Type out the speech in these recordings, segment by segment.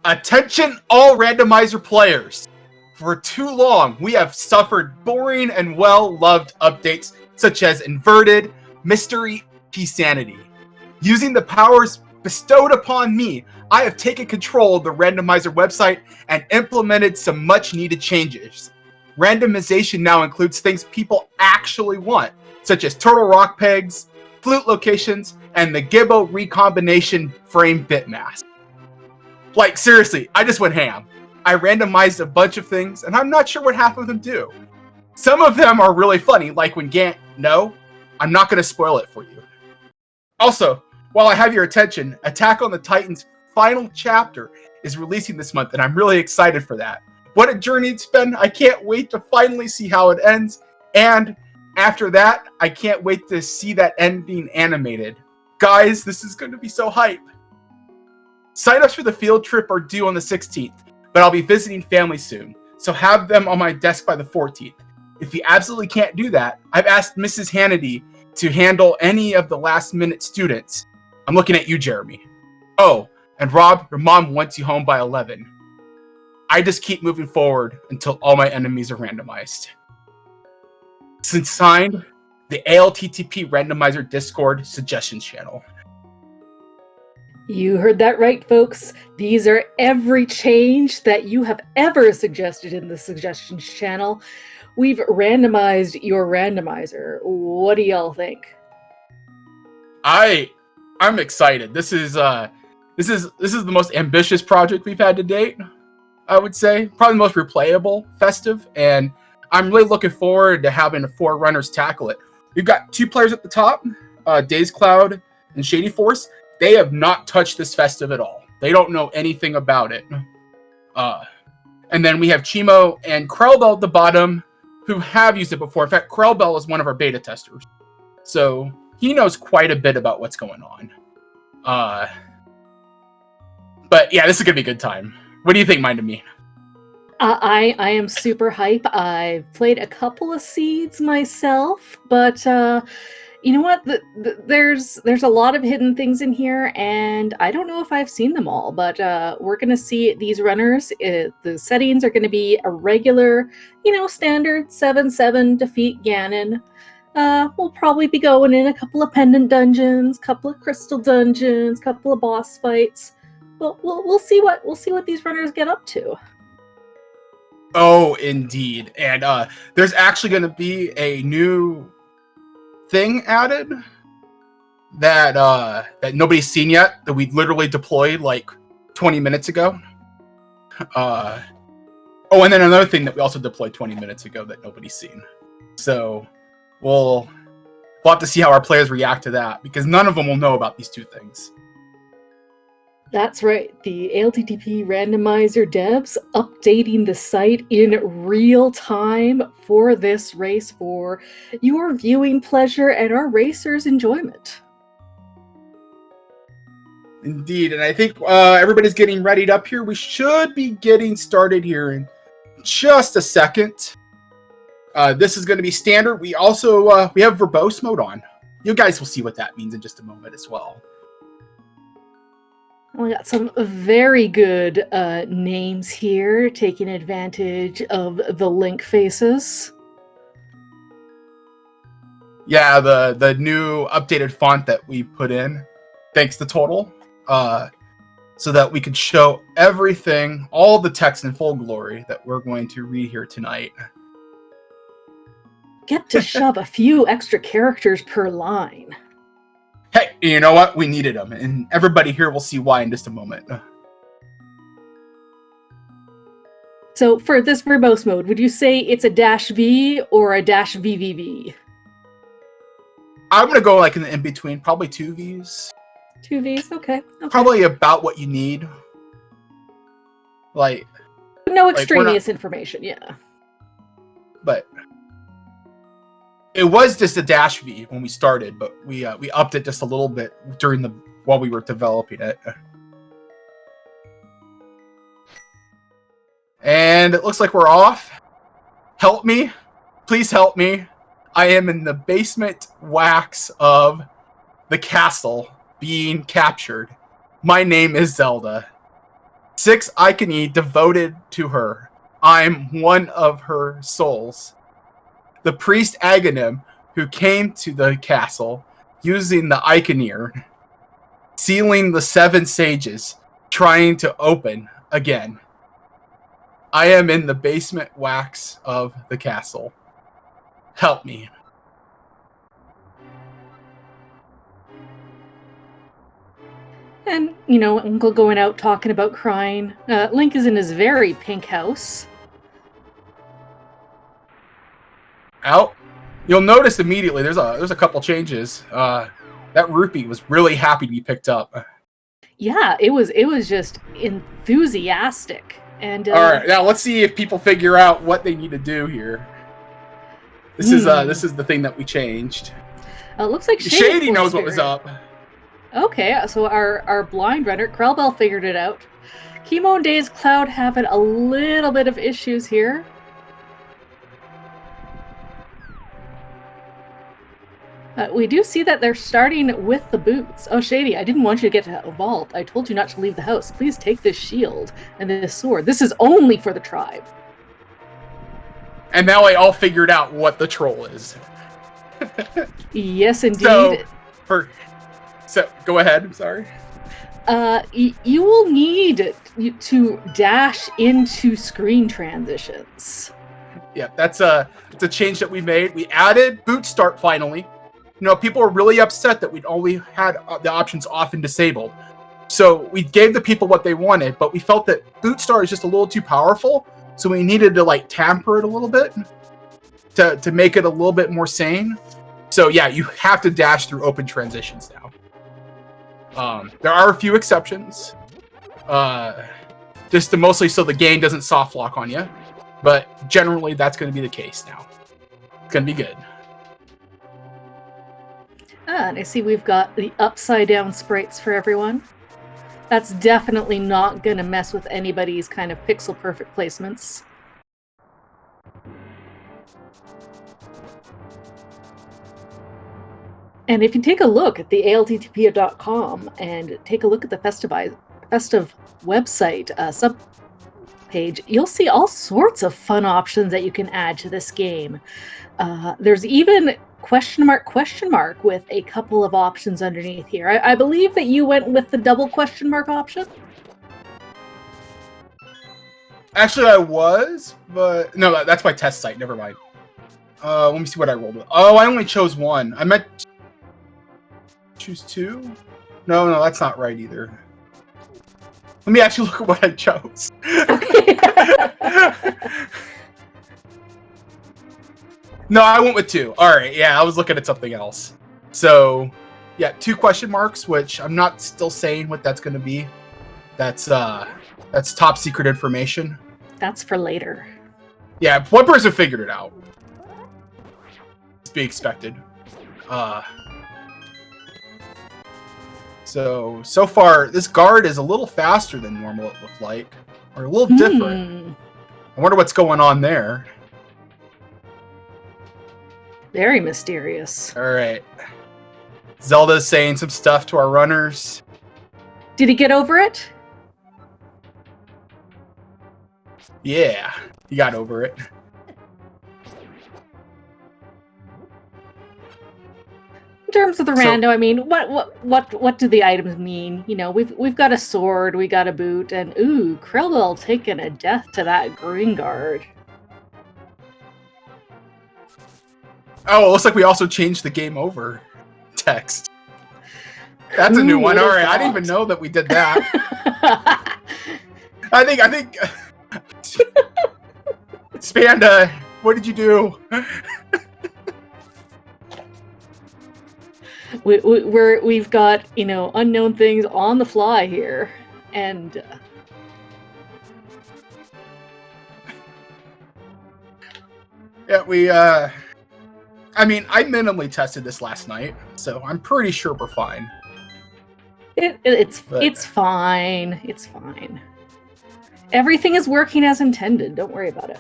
Attention all randomizer players. For too long, we have suffered boring and well-loved updates such as Inverted, Mystery, P-Sanity. Using the powers bestowed upon me, I have taken control of the randomizer website and implemented some much-needed changes. Randomization now includes things people actually want, such as turtle rock pegs, flute locations, and the Gibbo recombination frame bitmask. Like, seriously, I just went ham. I randomized a bunch of things, and I'm not sure what half of them do. Some of them are really funny, like when Gant... No, I'm not going to spoil it for you. Also, while I have your attention, Attack on the Titan's final chapter is releasing this month, and I'm really excited for that. What a journey it's been. I can't wait to finally see how it ends. And after that, I can't wait to see that ending animated. Guys, this is going to be so hype. Sign-ups for the field trip are due on the 16th, but I'll be visiting family soon, so have them on my desk by the 14th. If you absolutely can't do that, I've asked Mrs. Hannity to handle any of the last-minute students. I'm looking at you, Jeremy. Oh, and Rob, your mom wants you home by 11. I just keep moving forward until all my enemies are randomized. Since signed, the ALTTP Randomizer Discord suggestions channel. You heard that right, folks. These are every change that you have ever suggested in the suggestions channel. We've randomized your randomizer. What do y'all think? I'm excited. This is the most ambitious project we've had to date, I would say. Probably the most replayable Festive, and I'm really looking forward to having the four runners tackle it. We've got 2 players at the top, Days Cloud and Shady Force. They have not touched this Festive at all. They don't know anything about it. And then we have Chimo and Krellbell at the bottom, who have used it before. In fact, Krellbell is one of our beta testers. So he knows quite a bit about what's going on. But yeah, this is going to be a good time. What do you think, Mind of Me? I am super hype. I've played a couple of seeds myself, but you know what? There's a lot of hidden things in here, and I don't know if I've seen them all, but we're going to see these runners. The settings are going to be a regular, standard 7-7 defeat Ganon. We'll probably be going in a couple of pendant dungeons, couple of crystal dungeons, couple of boss fights. We'll see what these runners get up to. Oh, indeed. And there's actually going to be a new thing added that nobody's seen yet, that we literally deployed like 20 minutes ago. Oh, and then another thing that we also deployed 20 minutes ago that nobody's seen. So we'll have to see how our players react to that, because none of them will know about these 2 things. That's right. The ALTTP Randomizer devs updating the site in real time for this race for your viewing pleasure and our racers' enjoyment. Indeed, and I think everybody's getting readied up here. We should be getting started here in just a second. This is going to be standard. We also we have verbose mode on. You guys will see what that means in just a moment as well. We got some very good names here, taking advantage of the link faces. Yeah, the new updated font that we put in, thanks to Total, so that we can show everything, all the text in full glory that we're going to read here tonight. Get to shove a few extra characters per line. Hey, you know what? We needed them, and everybody here will see why in just a moment. So for this verbose mode, would you say it's a -V or a -VVV? I'm going to go like in between, probably 2 Vs. 2 Vs, okay. Probably about what you need. Like, no extraneous information, yeah. But it was just a -V when we started, but we upped it just a little bit while we were developing it. And it looks like we're off. Help me. Please help me. I am in the basement wax of the castle being captured. My name is Zelda. 6 Iconi devoted to her. I'm one of her souls. The priest Aghanim, who came to the castle using the Iconir, sealing the 7 sages, trying to open again. I am in the basement wax of the castle. Help me. And, Uncle going out talking about crying. Link is in his very pink house. Out. You'll notice immediately there's a couple changes. That rupee was really happy to be picked up. Yeah, it was just enthusiastic. And all right, now let's see if people figure out what they need to do here. This is the thing that we changed. It looks like Shady knows what was up. Okay, so our blind runner, Krellbell, figured it out. Chemo and Days Cloud having a little bit of issues here. We do see that they're starting with the boots. Oh, Shady, I didn't want you to get to a vault. I told you not to leave the house. Please take this shield and this sword. This is only for the tribe. And now I all figured out what the troll is. Yes, indeed. So go ahead. I'm sorry. You will need to dash into screen transitions. Yeah, it's a change that we made. We added boot start finally. People were really upset that we'd only had the options off and disabled. So we gave the people what they wanted, but we felt that boot start is just a little too powerful. So we needed to tamper it a little bit to make it a little bit more sane. So yeah, you have to dash through open transitions now. There are a few exceptions, just to mostly so the game doesn't soft lock on you. But generally, that's going to be the case now. It's going to be good. And I see we've got the upside down sprites for everyone. That's definitely not going to mess with anybody's kind of pixel perfect placements. And if you take a look at the ALTTP.com and take a look at the Festive website sub page, you'll see all sorts of fun options that you can add to this game. There's even question mark with a couple of options underneath here. I believe that you went with the double question mark option. Actually, I was, but no, that's my test site. Never mind. Let me see what I rolled with. Oh, I only chose one. I meant choose 2. No, that's not right either. Let me actually look at what I chose. No, I went with 2. All right, yeah, I was looking at something else. So, yeah, 2 question marks, which I'm not still saying what that's going to be. That's top secret information. That's for later. Yeah, one person figured it out. It's to be expected. So far, this guard is a little faster than normal, it looked like. Or a little different. I wonder what's going on there. Very mysterious. All right. Zelda's saying some stuff to our runners. Did he get over it? Yeah, he got over it. In terms of the rando, I mean, what do the items mean? We've got a sword, we got a boot, and ooh, Krellbell taking a death to that green guard. Oh, it looks like we also changed the game over text. That's a new one. All right, I didn't even know that we did that. I think. Spanda, what did you do? We've got unknown things on the fly here, and yeah, we I mean, I minimally tested this last night, so I'm pretty sure we're fine. It's fine. It's fine. Everything is working as intended. Don't worry about it.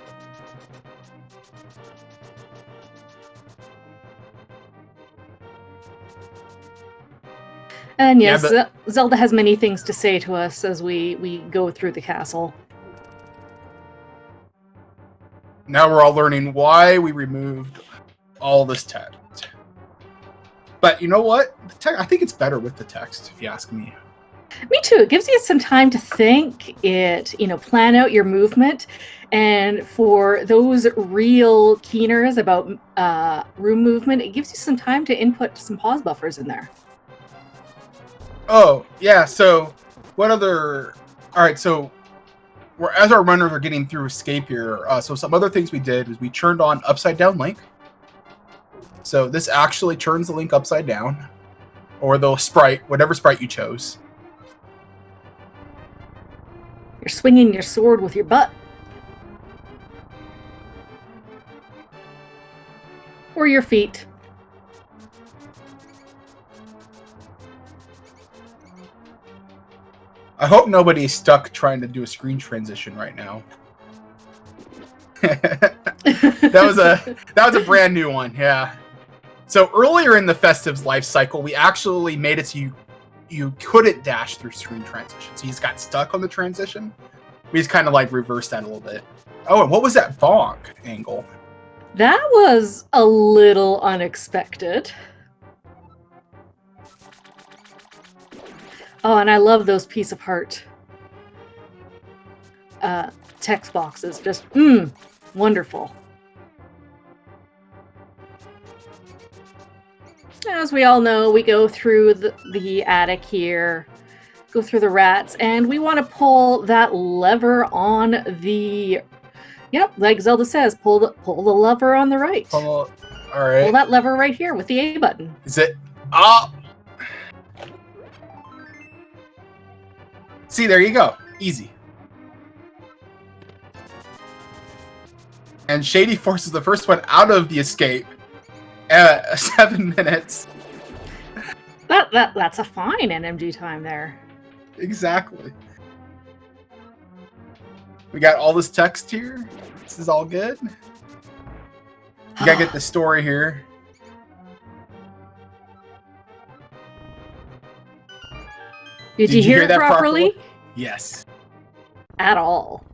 And Yeah, yes, but Zelda has many things to say to us as we go through the castle. now we're all learning why we removed all this text. But you know what? I think it's better with the text, if you ask me. Me too. It gives you some time to think. Plan out your movement. And for those real keeners about room movement, it gives you some time to input some pause buffers in there. Oh, yeah, so what other... Alright, so as our runners are getting through escape here, so some other things we did is we turned on upside down link. So this actually turns the link upside down. Or the sprite, whatever sprite you chose. You're swinging your sword with your butt. Or your feet. I hope nobody's stuck trying to do a screen transition right now. that was a brand new one, yeah. So earlier in the Festive's life cycle, we actually made it so you couldn't dash through screen transition. So you just got stuck on the transition. We just kind of like reversed that a little bit. Oh, and what was that bonk angle? That was a little unexpected. Oh, and I love those piece of heart text boxes. Just, wonderful. As we all know, we go through the attic here, go through the rats, and we want to pull that lever on the... Yep, like Zelda says, pull the lever on the right. All right. Pull that lever right here with the A button. Is it? Oh! See, there you go. Easy. And Shady forces the first one out of the escape at 7 minutes. That's a fine NMG time there. Exactly. We got all this text here. This is all good. You gotta get the story here. Did you hear that properly? Yes. At all.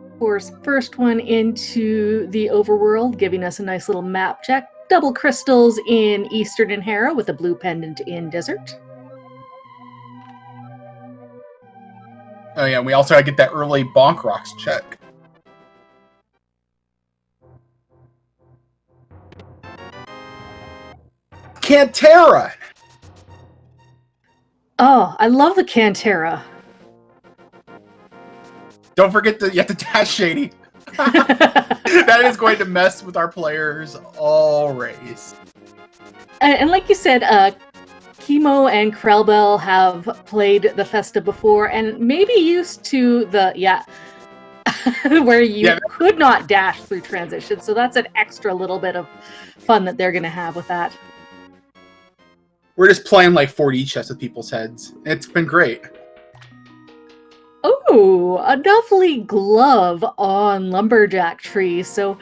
Of course, first one into the overworld, giving us a nice little map check. Double crystals in Eastern and Harrow with a blue pendant in Desert. Oh yeah, and we also gotta get that early bonk rocks check. Cantera! Oh, I love the Cantera. Don't forget you have to dash Shady. That is going to mess with our players all race. And like you said, Chemo and Krellbell have played the Festive before and maybe used to the, where you could not dash through transitions. So that's an extra little bit of fun that they're going to have with that. We're just playing like 4D chess with people's heads. It's been great. Oh, a lovely glove on Lumberjack Tree. So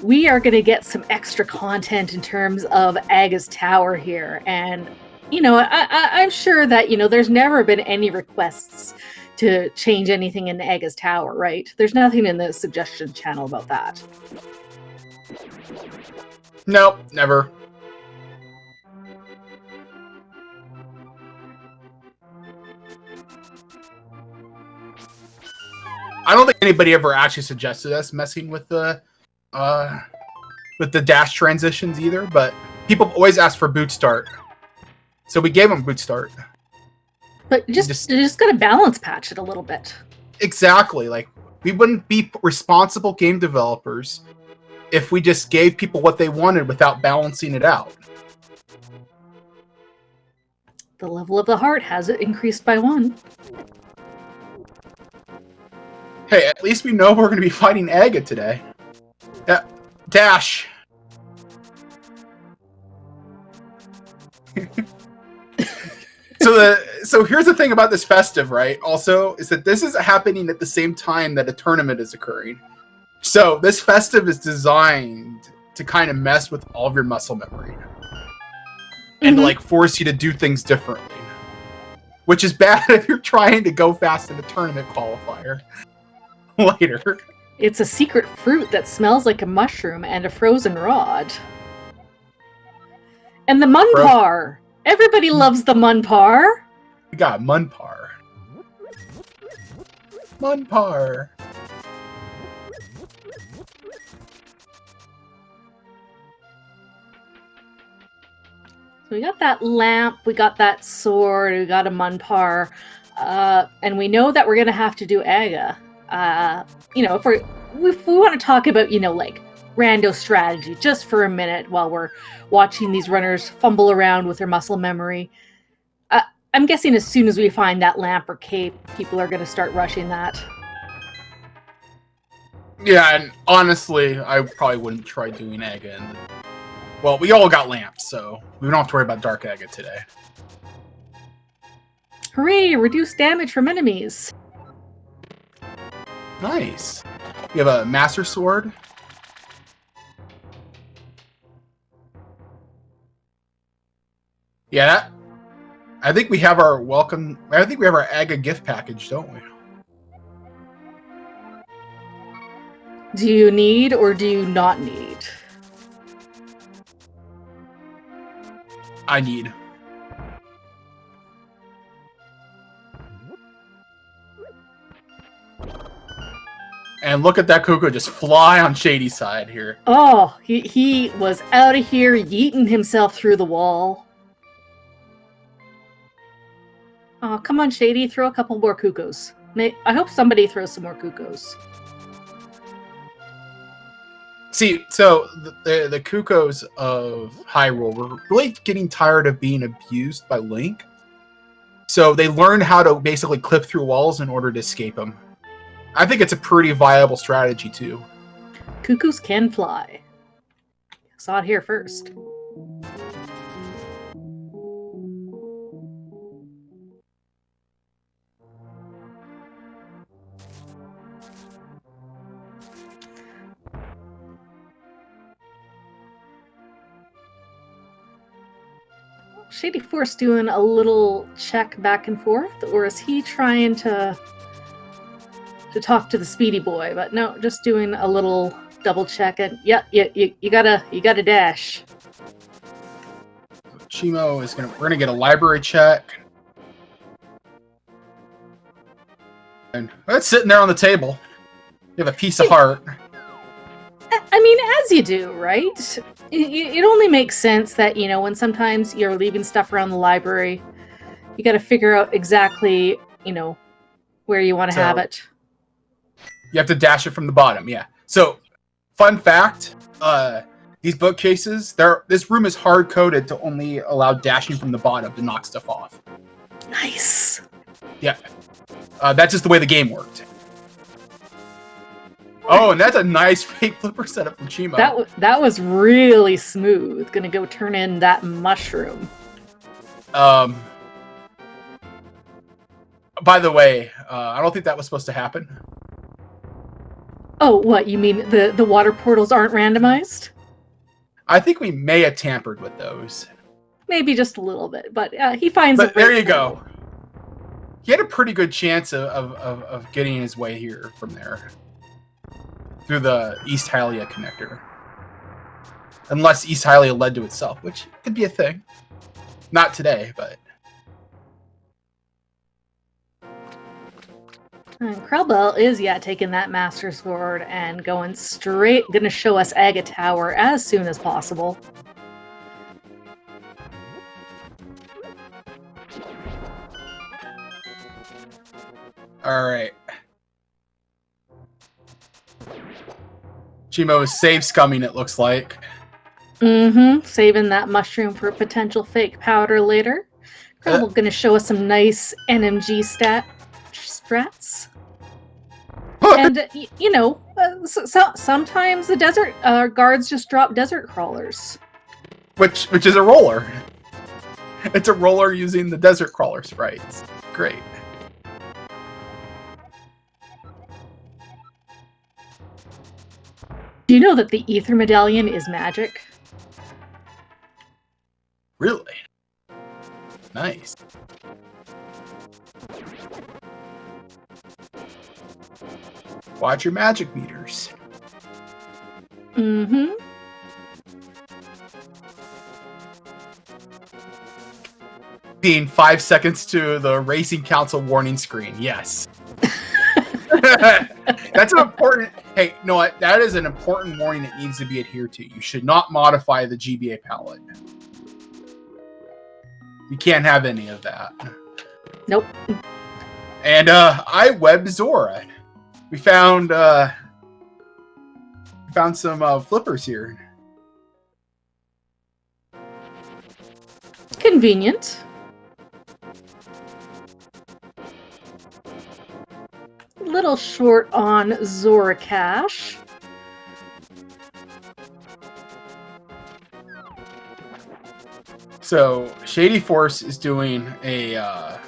we are going to get some extra content in terms of Aga's Tower here. And, I'm sure that, there's never been any requests to change anything in Aga's Tower, right? There's nothing in the suggestion channel about that. Nope, never. I don't think anybody ever actually suggested us messing with the dash transitions either, but people always ask for boot start. So we gave them boot start. But you just got to balance patch it a little bit. Exactly. Like, we wouldn't be responsible game developers if we just gave people what they wanted without balancing it out. The level of the heart has increased by 1. Hey, at least we know we're going to be fighting Aga today. Dash. So here's the thing about this Festive, right? Also, is that this is happening at the same time that a tournament is occurring. So this Festive is designed to kind of mess with all of your muscle memory and to, like, force you to do things differently, which is bad if you're trying to go fast in a tournament qualifier later. It's a secret fruit that smells like a mushroom and a frozen rod. And the Munpar! Everybody loves the Munpar! We got Munpar. Munpar. So we got that lamp, we got that sword, we got a Munpar, and we know that we're gonna have to do Aga. You know, if we want to talk about, you know, like rando strategy just for a minute while we're watching these runners fumble around with their muscle memory. I'm guessing as soon as we find that lamp or cape, people are going to start rushing that. Yeah, and honestly, I probably wouldn't try doing Aga. Well, we all got lamps, so we don't have to worry about Dark Aga today. Hooray! Reduce damage from enemies. Nice. You have a Master Sword. Yeah, I think we have our welcome. I think we have our Aga gift package, don't we? Do you need or do you not need? I need. And look at that Cuckoo just fly on Shady's side here. Oh, he was out of here yeeting himself through the wall. Oh, come on, Shady, throw a couple more Cuckoos. I hope somebody throws some more Cuckoos. See, so the Cuckoos of Hyrule were really getting tired of being abused by Link. So they learned how to basically clip through walls in order to escape them. I think it's a pretty viable strategy, too. Cuckoos can fly. Saw it here first. Shady Force doing a little check back and forth, or is he trying to talk to the Speedy Boy? But no, just doing a little double check. And yeah, you gotta dash. Chimo is we're gonna get a library check, and it's sitting there on the table. You have a piece of heart. I mean, as you do, right? It only makes sense that, you know, when sometimes you're leaving stuff around the library, you got to figure out exactly, you know, where you want to have it. You have to dash it from the bottom, yeah. So, fun fact, these bookcases, this room is hard-coded to only allow dashing from the bottom to knock stuff off. Nice. Yeah. That's just the way the game worked. Oh, and that's a nice fake flipper setup from Chimo. That was really smooth. Gonna go turn in that mushroom. By the way, I don't think that was supposed to happen. Oh, what? You mean the water portals aren't randomized? I think we may have tampered with those. Maybe just a little bit, but he finds it. But there you go. He had a pretty good chance of getting his way here from there. Through the East Hylia connector. Unless East Hylia led to itself, which could be a thing. Not today, but... And Krellbell is, taking that Master Sword and going straight, gonna show us Aga Tower as soon as possible. Alright. Chimo is save scumming, it looks like. Mm-hmm. Saving that mushroom for a potential fake powder later. Krellbell gonna show us some nice NMG strats. And, you know, sometimes the desert guards just drop desert crawlers. Which is a roller. It's a roller using the desert crawler sprites. Great. Do you know that the ether medallion is magic? Really? Nice. Watch your magic meters. Mm-hmm. Being 5 seconds to the Racing Council warning screen. Yes. That's an important. Hey, you know what? That is an important warning that needs to be adhered to. You should not modify the GBA palette. You can't have any of that. Nope. And I webbed Zora. We found some flippers here. Convenient. Little short on Zora cash. So Shady Force is doing a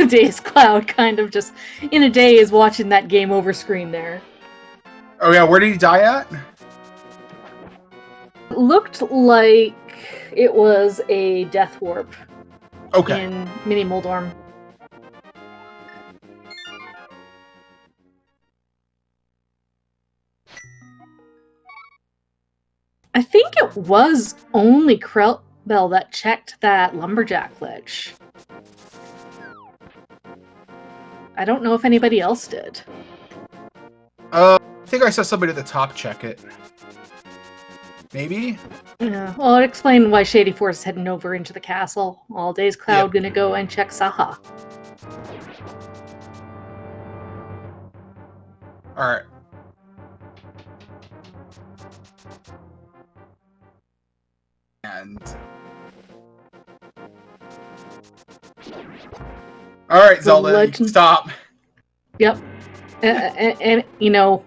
Days Cloud kind of just in a day is watching that game over screen there. Oh yeah, where did he die at? It looked like it was a death warp in Mini Moldorm. I think it was only Krellbell that checked that lumberjack ledge. I don't know if anybody else did. I think I saw somebody at the top check it. Maybe? Yeah, well, I'll explain why Shady Force is heading over into the castle. All Days Cloud gonna go and check Saha. Alright. And alright, Zelda, stop. Yep. And you know,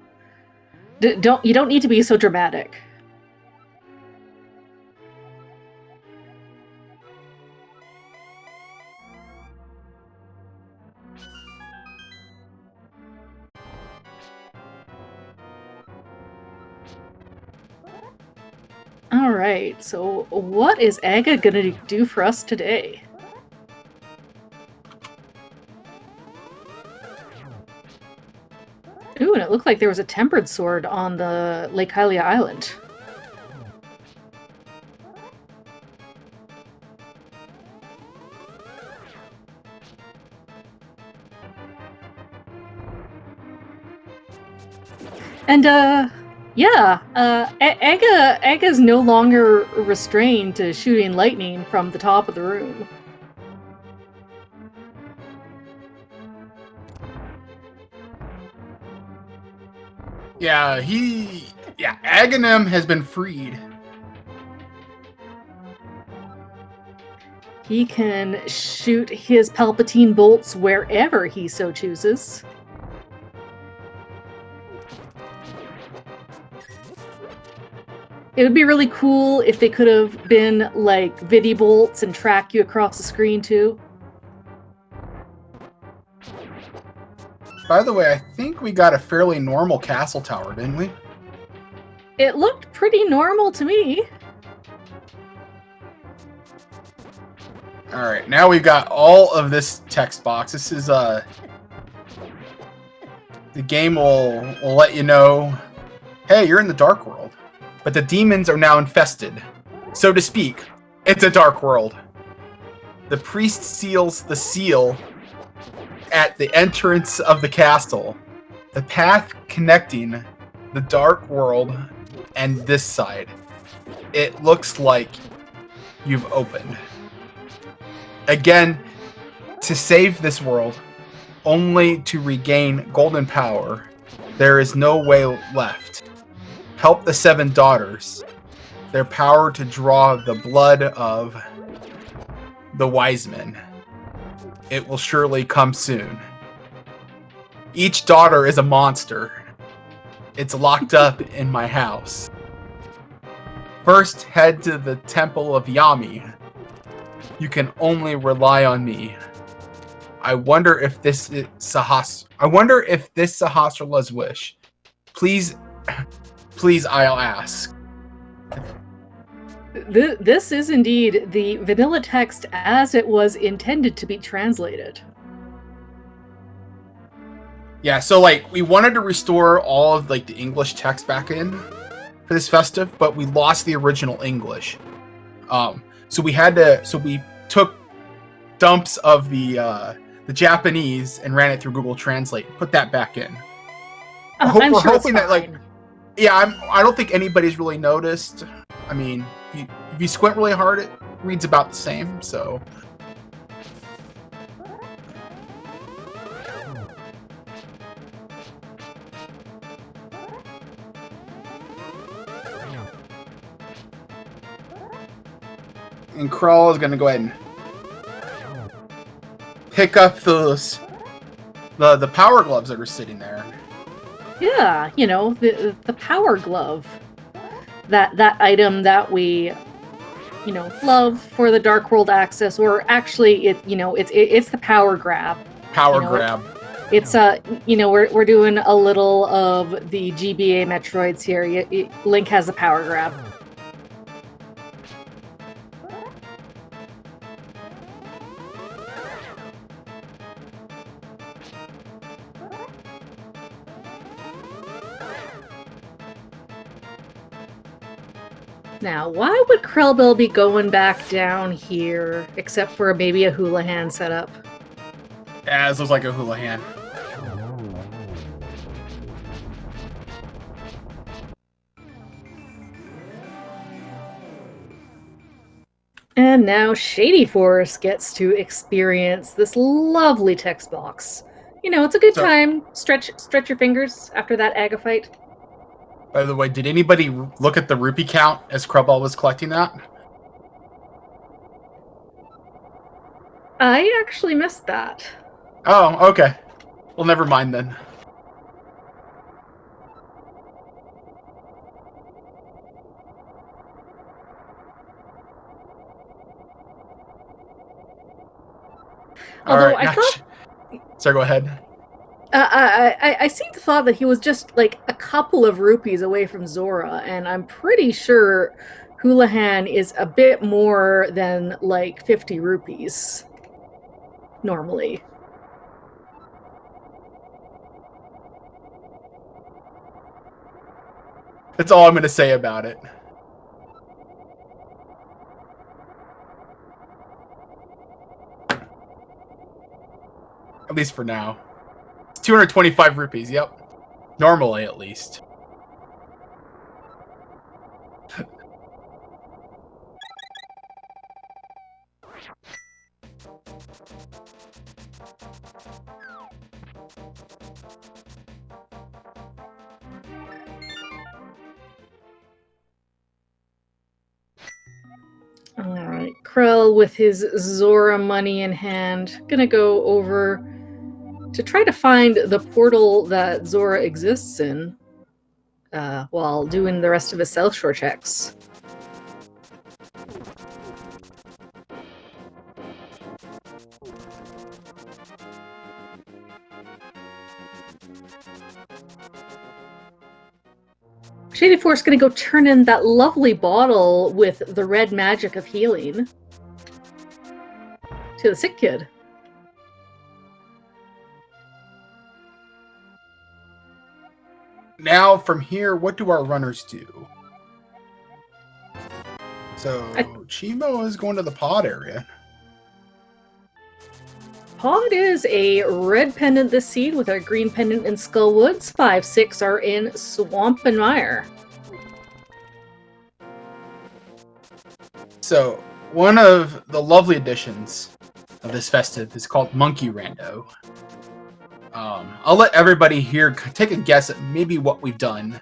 you don't need to be so dramatic. Alright, so what is Aga gonna do for us today? Ooh, and it looked like there was a tempered sword on the Lake Hylia Island. And, yeah, Aga's no longer restrained to shooting lightning from the top of the room. Yeah, Aghanim has been freed. He can shoot his Palpatine bolts wherever he so chooses. It would be really cool if they could have been like Vidi bolts and track you across the screen too. By the way, I think we got a fairly normal castle tower, didn't we? It looked pretty normal to me. Alright, now we've got all of this text box. This is, the game will let you know, hey, you're in the Dark World. But the demons are now infested. So to speak, it's a Dark World. The priest seals the seal at the entrance of the castle. The path connecting the Dark World and this side. It looks like you've opened. Again, to save this world, only to regain golden power, there is no way left. Help the 7 daughters, their power to draw the blood of the wise men. It will surely come soon. Each daughter is a monster. It's locked up in my house. First, head to the Temple of Yami. You can only rely on me. I wonder if this is Sahasrarla's wish. Please, I'll ask. This is indeed the vanilla text as it was intended to be translated. Yeah, so like we wanted to restore all of like the English text back in for this festive, but we lost the original English. So we took dumps of the Japanese and ran it through Google Translate, put that back in. I'm sure hoping that like I don't think anybody's really noticed. I mean, if you squint really hard, it reads about the same. So, and Krull is gonna go ahead and pick up the power gloves that are sitting there. Yeah, you know, the power glove. That item that we, you know, love for the Dark World access, or actually it's the power grab. Grab. It's we're doing a little of the GBA Metroids here. Link has the power grab. Now, why would Krellbill be going back down here, except for maybe a Houlihan setup? Yeah, this looks like a Houlihan. And now Shady Forest gets to experience this lovely text box. You know, it's a good time. Stretch your fingers after that Aga fight. By the way, did anybody look at the rupee count as Krellball was collecting that? I actually missed that. Oh, okay. Well, never mind then. Although I thought... Sorry, go ahead. I seem to thought that he was just like a couple of rupees away from Zora, and I'm pretty sure Houlihan is a bit more than like 50 rupees normally. That's all I'm going to say about it. At least for now. 225 rupees, yep. Normally, at least. Alright, Krell with his Zora money in hand, gonna go over to try to find the portal that Zora exists in, while doing the rest of his South Shore checks. Shady Force gonna go turn in that lovely bottle with the red magic of healing to the sick kid. Now, from here, what do our runners do? So, Chimo is going to the pod area. Pod is a red pendant this seed with a green pendant in Skullwoods. 5-6 are in Swamp and Mire. So, one of the lovely additions of this festive is called Monkey Rando. I'll let everybody here take a guess at maybe what we've done.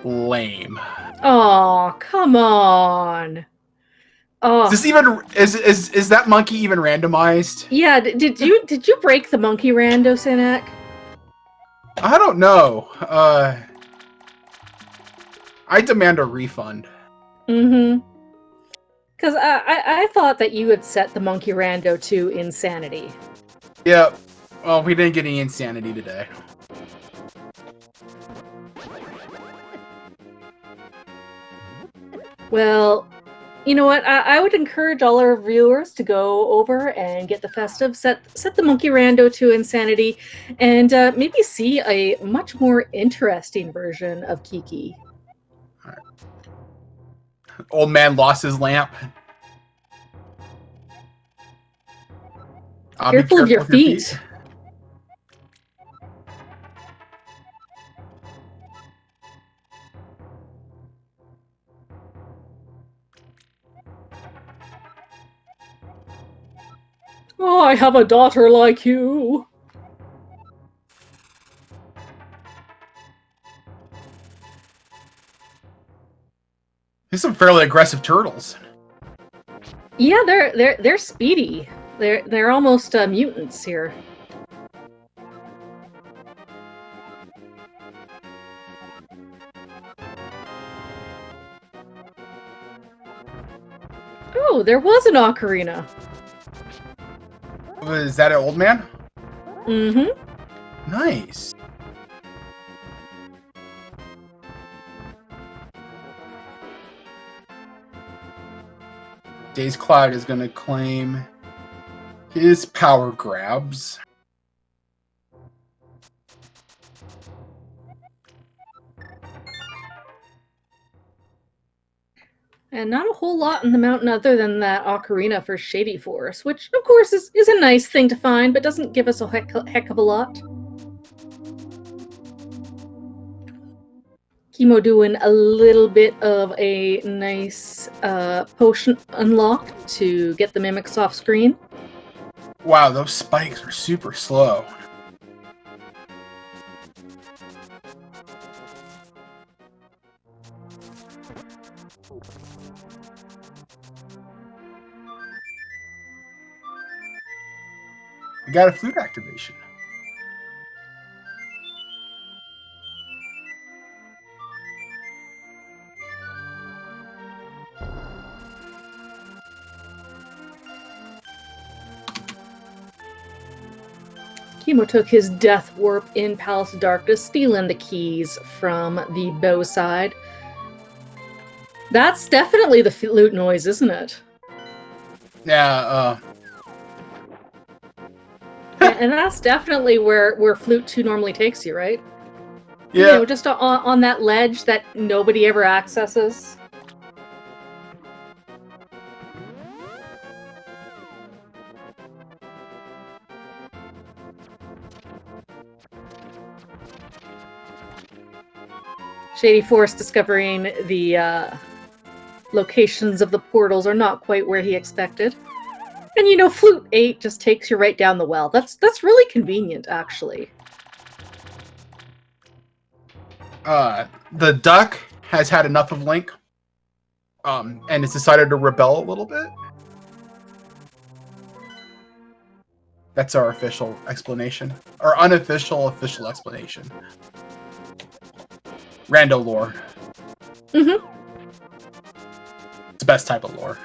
Lame. Oh, come on. Oh. Is this even is that monkey even randomized? Yeah, did you break the monkey rando, Sinek? I don't know. I demand a refund. Mm-hmm. Because I thought that you had set the Monkey Rando to insanity. Yep. Well, we didn't get any insanity today. Well, you know what? I would encourage all our viewers to go over and get the Festive, set the Monkey Rando to insanity, and maybe see a much more interesting version of Kiki. Right. Old man lost his lamp. I'll Careful be of your feet. Oh, I have a daughter like you. There's some fairly aggressive turtles. Yeah, they're speedy. They're almost mutants here. Oh, there was an ocarina. Is that an old man? Mm-hmm. Nice. Days Cloud is going to claim his power grabs. And not a whole lot in the mountain other than that ocarina for Shady Forest, which, of course, is a nice thing to find, but doesn't give us a heck of a lot. Chemo doing a little bit of a nice potion unlock to get the mimics off screen. Wow, those spikes are super slow. We got a flute activation. Chemo took his death warp in Palace of Darkness, stealing the keys from the bow side. That's definitely the flute noise, isn't it? Yeah, And that's definitely where Flute 2 normally takes you, right? yeah. You know, just on that ledge that nobody ever accesses. Shady Forest discovering the locations of the portals are not quite where he expected. And you know, Flute 8 just takes you right down the well. That's really convenient, actually. The duck has had enough of Link, and has decided to rebel a little bit. That's our official explanation. Our unofficial official explanation. Rando lore. Mm-hmm. It's the best type of lore.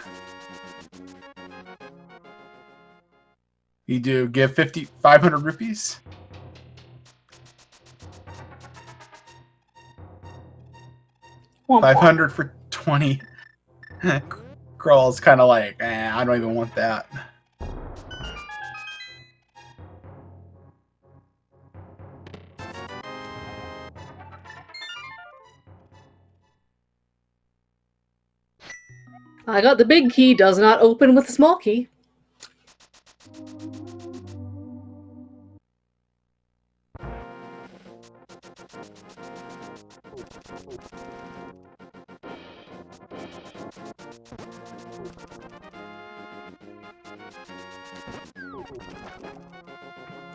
You do give 500 rupees. Womp 500 for 20. Crawl's kind of like, I don't even want that. I got the big key, does not open with the small key.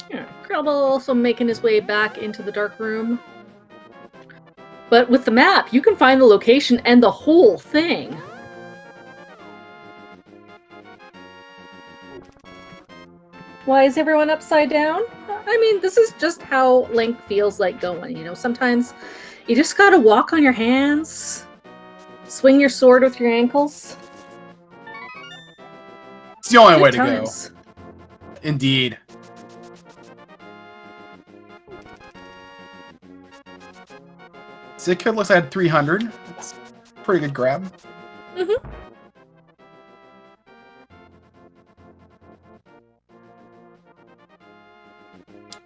Yeah, Krabble also making his way back into the dark room. But with the map, you can find the location and the whole thing. Why is everyone upside down? I mean, this is just how Link feels like going, you know? Sometimes you just gotta walk on your hands. Swing your sword with your ankles. It's the only Good way times. to go. Indeed. Sick Kid looks like I had 300. That's a pretty good grab. Mm-hmm.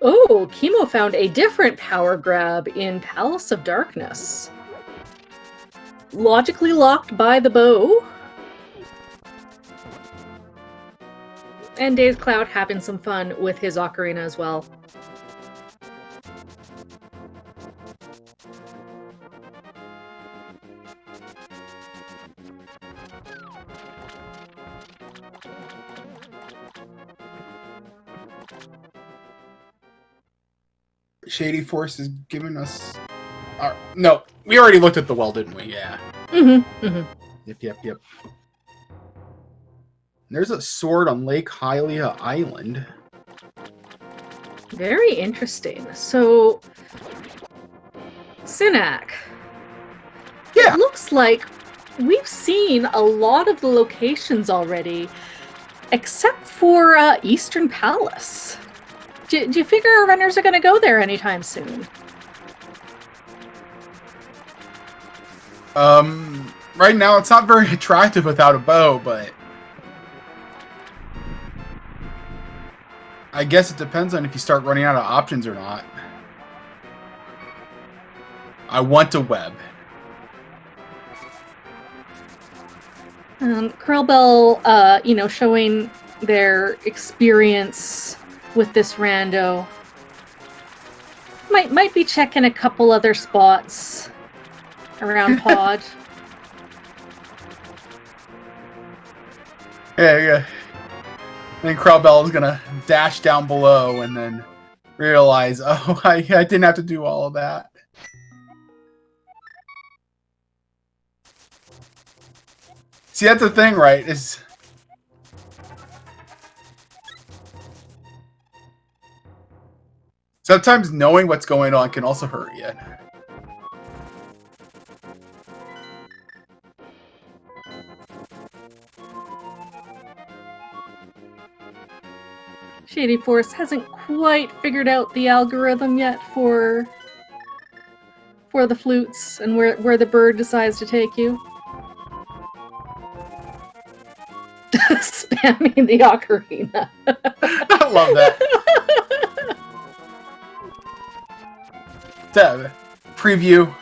Oh, Chemo found a different power grab in Palace of Darkness. Logically locked by the bow. And Days Cloud having some fun with his ocarina as well. Shady Force is giving us... no, we already looked at the well, didn't we? Yeah. Mm-hmm. Mm-hmm. Yep. There's a sword on Lake Hylia Island. Very interesting. So, Sinak. Yeah. It looks like we've seen a lot of the locations already, except for Eastern Palace. Do you figure our runners are going to go there anytime soon? Right now it's not very attractive without a bow, but I guess it depends on if you start running out of options or not. I want a web. Krellbell, showing their experience with this rando. Might be checking a couple other spots around Pod. Yeah. Then Krellbell is gonna dash down below and then realize, oh, I didn't have to do all of that. See, that's the thing, right? Is sometimes knowing what's going on can also hurt you. Shady Force hasn't quite figured out the algorithm yet for the flutes and where the bird decides to take you. Spamming the ocarina. I love that. Preview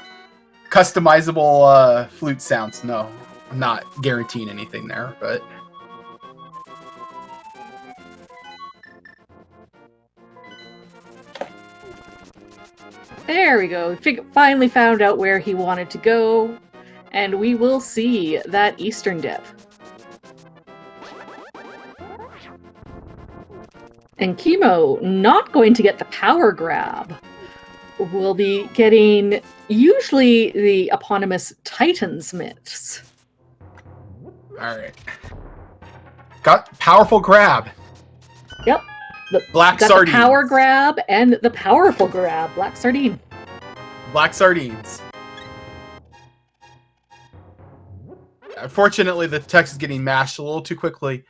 customizable flute sounds. No, I'm not guaranteeing anything there, but there we go. Finally found out where he wanted to go, and we will see that Eastern dip. And Chemo not going to get the power grab. We'll be getting usually the eponymous Titan's mitts. Alright. Got powerful grab. Yep. Black got sardines. The power grab and the powerful grab. Black sardine. Black sardines. Unfortunately, the text is getting mashed a little too quickly.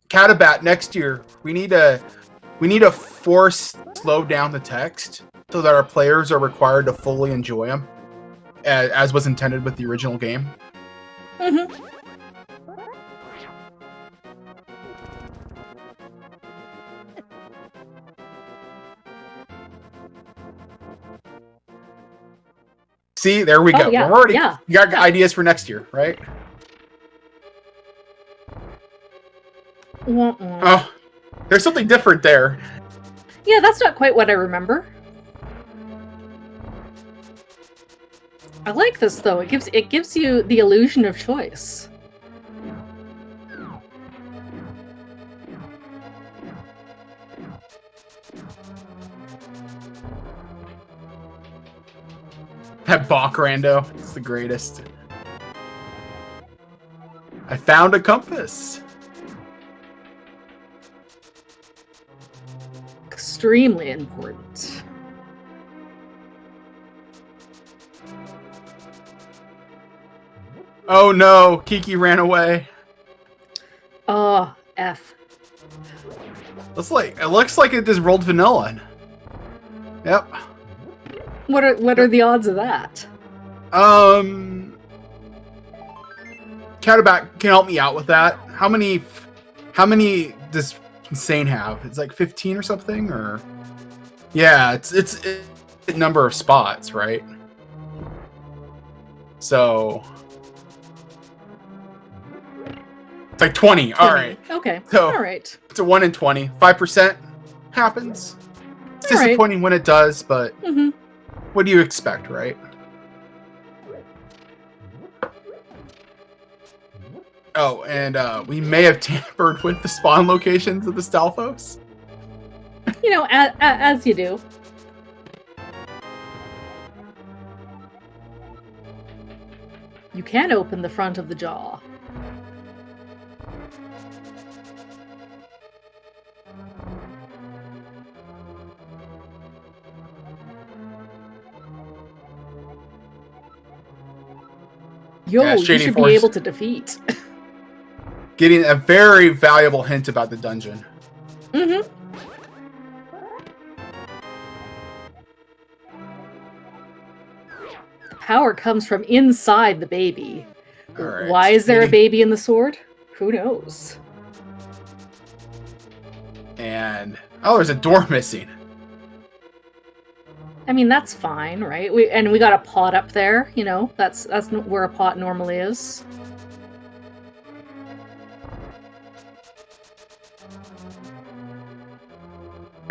Catabat, next year, we need to force slow down the text so that our players are required to fully enjoy them, as was intended with the original game. Mm-hmm. See, there we go. Yeah, We're already you got ideas for next year, right? Oh, there's something different there. Yeah, that's not quite what I remember. I like this though. It gives you the illusion of choice. That Bach rando, it's the greatest. I found a compass. Extremely important. Oh no, Kiki ran away. Oh, F. It looks like it just rolled vanilla. Yep. What are the odds of that? Cataback can help me out with that. How many does Insane have? It's like 15 or something, or yeah, it's a number of spots, right? So it's like 20. 20. All right. Okay. So all right. it's a 1 in 20. 5% happens. It's disappointing when it does, but what do you expect, right? Oh, and we may have tampered with the spawn locations of the Stalfos. You know, as you do. You can open the front of the jaw. Yo, Yeah, you Shady should Force. be able to defeat. Getting a very valuable hint about the dungeon. Mm-hmm. The power comes from inside the baby. All right, Why is there a baby in the sword? Who knows? And oh, there's a door missing. I mean, that's fine, right? We got a pot up there. You know, that's where a pot normally is.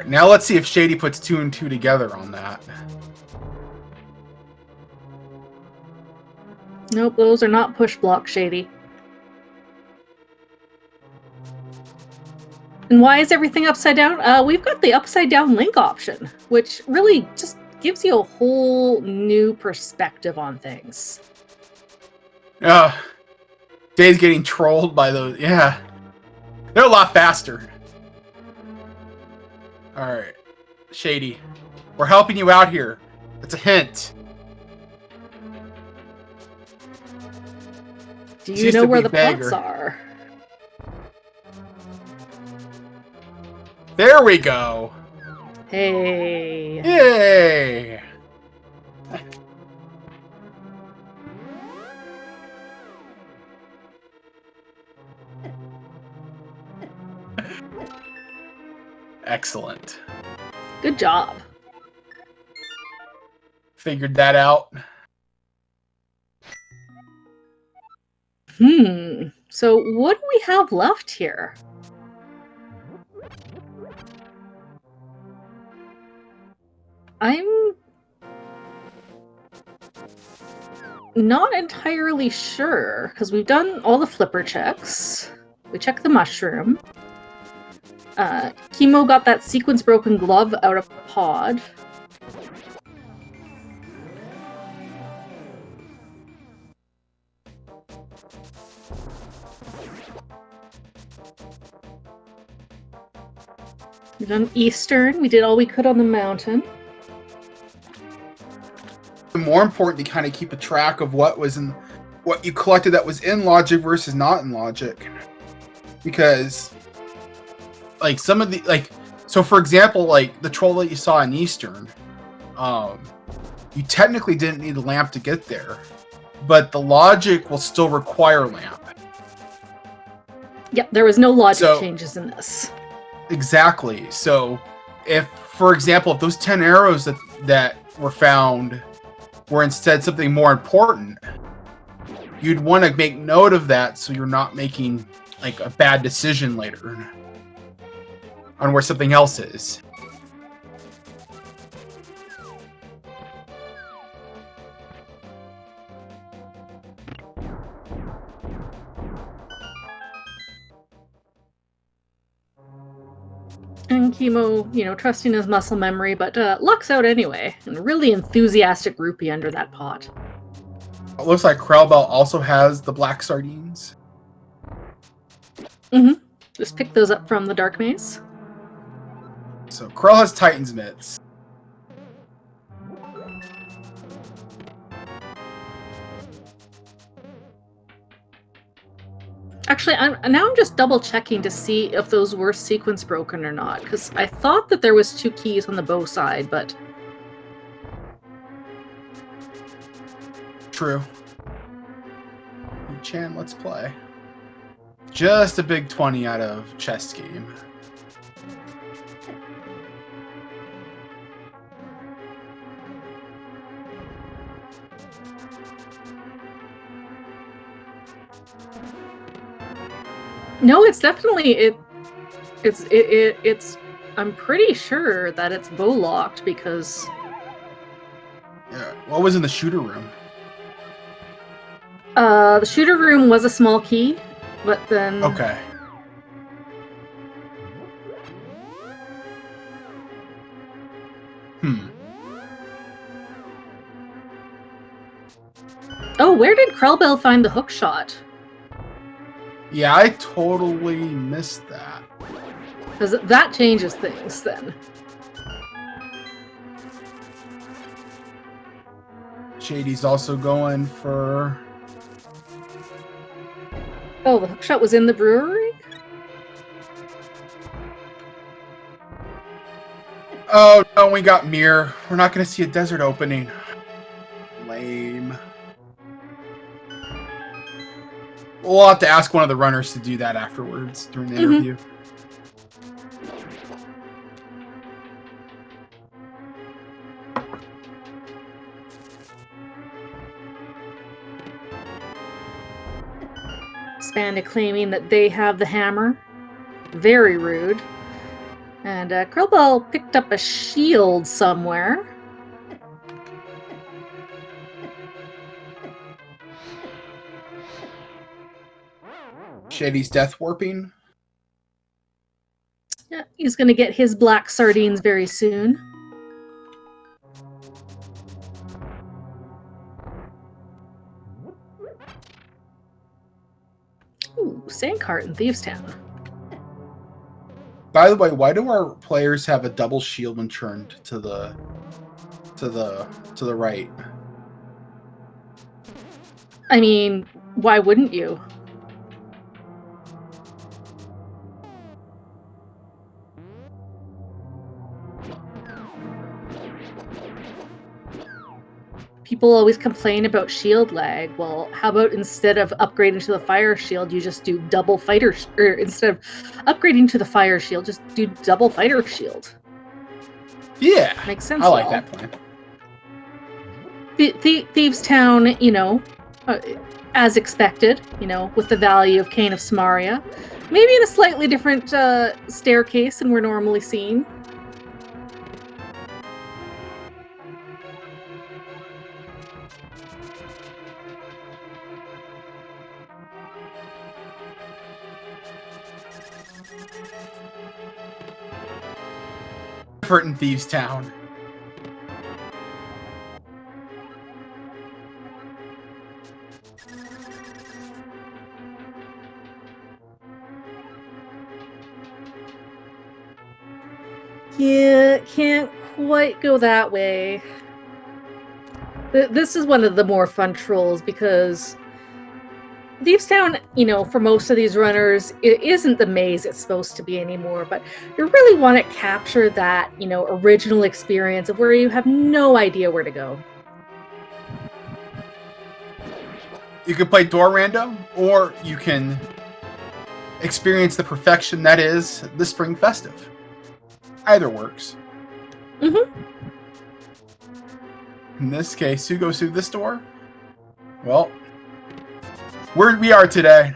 Now let's see if Shady puts 2 and 2 together on that. Nope, those are not push block, Shady. And why is everything upside down? We've got the upside down link option, which really just gives you a whole new perspective on things. Dave's getting trolled by those. Yeah. They're a lot faster. Alright. Shady. We're helping you out here. It's a hint. Do you know where the pots are? There we go. Hey. Yay. Excellent. Good job. Figured that out. So what do we have left here? I'm not entirely sure, because we've done all the flipper checks. We checked the mushroom. Chemo got that sequence broken glove out of pod. We've done Eastern. We did all we could on the mountain. More important to kind of keep a track of what you collected that was in logic versus not in logic, because like some of the so for example, like the troll that you saw in Eastern, you technically didn't need a lamp to get there, but the logic will still require a lamp. Yep, there was no logic changes in this. Exactly. So if, for example, if those 10 arrows that were found were instead something more important, you'd want to make note of that so you're not making like a bad decision later on where something else is. And Chemo, trusting his muscle memory, but lucks out anyway. And a really enthusiastic rupee under that pot. It looks like Krellbell also has the black sardines. Just pick those up from the Dark Maze. So Krell has Titan's mitts. Actually, I'm just double checking to see if those were sequence broken or not, because I thought that there was 2 keys on the bow side, but True. Chan, let's play. Just a big 20 out of chess game. no, it's definitely it's. I'm pretty sure that it's bow locked because Yeah. What was in the shooter room? the shooter room was a small key, but then Okay. Oh, where did Krellbell find the hook shot? Yeah, I totally missed that. Because that changes things then. Shady's also going for... Oh, the hook shot was in the brewery? Oh, no, we got Mirror. We're not going to see a desert opening. Lame. We'll have to ask one of the runners to do that afterwards during the interview. Spanda claiming that they have the hammer. Very rude. And Krellbell picked up a shield somewhere. Shady's death warping. Yeah, he's going to get his black sardines very soon. Ooh, Sandcart in Thieves Town. By the way, why do our players have a double shield when turned to the right? I mean, why wouldn't you? People always complain about shield lag. Well, how about instead of upgrading to the fire shield, you just do double fighter, or instead of upgrading to the fire shield, just do double fighter shield. Yeah, Makes sense. I like that plan. Thieves Town, as expected, with the value of Cane of Samaria, maybe in a slightly different staircase than we're normally seeing. Effort in Thieves Town. Yeah, can't quite go that way. This is one of the more fun trolls because Thieves Town, for most of these runners, it isn't the maze it's supposed to be anymore, but you really want to capture that, original experience of where you have no idea where to go. You can play door random, or you can experience the perfection that is the Spring Festive. Either works. Mm-hmm. In this case, who goes through this door? Well, where we are today.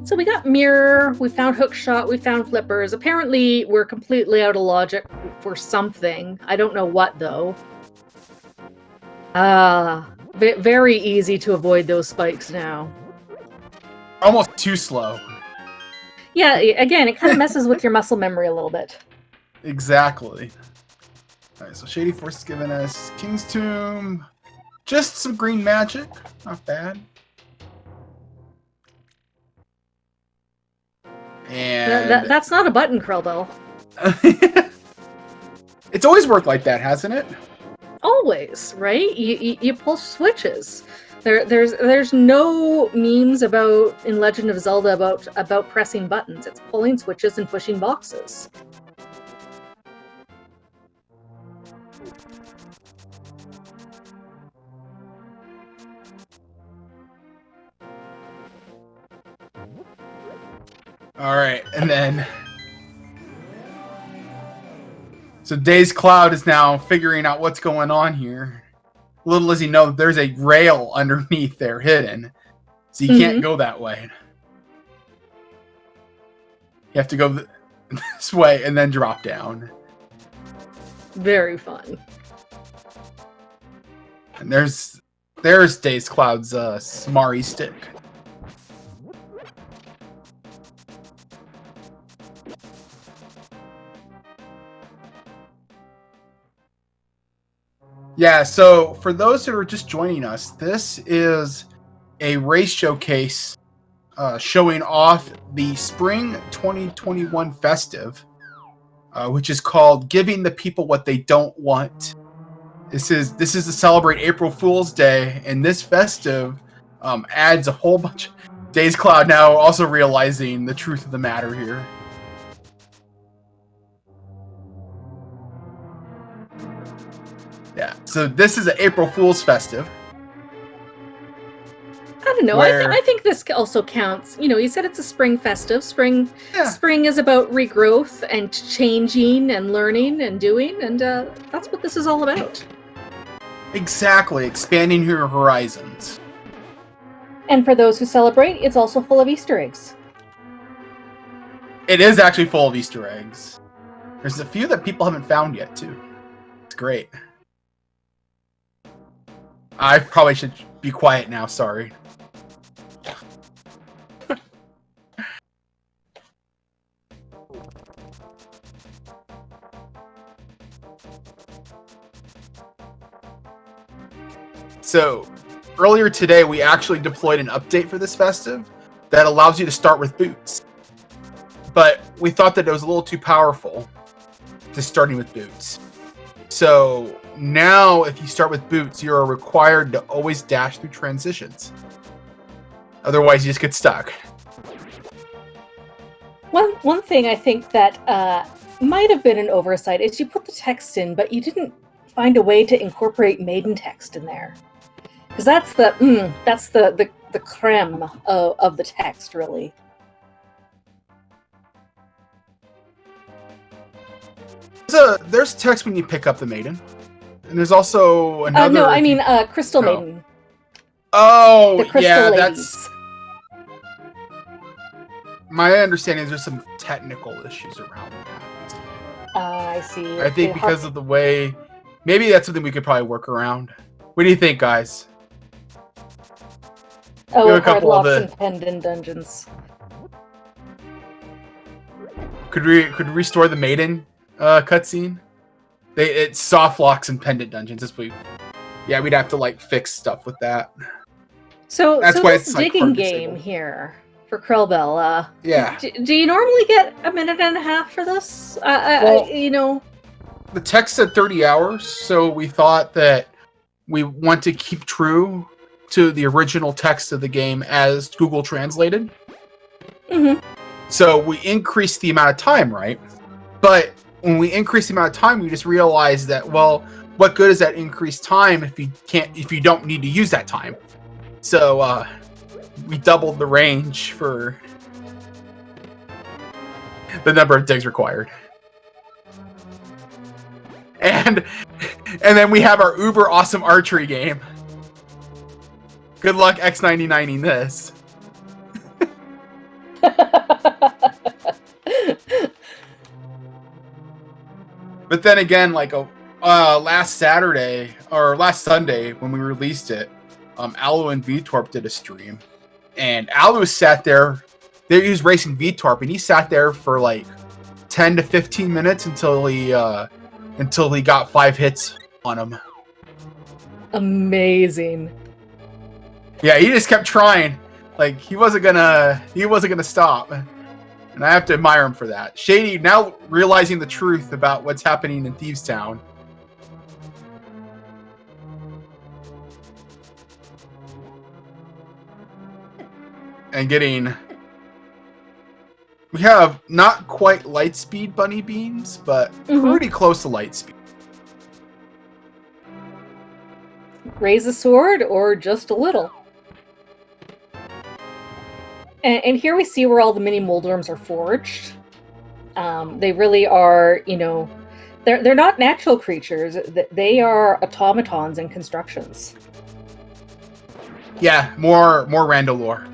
So we got mirror, we found hookshot, we found flippers. Apparently, we're completely out of logic for something. I don't know what, though. Very easy to avoid those spikes now. Almost too slow. Yeah, again, it kind of messes with your muscle memory a little bit. Exactly. Alright, so Shady Force is giving us King's Tomb. Just some green magic. Not bad. And That's not a button, Krellbell. It's always worked like that, hasn't it? Always, right? You pull switches. There's no memes about in Legend of Zelda about pressing buttons. It's pulling switches and pushing boxes. All right, and then so Days Cloud is now figuring out what's going on here. Little does he know that there's a rail underneath there hidden, so you can't go that way. You have to go this way and then drop down. Very fun. And there's Days Cloud's Smari stick. Yeah, so for those who are just joining us, this is a race showcase showing off the Spring 2021 Festive, which is called Giving the People What They Don't Want. This is to celebrate April Fool's Day, and this Festive adds a whole bunch. Days Cloud now also realizing the truth of the matter here. Yeah, so this is an April Fool's Festive. I don't know. I think this also counts. You know, you said it's a spring festive. Spring is about regrowth and changing and learning and doing, and that's what this is all about. Exactly, expanding your horizons. And for those who celebrate, it's also full of Easter eggs. It is actually full of Easter eggs. There's a few that people haven't found yet, too. It's great. I probably should be quiet now, sorry. So, earlier today, we actually deployed an update for this Festive that allows you to start with boots. But we thought that it was a little too powerful to starting with boots. So, now if you start with boots, you are required to always dash through transitions. Otherwise, you just get stuck. One thing I think that might have been an oversight is you put the text in, but you didn't find a way to incorporate maiden text in there. Because that's the creme of the text, really. There's text when you pick up the maiden. And there's also another... no, I mean Crystal Maiden. Oh, the Crystal yeah, Ladies. that's... My understanding is there's some technical issues around that. I see. I think because of the way... Maybe that's something we could probably work around. What do you think, guys? Oh, hard locks and pendant dungeons. Could we restore the maiden cutscene? It's soft locks and pendant dungeons. We'd have to like fix stuff with that. So that's why this it's like digging game here for Krellbell. Yeah. Do you normally get a minute and a half for this? You know. The text said 30 hours, so we thought that we want to keep true to the original text of the game as Google translated. Mm-hmm. So we increased the amount of time, right? But when we increase the amount of time, we just realized that, well, what good is that increased time if you don't need to use that time? So we doubled the range for the number of digs required. And then we have our uber awesome archery game. Good luck X99ing this. But then again, like last Saturday or last Sunday when we released it, Alu and VTorp did a stream, and Alu sat there. He was racing VTorp, and he sat there for like 10 to 15 minutes until he got 5 hits on him. Amazing. Yeah, he just kept trying. Like he wasn't gonna stop. And I have to admire him for that. Shady, now realizing the truth about what's happening in Thieves Town. And getting... We have not quite light speed bunny beans, but pretty close to light speed. Raise a sword or just a little. And here we see where all the mini Moldorms are forged. They really are, you know, they're not natural creatures. They are automatons and constructions. Yeah, more rando lore.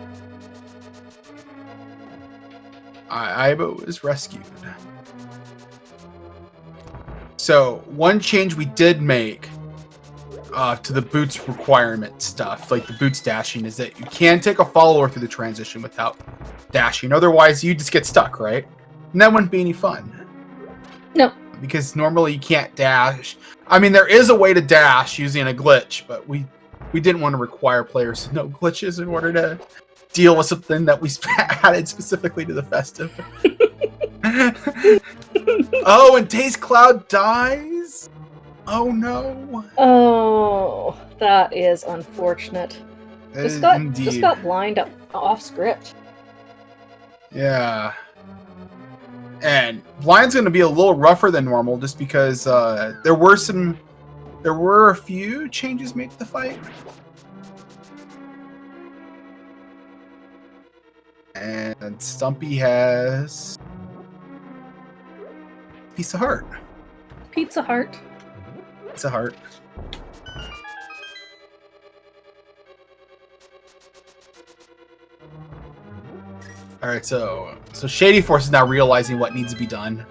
Aibo is rescued. So one change we did make to the boots requirement stuff, like the boots dashing, is that you can take a follower through the transition without dashing. Otherwise, you just get stuck, right? And that wouldn't be any fun. No. Because normally you can't dash. I mean, there is a way to dash using a glitch, but we didn't want to require players to know glitches in order to deal with something that we added specifically to the Festive. Oh, and Days Cloud dies? Oh no. Oh, that is unfortunate. Just got blind off script. Yeah. And blind's going to be a little rougher than normal just because there were a few changes made to the fight. And Stumpy has Piece of Heart. Pizza Heart. Pizza Heart. All right, so Shady Force is now realizing what needs to be done.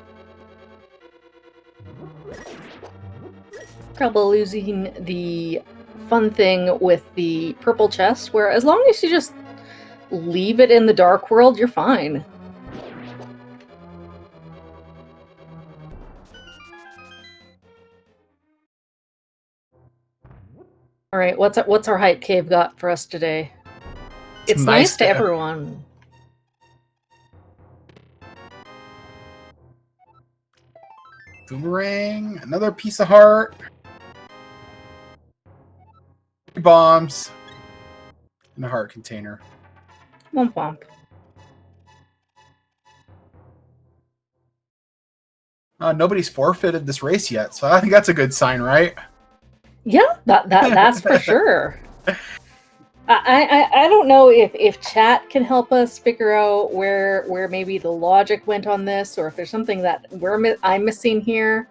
Trouble losing the fun thing with the purple chest, where as long as you just leave it in the dark world, you're fine. All right, what's our hype cave got for us today? It's nice to everyone. Boomerang, another Piece of Heart, bombs, and a heart container. Womp womp. Nobody's forfeited this race yet, so I think that's a good sign, right? Yeah, that's for sure. I don't know if chat can help us figure out where maybe the logic went on this, or if there's something that I'm missing here,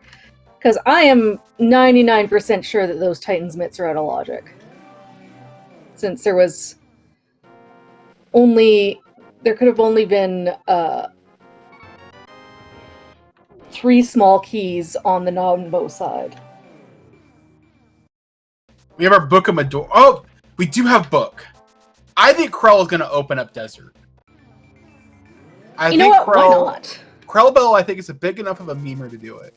because I am 99% sure that those Titans mitts are out of logic. Since there could have only been 3 small keys on the non-bow side. We have our Book of Mador. Oh, we do have Book. I think Krell is going to open up Desert. You know what? Why not? Krellbell, I think, is a big enough of a memer to do it.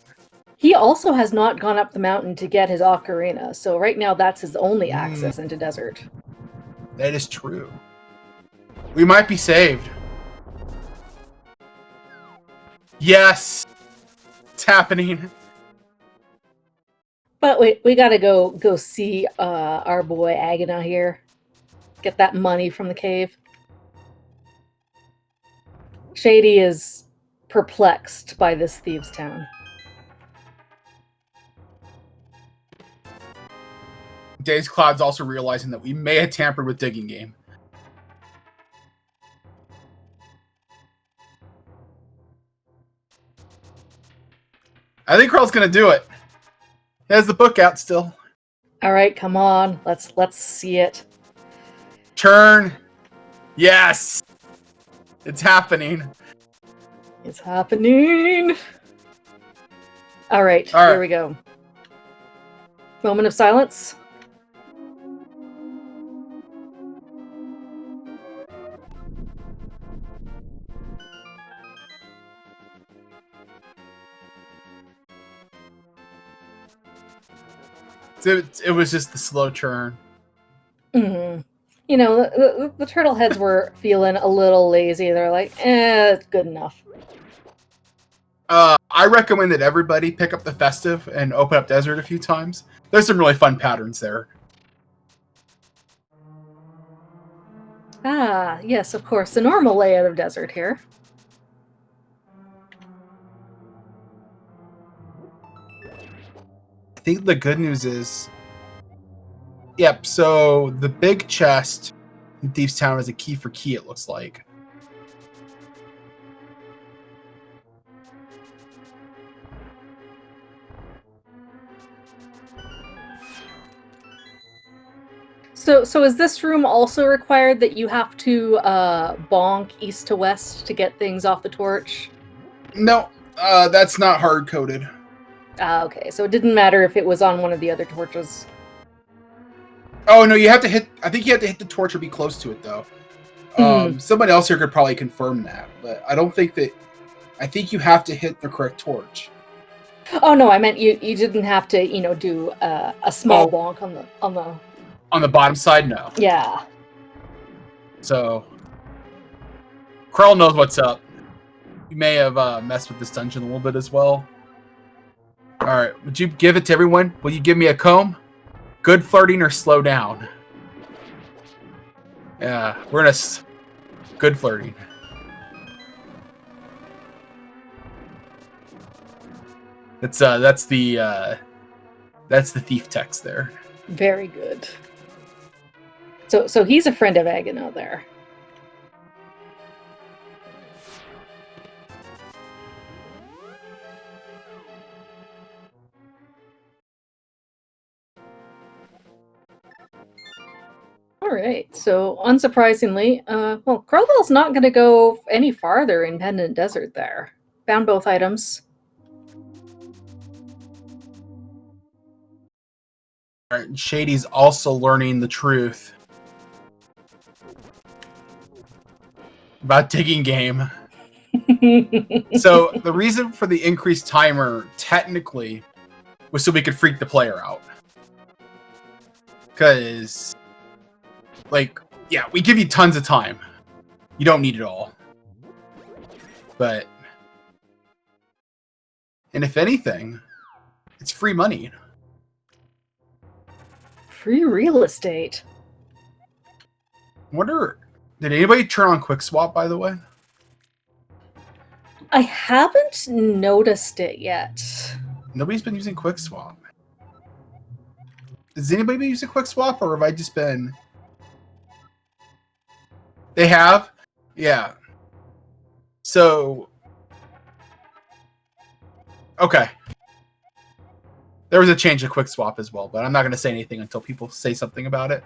He also has not gone up the mountain to get his ocarina, so right now that's his only access into Desert. That is true. We might be saved. Yes! It's happening. But we gotta go see our boy Agana here. Get that money from the cave. Shady is perplexed by this thieves' town. Days Cloud's also realizing that we may have tampered with Digging Game. I think Krell's gonna do it. He has the book out still. All right, come on. Let's see it. Turn. Yes. It's happening. It's happening. All right, here we go. Moment of silence. It was just the slow churn. Mm-hmm. You know, the turtle heads were feeling a little lazy. They're like, it's good enough. I recommend that everybody pick up the Festive and open up Desert a few times. There's some really fun patterns there. Ah, yes, of course. The normal layout of Desert here. I think the good news is, yep, so the big chest in Thieves Town is a key for key, it looks like. So is this room also required that you have to bonk east to west to get things off the torch? No, that's not hard-coded. Ah, okay. So it didn't matter if it was on one of the other torches. Oh, no, you have to hit... I think you have to hit the torch or be close to it, though. Somebody else here could probably confirm that, but I don't think that... I think you have to hit the correct torch. Oh, no, I meant you didn't have to, you know, do a small bonk on the... On the bottom side, no. Yeah. So... Krell knows what's up. You may have messed with this dungeon a little bit as well. Alright, would you give it to everyone? Will you give me a comb? Good flirting or slow down? Yeah, we're gonna... Good flirting. That's the thief text there. Very good. So he's a friend of Agano there. Alright, so unsurprisingly, well, Crowbell's not going to go any farther in Pendant Desert there. Found both items. Alright, Shady's also learning the truth about digging game. So the reason for the increased timer, technically, was so we could freak the player out. Because, like, yeah, we give you tons of time. You don't need it all. But, and if anything, it's free money. Free real estate. I wonder, did anybody turn on Quick Swap, by the way? I haven't noticed it yet. Nobody's been using Quick Swap. Has anybody been using Quick Swap, or have I just been... They have? Yeah. So... Okay. There was a change to Quick Swap as well, but I'm not going to say anything until people say something about it.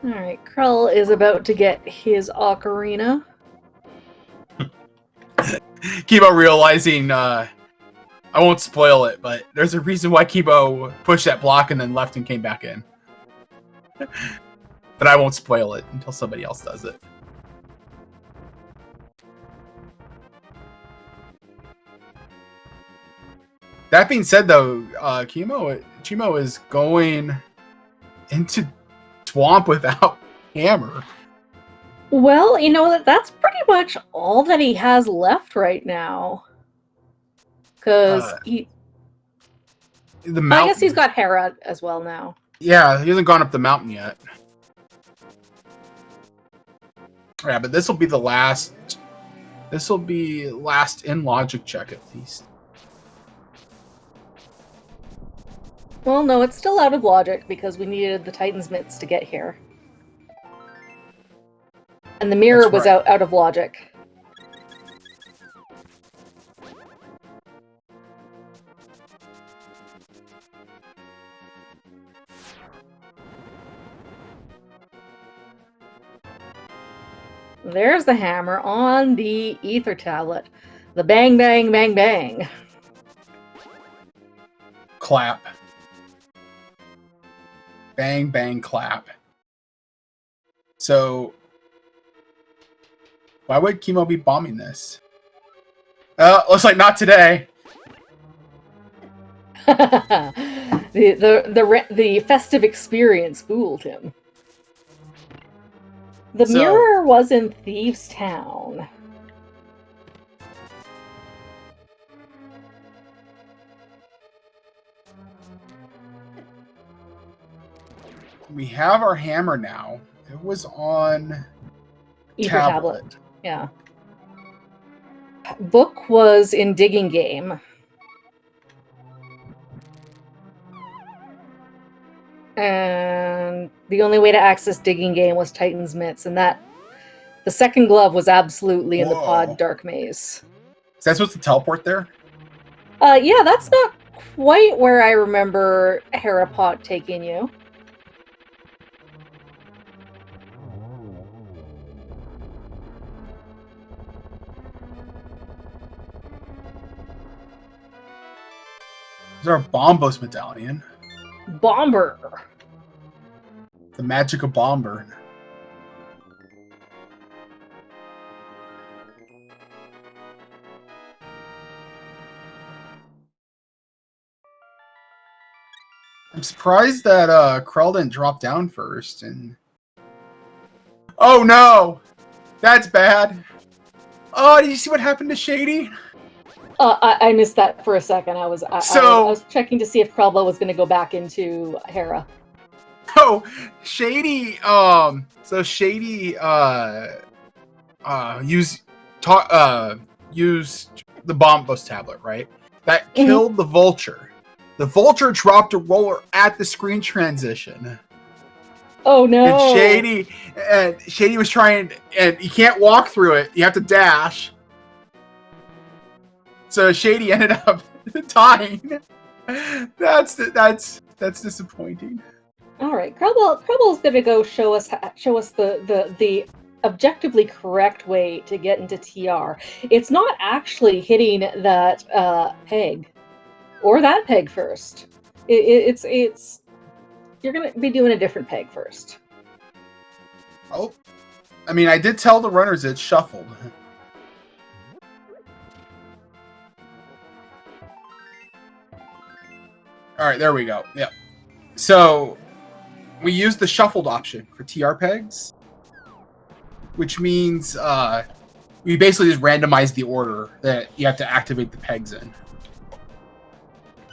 Alright, Krull is about to get his ocarina. Kibo realizing, I won't spoil it, but there's a reason why Kibo pushed that block and then left and came back in. But I won't spoil it until somebody else does it. That being said, though, Chimo is going into Swamp without Hammer. Well, you know, that's pretty much all that he has left right now. Because I guess he's got Hera as well now. Yeah, he hasn't gone up the mountain yet. Yeah, but this will be the last. This will be last in logic check at least. Well, no, it's still out of logic because we needed the Titan's Mitts to get here. And the mirror was out of logic. There's the hammer on the ether tablet. The bang, bang, bang, bang. Clap. Bang, bang, clap. So, why would Chemo be bombing this? Looks like not today. The festive experience fooled him. The So- mirror was in Thieves' Town. We have our hammer now. It was on Ether tablet. tablet. Yeah. Book was in Digging Game. And the only way to access Digging Game was Titan's Mitts, and that the second glove was absolutely in the pod Whoa. Dark Maze. Is that supposed to teleport there? Yeah, that's not quite where I remember Harapot taking you. There's our Bombos medallion. Bomber. The magic of Bomber. I'm surprised that Krell didn't drop down first. And oh no, that's bad. Oh, did you see what happened to Shady? I missed that for a second. I was checking to see if Krelba was going to go back into Hera. Oh, Shady. So Shady used the Bombos tablet, right? That killed the Vulture. The Vulture dropped a roller at the screen transition. Oh no! And Shady was trying, and you can't walk through it. You have to dash. So Shady ended up dying. That's disappointing. All right, Krelbel's gonna go show us the objectively correct way to get into TR. It's not actually hitting that peg or that peg first. It's you're gonna be doing a different peg first. Oh, I mean, I did tell the runners it's shuffled. All right, there we go. Yep. So we use the shuffled option for TR pegs, which means we basically just randomize the order that you have to activate the pegs in.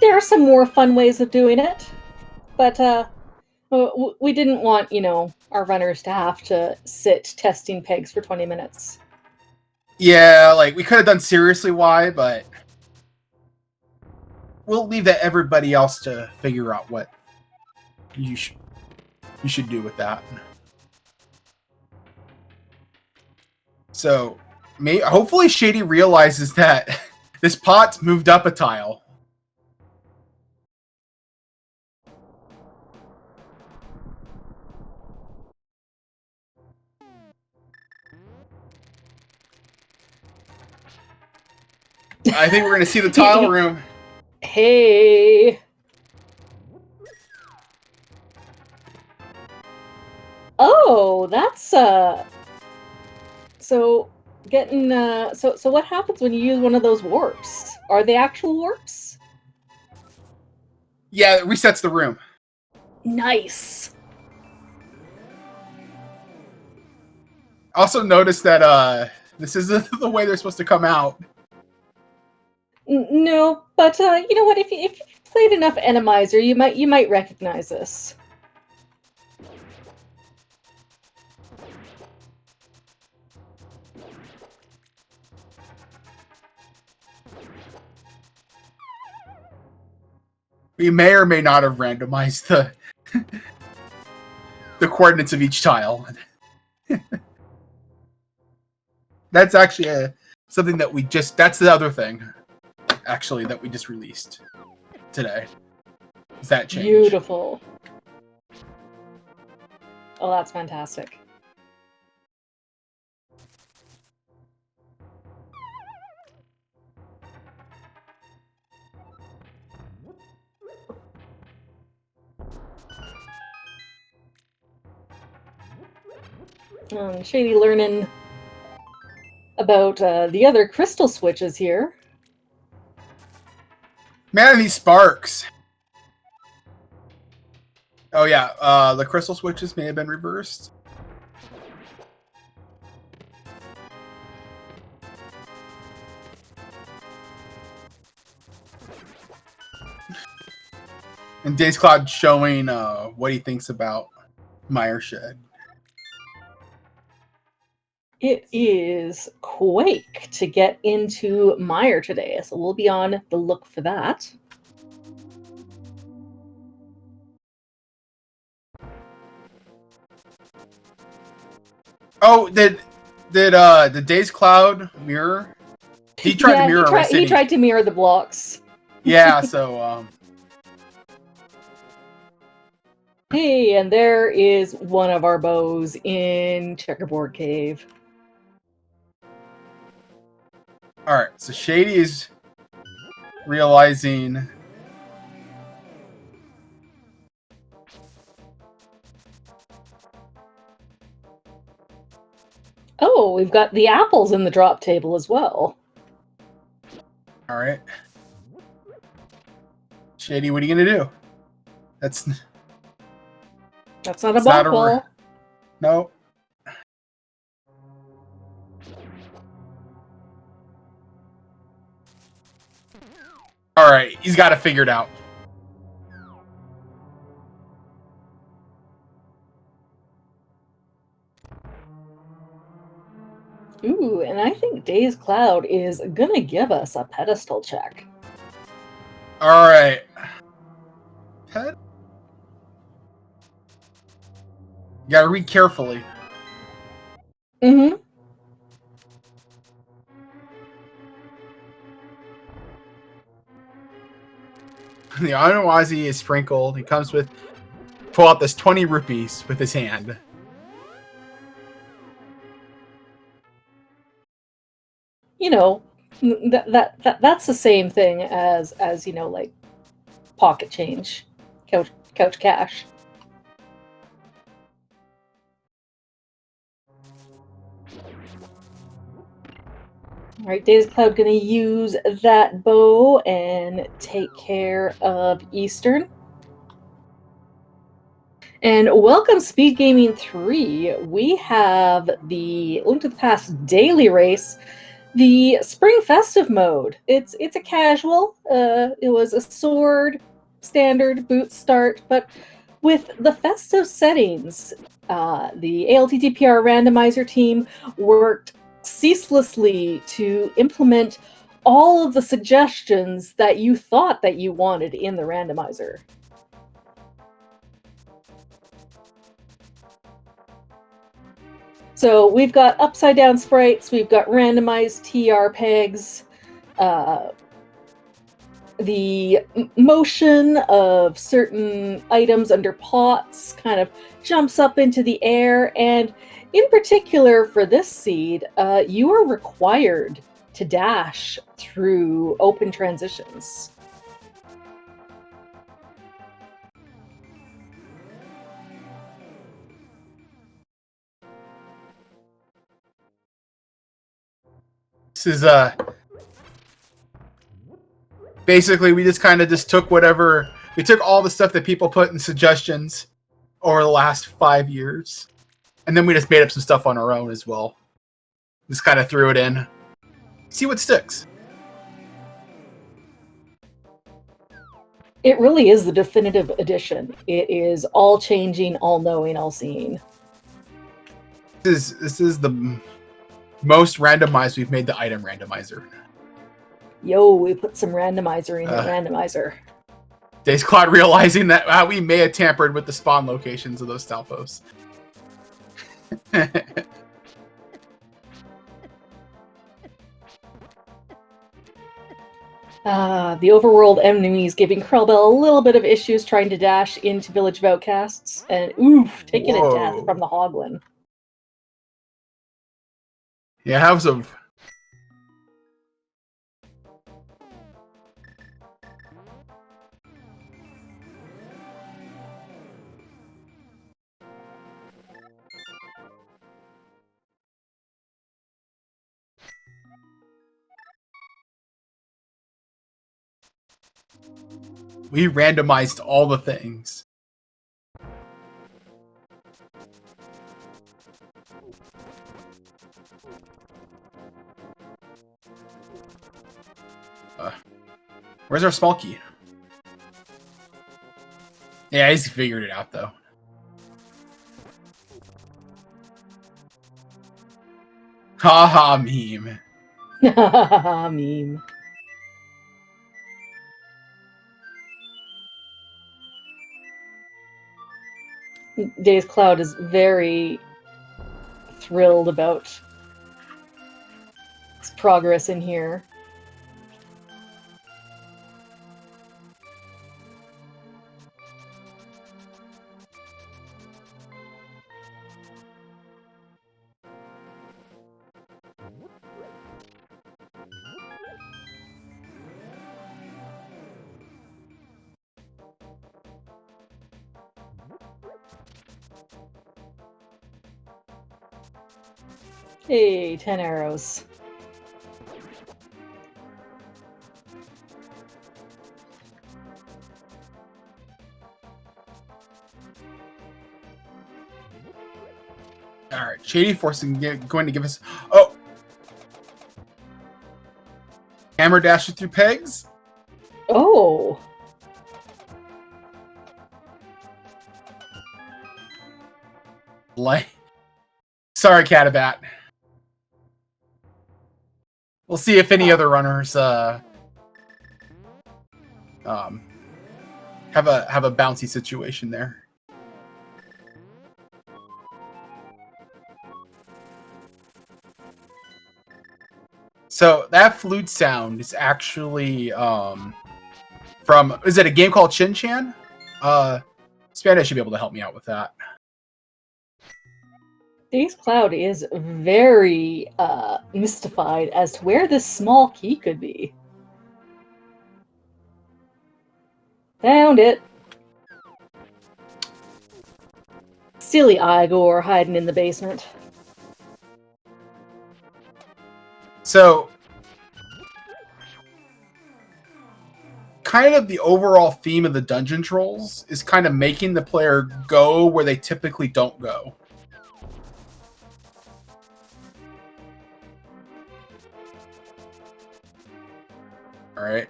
There are some more fun ways of doing it, but we didn't want, our runners to have to sit testing pegs for 20 minutes. Yeah, like we could have done Seriously Why, but we'll leave that everybody else to figure out what you should do with that. So, hopefully Shady realizes that this pot's moved up a tile. I think we're going to see the tile room. Hey. Oh, that's so getting so what happens when you use one of those warps? Are they actual warps? Yeah, it resets the room. Nice. Also notice that this isn't the way they're supposed to come out. No, but you know what? If you played enough Enemizer, you might recognize this. We may or may not have randomized the coordinates of each tile. That's actually something that that's the other thing, actually, that we just released today. Is that change. Beautiful. Oh, that's fantastic. Shady learning about the other crystal switches here. Man, these sparks. Oh yeah, the crystal switches may have been reversed. And Days Cloud showing what he thinks about Mire Shed. It is Quake to get into Mire today, so we'll be on the look for that. Oh, did Days Cloud mirror? He tried to mirror my city. He tried to mirror the blocks. Yeah, so Hey, and there is one of our bows in Checkerboard Cave. all right. So Shady is realizing. Oh, we've got the apples in the drop table as well. All right. Shady, what are you gonna do? That's not a it's not ball. No. All right, he's got it figured out. Ooh, and I think Days Cloud is gonna give us a pedestal check. All right. Pet? You gotta read carefully. Mm-hmm. The Anawazi is sprinkled. He comes with pull out this 20 rupees with his hand. You know, that's the same thing as you know, like pocket change, couch cash. All right, Days Cloud gonna use that bow and take care of Eastern. And welcome Speed Gaming 3. We have the Link to the Past daily race, the Spring Festive mode. It's a casual. It was a sword, standard, boot start, but with the festive settings, the ALTTP Randomizer team worked ceaselessly to implement all of the suggestions that you thought that you wanted in the randomizer. So we've got upside down sprites, we've got randomized TR pegs, the motion of certain items under pots kind of jumps up into the air, and in particular for this seed, you are required to dash through open transitions. This is basically we just kind of took whatever we took all the stuff that people put in suggestions over the last 5 years, and then we just made up some stuff on our own as well. Just kind of threw it in, see what sticks. It really is the definitive edition. It is all changing, all knowing, all seeing. This is the most randomized we've made the item randomizer. Yo, we put some randomizer in the randomizer. Days Cloud realizing that we may have tampered with the spawn locations of those Stalfos. The overworld enemies giving Krellbell a little bit of issues trying to dash into Village of Outcasts, and oof, taking a death from the Hoglin. Yeah, have some. We randomized all the things. Where's our small key? Yeah, he's figured it out, though. Haha, meme. Meme. Days Cloud is very thrilled about his progress in here. Hey, 10 arrows. Alright, Shady Force is going to give us... Oh! Hammer dasher through pegs? Oh! Like... Sorry, Catabat. We'll see if any other runners have a bouncy situation there. So that flute sound is actually from, is it a game called Chin Chan? Spanish should be able to help me out with that. Days Cloud is very mystified as to where this small key could be. Found it. Silly Igor hiding in the basement. So, kind of the overall theme of the dungeon trolls is kind of making the player go where they typically don't go. All right.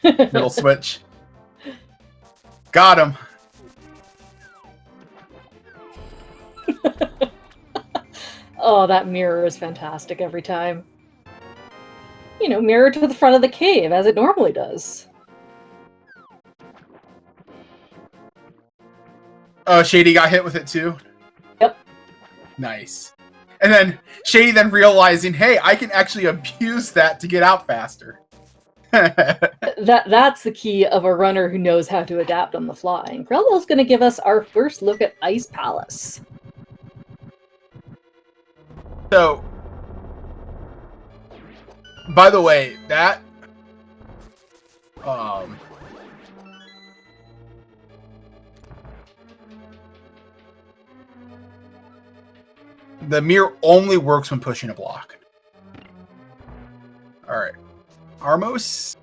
Middle switch. Got him. Oh, that mirror is fantastic every time. You know, mirror to the front of the cave, as it normally does. Oh, Shady got hit with it too? Yep. Nice. And then Shady then realizing, hey, I can actually abuse that to get out faster. That's the key of a runner who knows how to adapt on the fly. And Grello's going to give us our first look at Ice Palace. So, by the way, that the mirror only works when pushing a block. All right, Armos.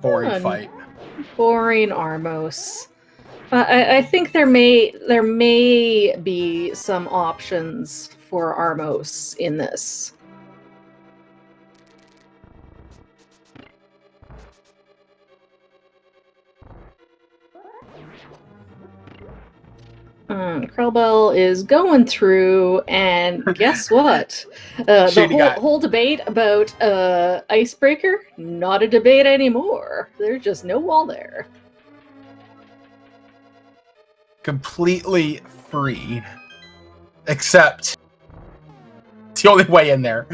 Boring fight. Boring Armos. I think there may be some options for Armos in this. Krellbell is going through, and guess what? The whole debate about Icebreaker, not a debate anymore. There's just no wall there. Completely free. Except it's the only way in there.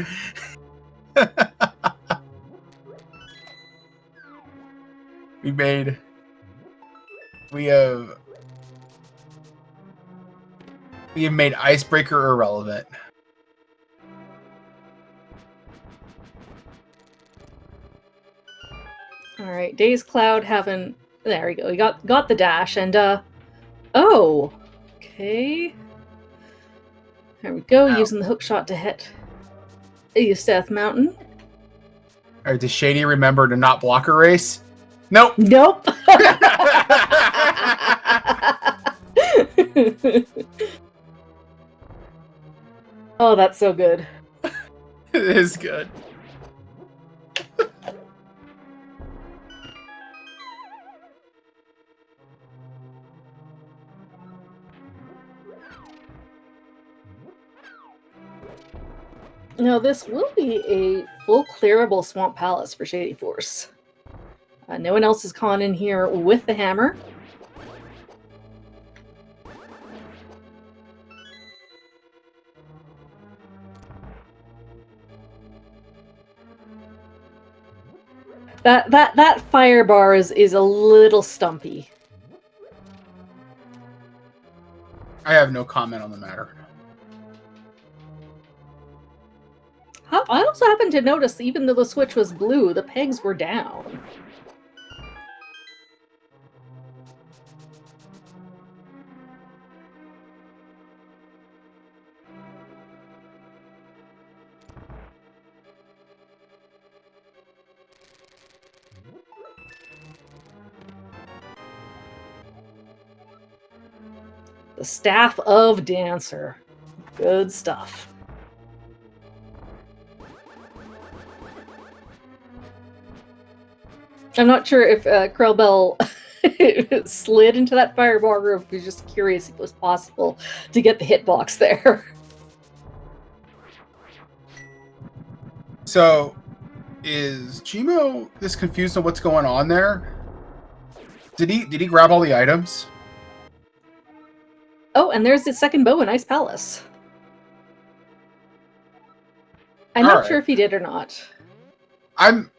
We have made Icebreaker irrelevant. All right, Days Cloud having, there we go. We got the dash, and oh, okay. There we go. Ow. Using the hook shot to hit. Seth Mountain. Or does Shady remember to not block a race? Nope. Nope. Oh, that's so good. It is good. Now, this will be a full clearable Swamp Palace for Shady Force. No one else has gone in here with the hammer. That fire bar is a little stumpy. I have no comment on the matter. I also happened to notice, even though the switch was blue, the pegs were down. The Staff of Dancer. Good stuff. I'm not sure if Krellbell slid into that fireball or if he was just curious if it was possible to get the hitbox there. So, is Chimo this confused on what's going on there? Did he grab all the items? Oh, and there's the second bow in Ice Palace. I'm not sure if he did or not. I'm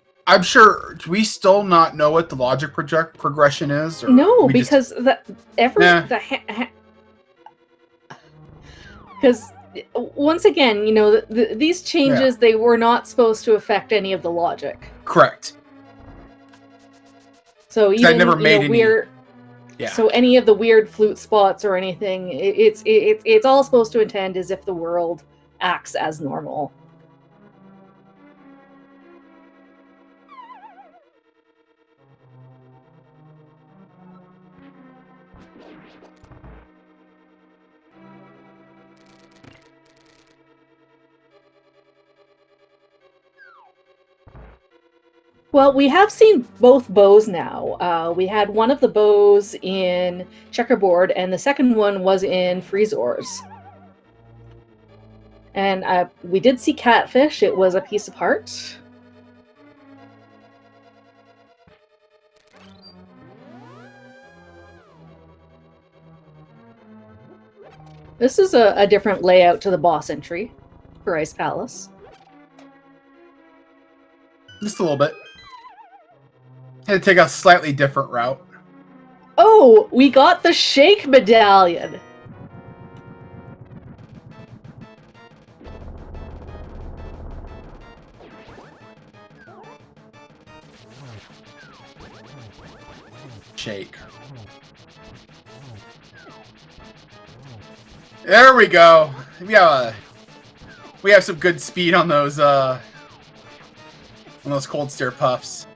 sure. Do we still not know what the logic progression is? Or no, because because once again, you know, these changes, they were not supposed to affect any of the logic. Correct. So even never made weird. Yeah. So any of the weird flute spots or anything, it's all supposed to intend as if the world acts as normal. Well, we have seen both bows now. We had one of the bows in Checkerboard, and the second one was in Freezors. And we did see Catfish. It was a piece of heart. This is a different layout to the boss entry for Ice Palace. Just a little bit. Had to take a slightly different route. Oh, we got the Shake Medallion. Shake. There we go. We have some good speed on those cold stare puffs.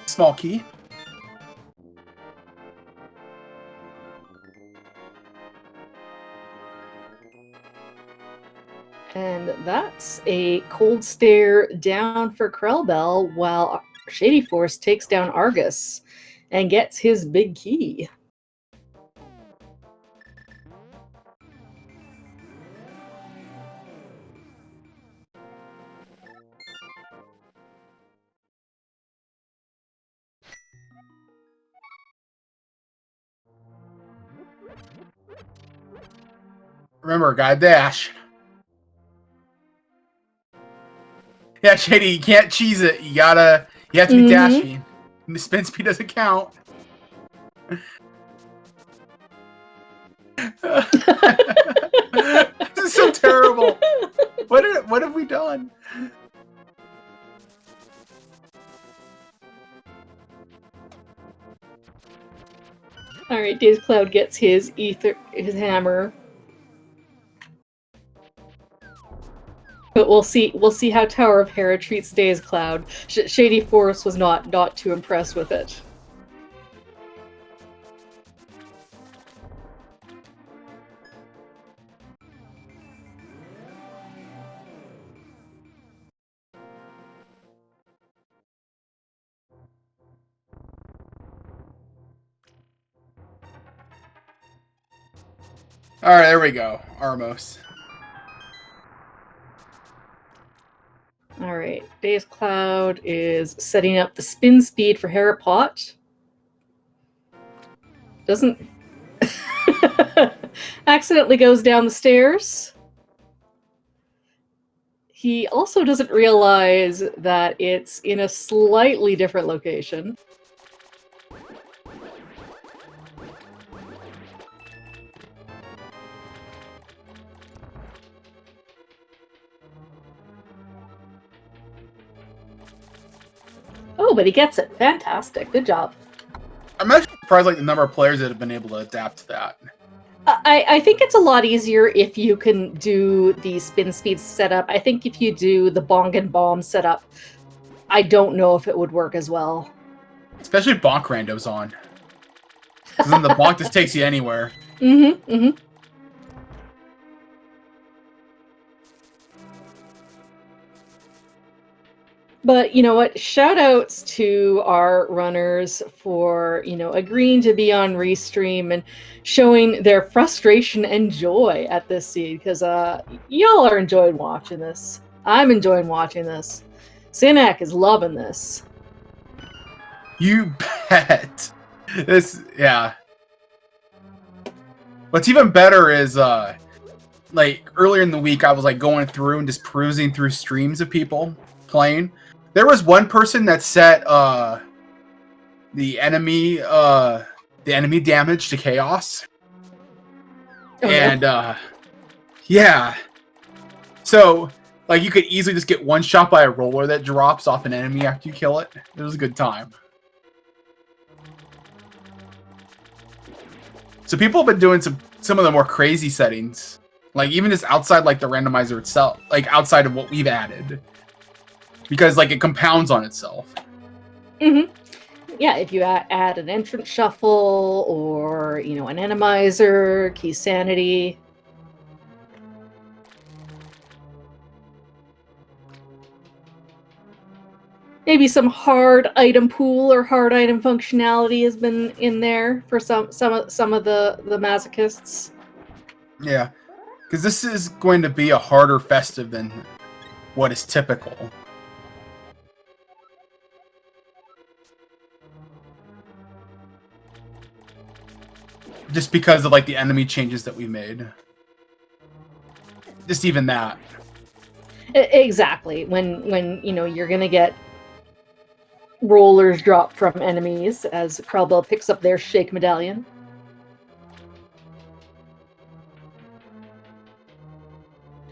Small key. And that's a cold stare down for Krellbell, while Shady Force takes down Argus and gets his big key. Remember, gotta dash. Yeah, Shady, you can't cheese it. You have to be dashing. The spin speed doesn't count. This is so terrible. What have we done? All right, Days Cloud gets his hammer. But we'll see how Tower of Hera treats Days Cloud. Shady Forest was not too impressed with it. All right, there we go. Armos. All right, Days Cloud is setting up the spin speed for Herapot. Doesn't accidentally goes down the stairs. He also doesn't realize that it's in a slightly different location. Oh, but he gets it. Fantastic. Good job. I'm actually surprised, like, the number of players that have been able to adapt to that. I think it's a lot easier if you can do the spin speed setup. I think if you do the bong and bomb setup, I don't know if it would work as well. Especially if bonk rando's on. Because then the bonk just takes you anywhere. Mm-hmm, mm-hmm. But you know what? Shout outs to our runners for, agreeing to be on Restream and showing their frustration and joy at this seed, because y'all are enjoying watching this. I'm enjoying watching this. Sinak is loving this. You bet. Yeah. What's even better is, like, earlier in the week, I was, like, going through and just perusing through streams of people playing. There was one person that set the enemy damage to chaos. Oh, and yeah. So, like, you could easily just get one shot by a roller that drops off an enemy after you kill it. It was a good time. So people have been doing some of the more crazy settings. Like, even just outside, like, the randomizer itself. Like, outside of what we've added. Because, like, it compounds on itself. Mm-hmm. Yeah, if you add an entrance shuffle or, an animizer, key sanity. Maybe some hard item pool or hard item functionality has been in there for some of the masochists. Yeah, because this is going to be a harder festive than what is typical. Just because of, like, the enemy changes that we made. Just even that. Exactly. When you're gonna get rollers dropped from enemies as Krellbell picks up their shake medallion.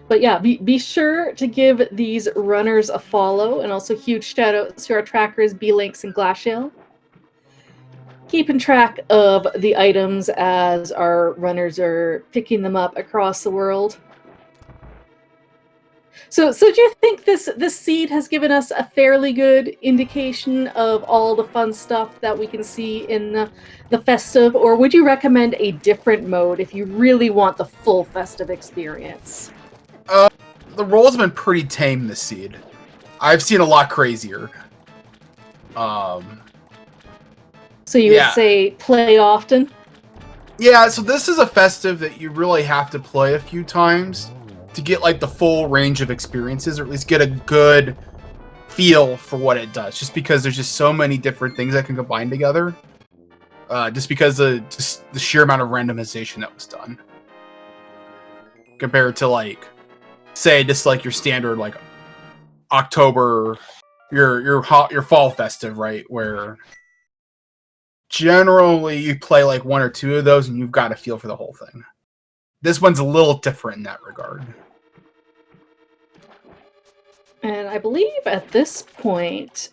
But yeah, be sure to give these runners a follow, and also huge shout outs to our trackers B-Links and Glassshell. Keeping track of the items as our runners are picking them up across the world. So do you think this seed has given us a fairly good indication of all the fun stuff that we can see in the festive, or would you recommend a different mode if you really want the full festive experience? The rolls have been pretty tame this seed. I've seen a lot crazier. So you would say play often? Yeah, so this is a festive that you really have to play a few times to get, like, the full range of experiences, or at least get a good feel for what it does. Just because there's just so many different things that can combine together. Just because of just the sheer amount of randomization that was done. Compared to, like, say, just like your standard, like, October, your fall festive, right? Where generally you play like one or two of those and you've got a feel for the whole thing. This one's a little different in that regard. And I believe at this point,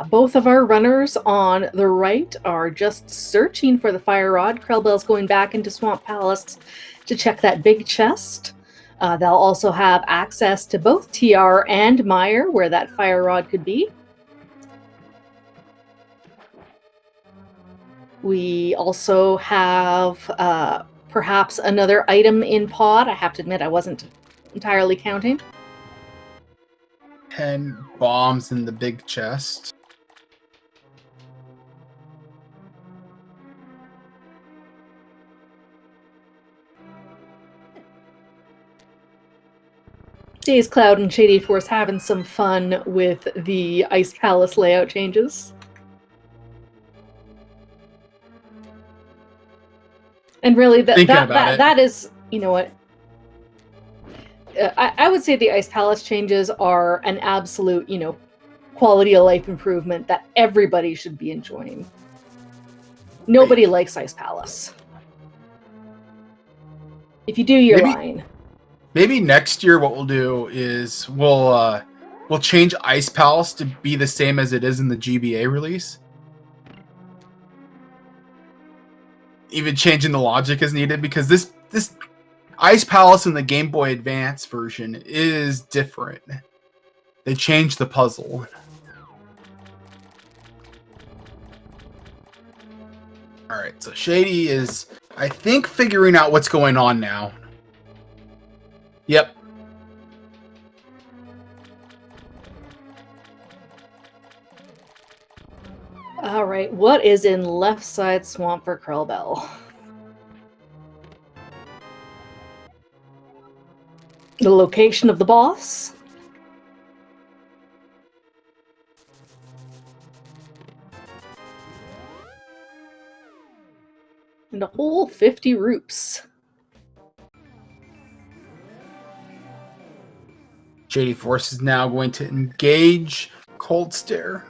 both of our runners on the right are just searching for the fire rod. Krellbell's going back into Swamp Palace to check that big chest. They'll also have access to both TR and Meyer, where that fire rod could be. We also have perhaps another item in pod. I have to admit I wasn't entirely counting. 10 bombs in the big chest. Days Cloud and Shady Force having some fun with the Ice Palace layout changes. And really, that is, you know what? I would say the Ice Palace changes are an absolute, quality of life improvement that everybody should be enjoying. Nobody likes Ice Palace. If you do, you're lying. Maybe next year what we'll do is we'll change Ice Palace to be the same as it is in the GBA release. Even changing the logic is needed, because this Ice Palace in the Game Boy Advance version is different. They changed the puzzle. Alright, so Shady is, I think, figuring out what's going on now. Yep. Alright, what is in left side swamp for Krellbell? The location of the boss? And a whole 50 roops. Shady Force is now going to engage Cold Stare.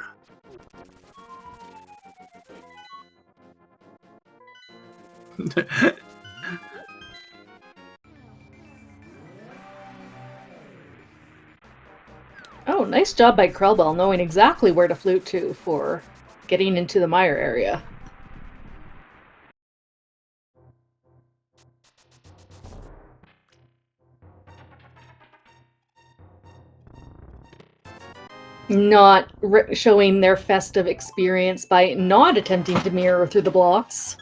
Oh, nice job by Krellbell knowing exactly where to flute to for getting into the mire area. Not showing their festive experience by not attempting to mirror through the blocks.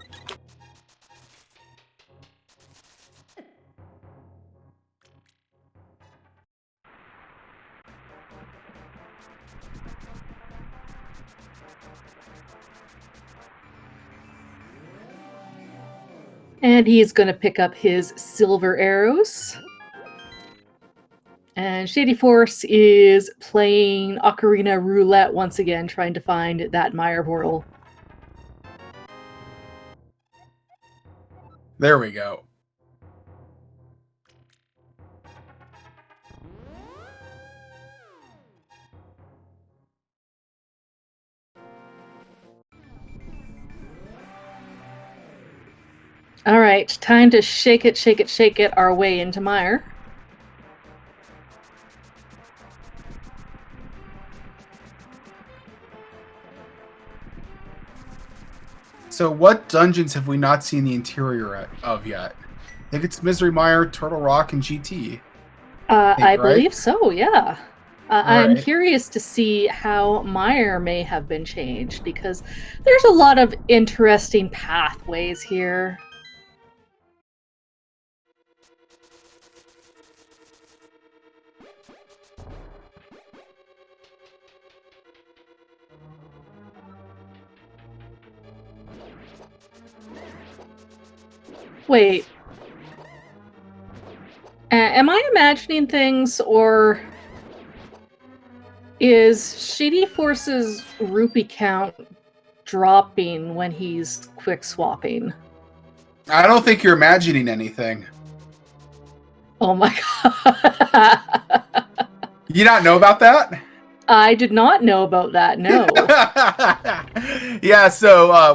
And he's going to pick up his silver arrows. And Shady Force is playing Ocarina Roulette once again, trying to find that mire portal. There we go. All right, time to shake it our way into mire. So what dungeons have we not seen the interior of yet? I think it's Misery Mire, Turtle Rock, and GT. I believe so, yeah. I'm right. curious to see how mire may have been changed, because there's a lot of interesting pathways here. Wait. Am I imagining things, or is Shady Force's rupee count dropping when he's quick swapping? I don't think you're imagining anything. Oh my god. You not know about that? I did not know about that, no. Yeah, so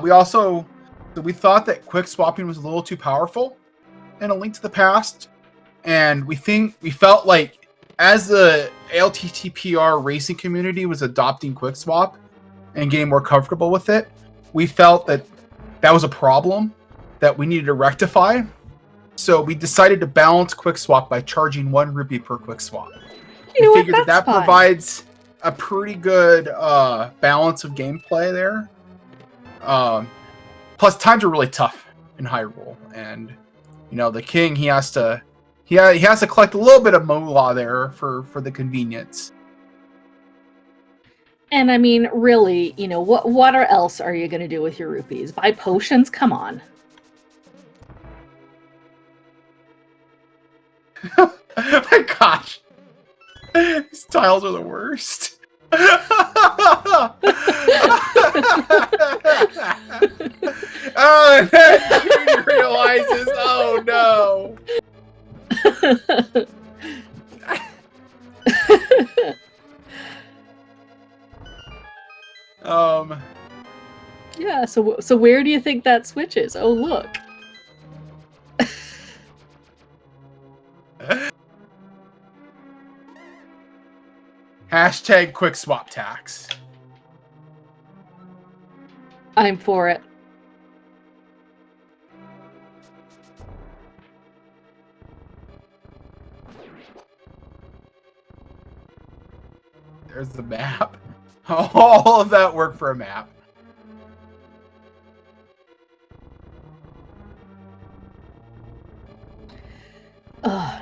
we thought that quick swapping was a little too powerful in A Link to the Past, and we felt like as the ALTTPR racing community was adopting QuickSwap and getting more comfortable with it, we felt that was a problem that we needed to rectify. So we decided to balance QuickSwap by charging 1 rupee per QuickSwap. You know We what? figured that That's fine. provides a pretty good balance of gameplay there. Plus, times are really tough in Hyrule, and the king he has to collect a little bit of moolah there for the convenience. And I mean, really, what else are you going to do with your rupees? Buy potions? Come on. My gosh, these tiles are the worst. Oh, then Judy realizes, oh no. Yeah, so where do you think that switches? Oh, look. Hashtag QuickSwap tax. I'm for it. There's the map. All of that work for a map.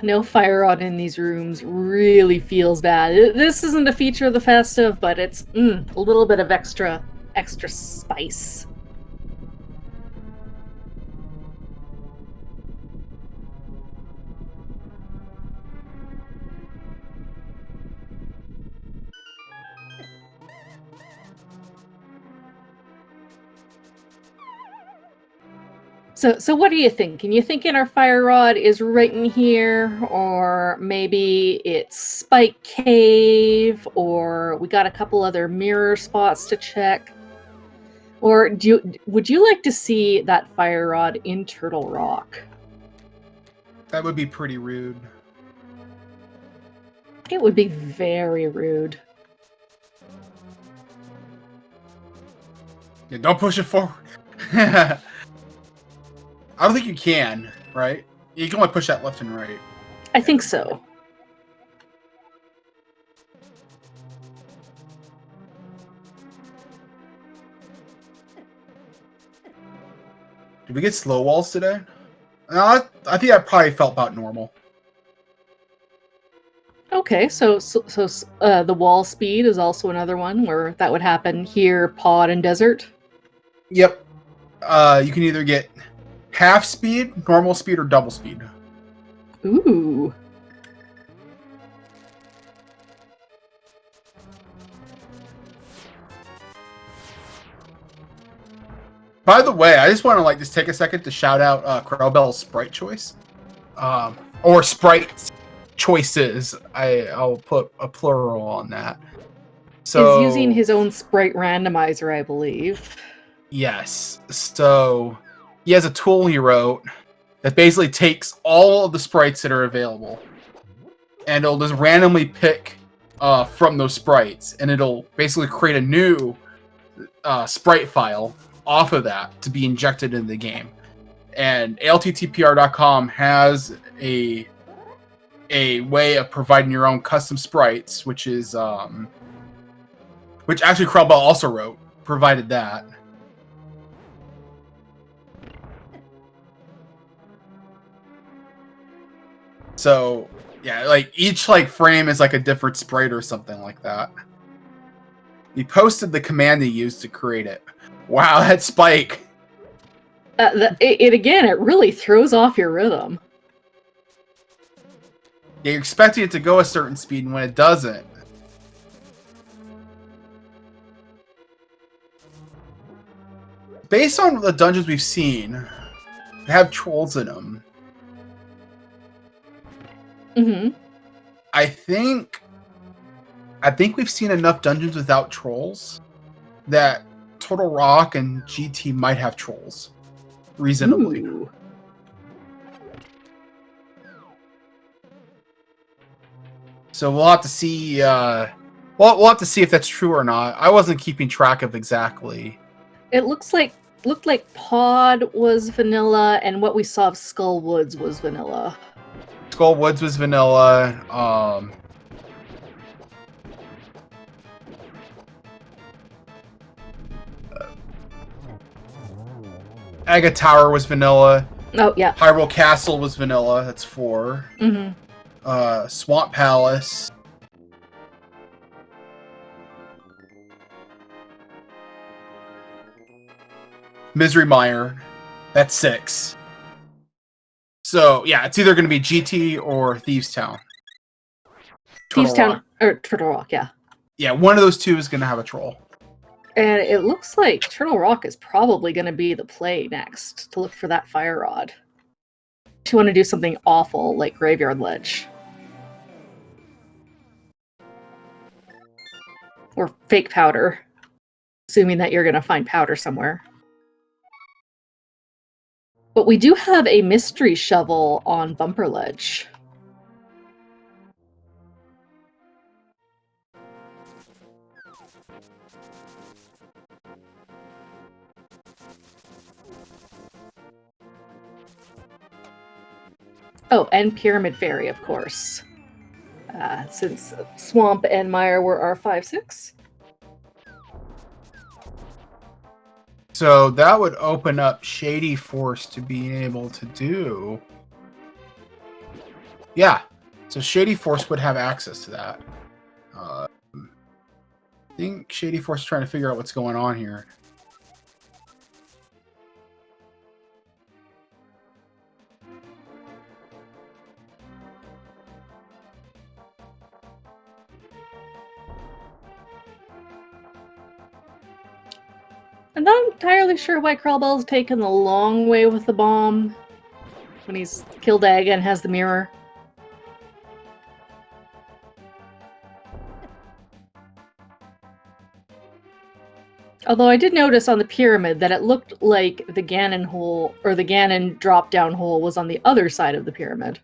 No fire rod in these rooms really feels bad. This isn't a feature of the Festive, but it's a little bit of extra spice. So what are you thinking? You thinking our fire rod is right in here, or maybe it's Spike Cave, or we got a couple other mirror spots to check? Or would you like to see that fire rod in Turtle Rock? That would be pretty rude. It would be very rude. Yeah, don't push it forward. I don't think you can, right? You can only push that left and right. I think so. Did we get slow walls today? I think that probably felt about normal. Okay, so the wall speed is also another one where that would happen here, pod and desert. Yep. You can either get half speed, normal speed, or double speed. Ooh. By the way, I just want to just take a second to shout out Crowbell's sprite choice, or sprite choices. I'll put a plural on that. So he's using his own sprite randomizer, I believe. Yes. So he has a tool he wrote that basically takes all of the sprites that are available, and it'll just randomly pick from those sprites, and it'll basically create a new sprite file off of that to be injected into the game. And ALTTPR.com has a way of providing your own custom sprites, which is which actually Crowbell also wrote, provided that. So yeah, each frame is a different sprite or something like that. He posted the command he used to create it. Wow, that spike. It really throws off your rhythm. Yeah, you're expecting it to go a certain speed, and when it doesn't. Based on the dungeons we've seen, they have trolls in them. Mm-hmm. I think we've seen enough dungeons without trolls that Total Rock and GT might have trolls. Reasonably. So we'll have to see. We'll have to see if that's true or not. I wasn't keeping track of exactly. It looked like Pod was vanilla, and what we saw of Skull Woods was vanilla. Skull Woods was vanilla. Aga Tower was vanilla. Oh yeah. Hyrule Castle was vanilla. That's 4. Mm-hmm. Swamp Palace. Misery Mire. That's 6. So yeah, it's either going to be GT or Thieves Town. Thieves Town or Turtle Rock, yeah. Yeah, one of those two is going to have a troll. And it looks like Turtle Rock is probably going to be the play next to look for that fire rod. If you want to do something awful like Graveyard Ledge. Or fake powder. Assuming that you're going to find powder somewhere. But we do have a mystery shovel on Bumper Ledge. Oh, and Pyramid Fairy, of course. Since Swamp and Mire were our 5-6. So that would open up Shady Force to being able to do... Yeah. So Shady Force would have access to that. I think Shady Force is trying to figure out what's going on here. I'm not entirely sure why Krellbell's taken the long way with the bomb when he's killed Egg and has the mirror. Although I did notice on the pyramid that it looked like the Ganon hole, or the Ganon drop-down hole, was on the other side of the pyramid.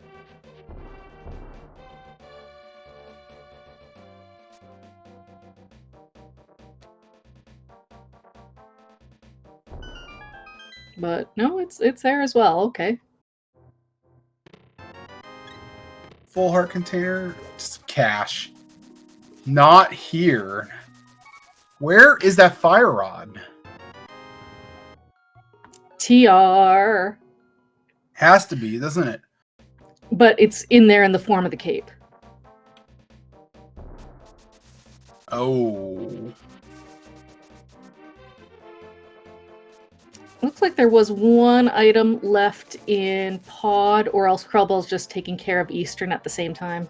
But no, it's there as well. Okay. Full heart container, just cash. Not here. Where is that fire rod? TR. Has to be, doesn't it? But it's in there in the form of the cape. Oh. Looks like there was one item left in Pod, or else Krellbell's just taking care of Eastern at the same time.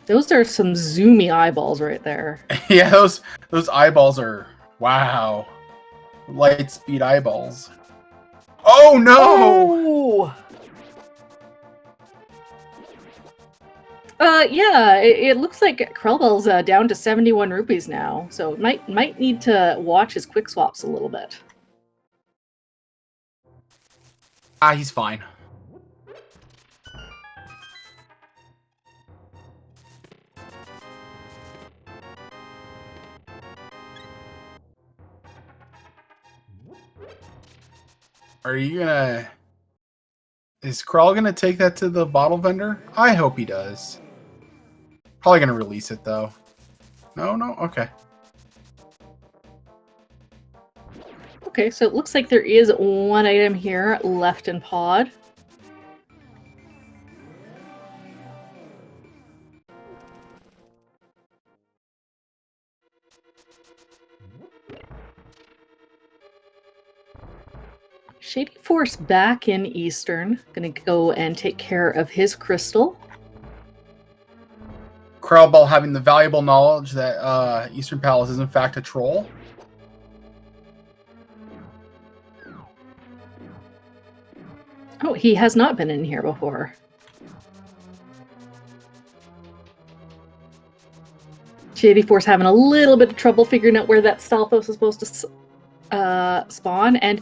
Those are some zoomy eyeballs right there. Yeah, those eyeballs are... Wow. Light speed eyeballs. Oh, no! Oh! Yeah, it looks like Krellbell's down to 71 rupees now, so might need to watch his quick swaps a little bit. Ah, he's fine. Are you gonna... Is Krell gonna take that to the bottle vendor? I hope he does. Probably gonna release it, though. No? Okay. Okay, so it looks like there is one item here left in Pod. Shady Force back in Eastern. Gonna go and take care of his crystal. Krellbell having the valuable knowledge that Eastern Palace is in fact a troll. Oh, he has not been in here before. Shady Force having a little bit of trouble figuring out where that Stalfos is supposed to spawn, and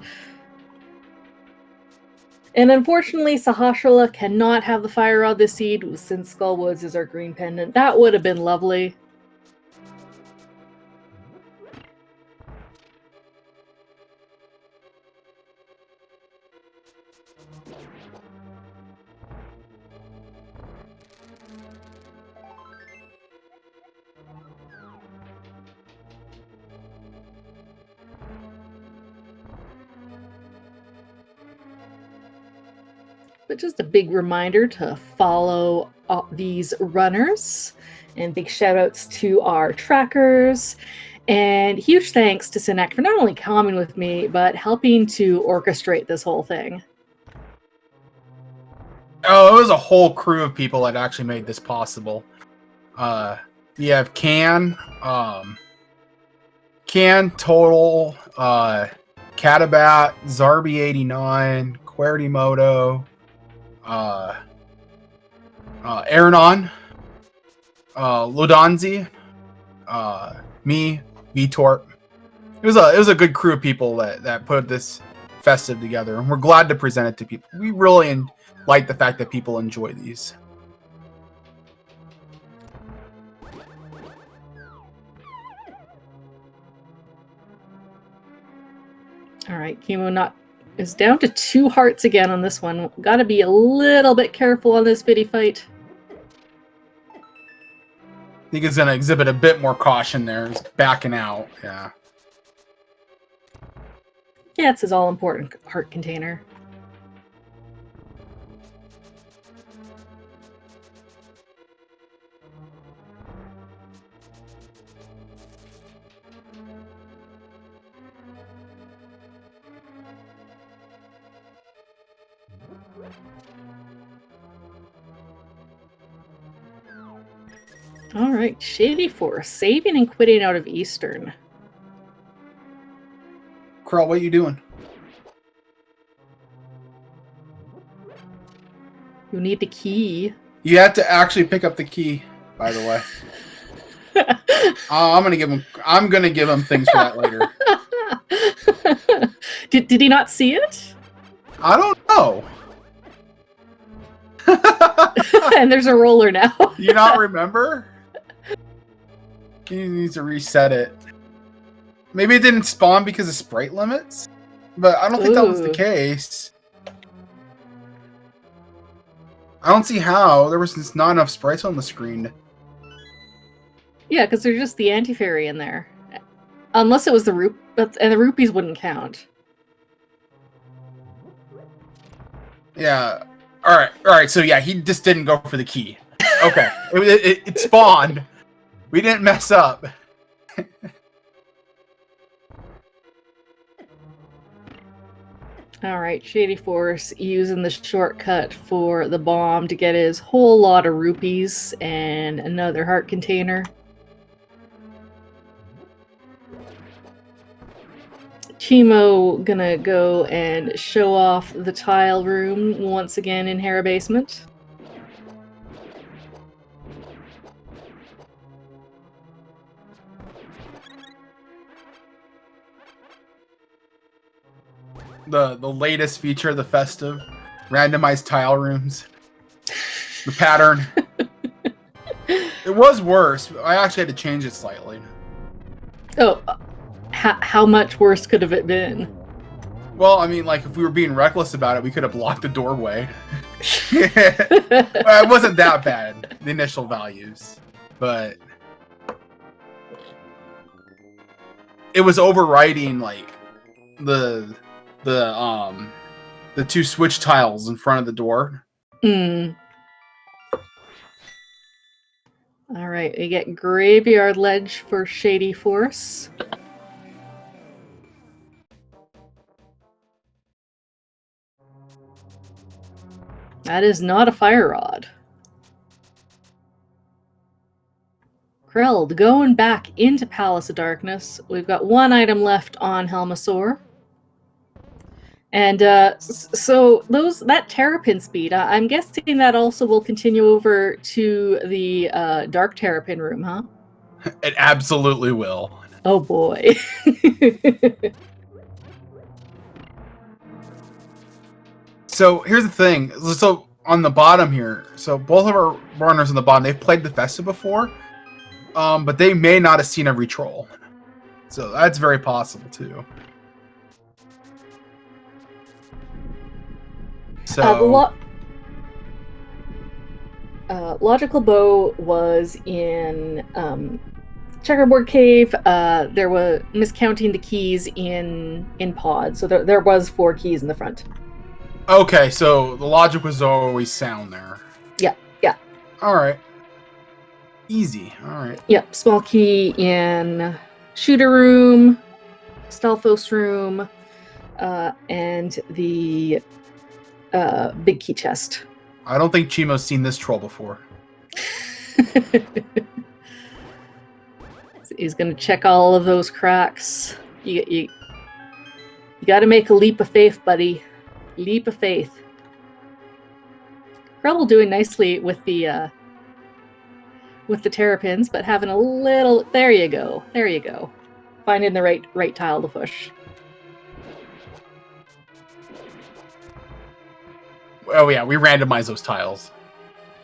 And unfortunately, Sahasrahla cannot have the fire rod this seed since Skullwoods is our green pendant. That would have been lovely. But just a big reminder to follow these runners, and big shout outs to our trackers, and huge thanks to Sinek for not only coming with me, but helping to orchestrate this whole thing. Oh, it was a whole crew of people that actually made this possible. We have Can, Total, Catabat, Zarby89, Querimoto, Aranon, Lodonzi, me, Vitorp. It was a good crew of people that put this festive together, and we're glad to present it to people. We really like the fact that people enjoy these. All right, Chemo is down to 2 hearts again on this one. Got to be a little bit careful on this biddy fight. I think he's going to exhibit a bit more caution there. He's backing out. Yeah. Yeah, it's his all-important heart container. All right, Shady Force, saving and quitting out of Eastern. Krell, what are you doing? You need the key. You have to actually pick up the key, by the way. I'm gonna give him things for that later. Did he not see it? I don't know. And there's a roller now. Do you not remember? He needs to reset it. Maybe it didn't spawn because of sprite limits, but I don't think that was the case. I don't see how. There was just not enough sprites on the screen. Yeah, because there's just the anti-fairy in there. Unless it was the rupee, and the rupees wouldn't count. Yeah. All right. So yeah, he just didn't go for the key. Okay. It spawned. We didn't mess up. All right, Shady Force using the shortcut for the bomb to get his whole lot of rupees and another heart container. Chemo gonna go and show off the tile room once again in Hera Basement. The latest feature of the Festive, randomized tile rooms. The pattern. It was worse. I actually had to change it slightly. Oh, how much worse could have it been? Well, I mean, like, if we were being reckless about it, we could have blocked the doorway. It wasn't that bad, the initial values, but it was overriding, like, the 2 switch tiles in front of the door. All right, we get Graveyard Ledge for Shady Force. That is not a fire rod. Kreld going back into Palace of Darkness. We've got 1 item left on Helmasaur. And so that Terrapin speed, I'm guessing that also will continue over to the Dark Terrapin room, huh? It absolutely will. Oh boy. So here's the thing. So on the bottom here, so both of our runners on the bottom, they've played the Festive before, but they may not have seen every troll. So that's very possible too. So Logical Bow was in Checkerboard Cave. There was miscounting the keys in Pod, so there was 4 keys in the front. Okay, so the logic was always sound there. Yeah. All right. Easy. All right. Yep. Small key in Shooter Room, Stealthos Room, and the big key chest. I don't think Chimo's seen this troll before. He's gonna check all of those cracks. You got to make a leap of faith, buddy. Leap of faith. Grubble doing nicely with the terrapins, but having a little. There you go. There you go. Finding the right tile to push. Oh yeah, we randomize those tiles.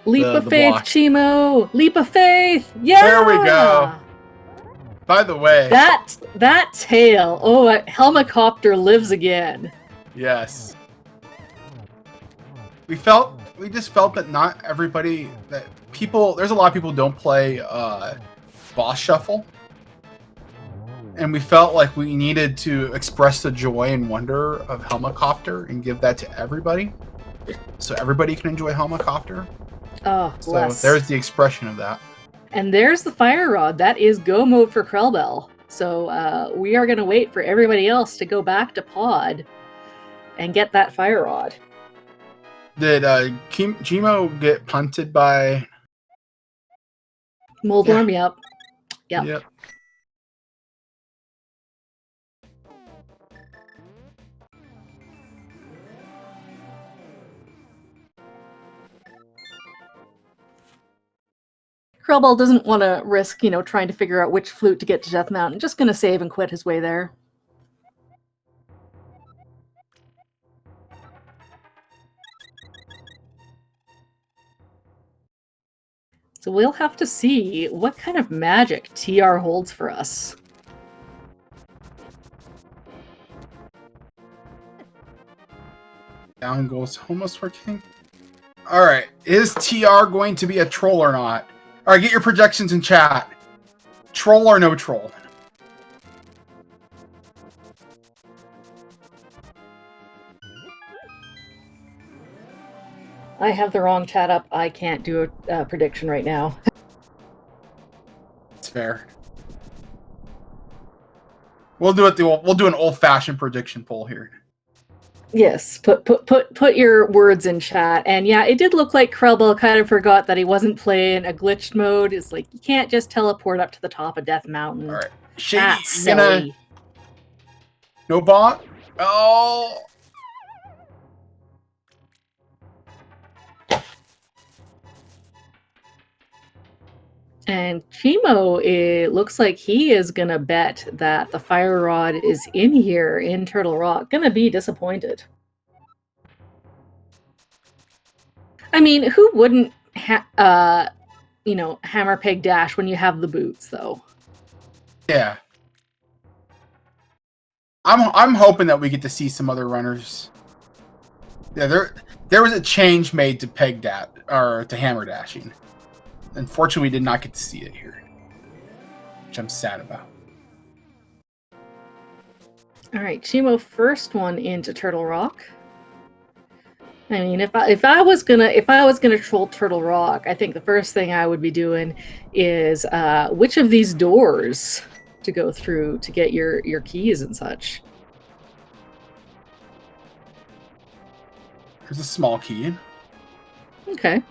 Leap of faith, blocks. Chimo. Leap of faith. Yeah. There we go. By the way, that tail. Oh, Helmicopter lives again. Yes. We just felt that not everybody, that people, there's a lot of people who don't play boss shuffle, and we felt like we needed to express the joy and wonder of Helmicopter and give that to everybody, so everybody can enjoy Helmicopter. Oh, bless. So there's the expression of that. And there's the fire rod. That is go mode for Krellbell. So we are going to wait for everybody else to go back to Pod and get that fire rod. Did Chimo get punted by Moldworm? Yeah. Yep. Krellbell doesn't want to risk, trying to figure out which flute to get to Death Mountain. Just going to save and quit his way there. So we'll have to see what kind of magic TR holds for us. Down goes Homos for King. Alright, is TR going to be a troll or not? Alright, get your projections in chat. Troll or no troll? I have the wrong chat up. I can't do a prediction right now. It's fair. We'll do an old-fashioned prediction poll here. Yes, put your words in chat. And yeah, it did look like Krellbell kind of forgot that he wasn't playing a glitched mode. It's like, you can't just teleport up to the top of Death Mountain. All right. Shady, you gonna... No bot? Oh! And Chimo, it looks like he is going to bet that the fire rod is in here in Turtle Rock. Going to be disappointed. I mean, who wouldn't, hammer, peg, dash when you have the boots, though? Yeah. I'm hoping that we get to see some other runners. Yeah, there was a change made to peg dash, or to hammer dashing. Unfortunately, we did not get to see it here, which I'm sad about. All right, Chimo, first one into Turtle Rock. I mean, if I was gonna troll Turtle Rock, I think the first thing I would be doing is which of these doors to go through to get your keys and such. There's a small key. Okay.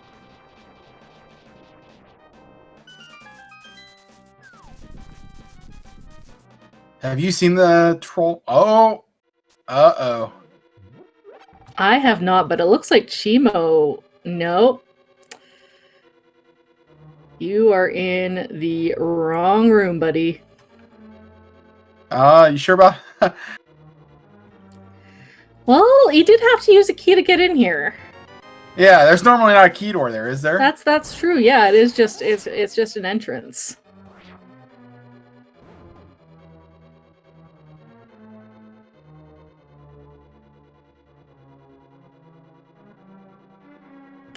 Have you seen the troll? Oh, uh-oh. I have not, but it looks like Chimo. Nope. You are in the wrong room, buddy. You sure about? Well, he did have to use a key to get in here. Yeah, there's normally not a key door there, is there? That's true. Yeah, it is just it's just an entrance.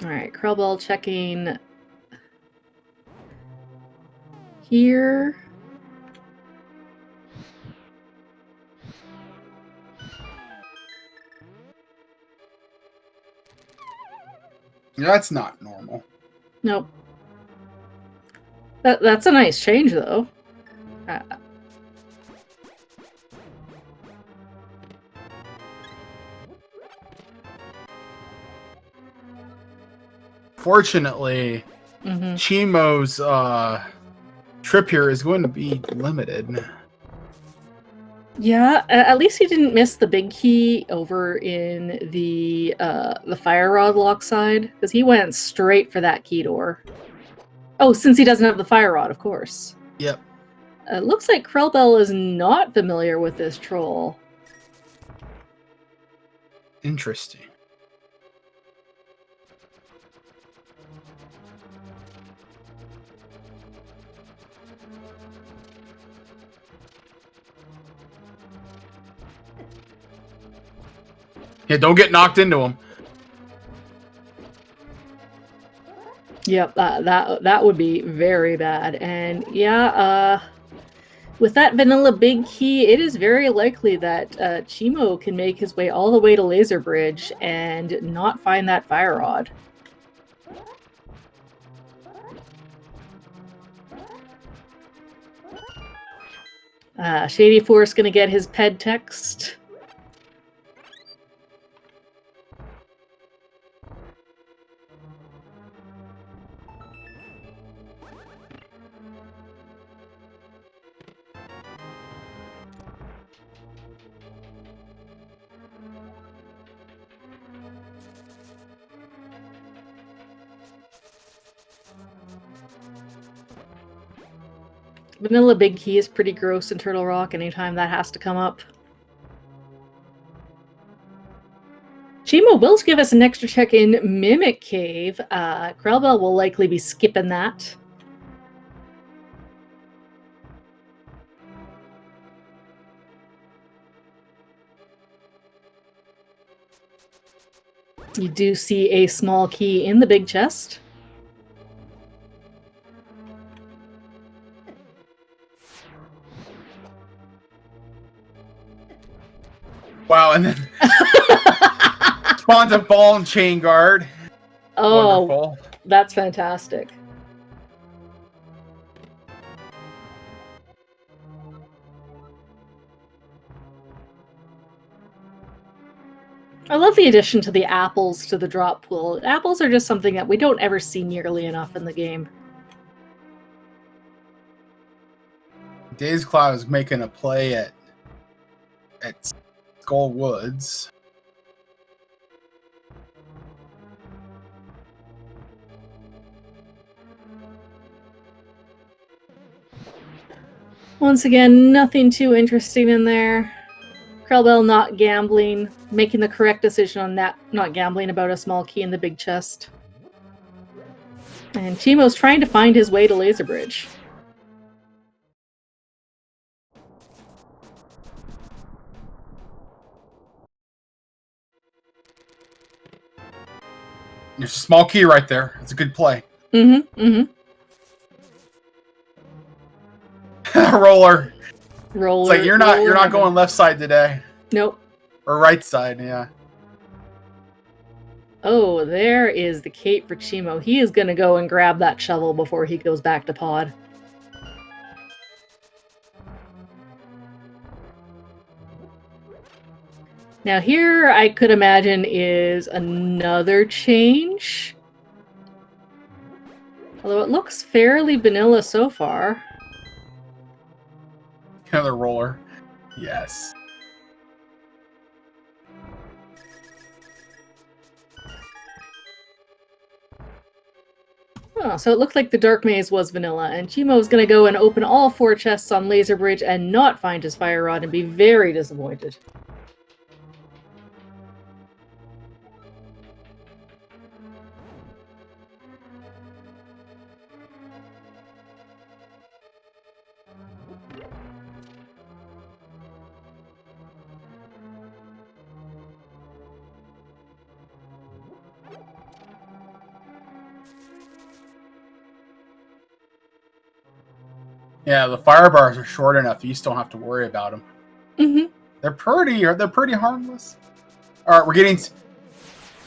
All right, Krellball checking here. That's not normal. Nope. That's a nice change, though. Fortunately, Chimo's trip here is going to be limited. Yeah, at least he didn't miss the big key over in the fire rod lock side, because he went straight for that key door. Oh, since he doesn't have the fire rod, of course. Yep. It looks like Krellbell is not familiar with this troll. Interesting. Yeah, don't get knocked into him. Yep, that would be very bad. And yeah, with that vanilla big key, it is very likely that Chimo can make his way all the way to Laser Bridge and not find that fire rod. Shady Force gonna get his ped text. Vanilla Big Key is pretty gross in Turtle Rock anytime that has to come up. Chimo will give us an extra check in Mimic Cave. Krellbell will likely be skipping that. You do see a small key in the big chest. Wow, and then spawns a ball and chain guard. Oh, wonderful. That's fantastic. I love the addition to the apples to the drop pool. Apples are just something that we don't ever see nearly enough in the game. Days Cloud is making a play at Skull Woods. Once again, nothing too interesting in there. Krellbell not gambling, making the correct decision on that, not gambling about a small key in the big chest. And Chimo's trying to find his way to Laser Bridge. There's a small key right there. It's a good play. Roller. It's like you're not going left side today. Nope. Or right side, yeah. Oh, there is the cape for Chimo. He is going to go and grab that shovel before he goes back to pod. Now here, I could imagine, is another change. Although it looks fairly vanilla so far. Another roller. Yes. Oh, so it looked like the Dark Maze was vanilla, and Chimo's going to go and open all 4 chests on Laser Bridge and not find his fire rod and be very disappointed. Yeah, the fire bars are short enough. You just don't have to worry about them. Mm-hmm. They're pretty harmless. All right, we're getting.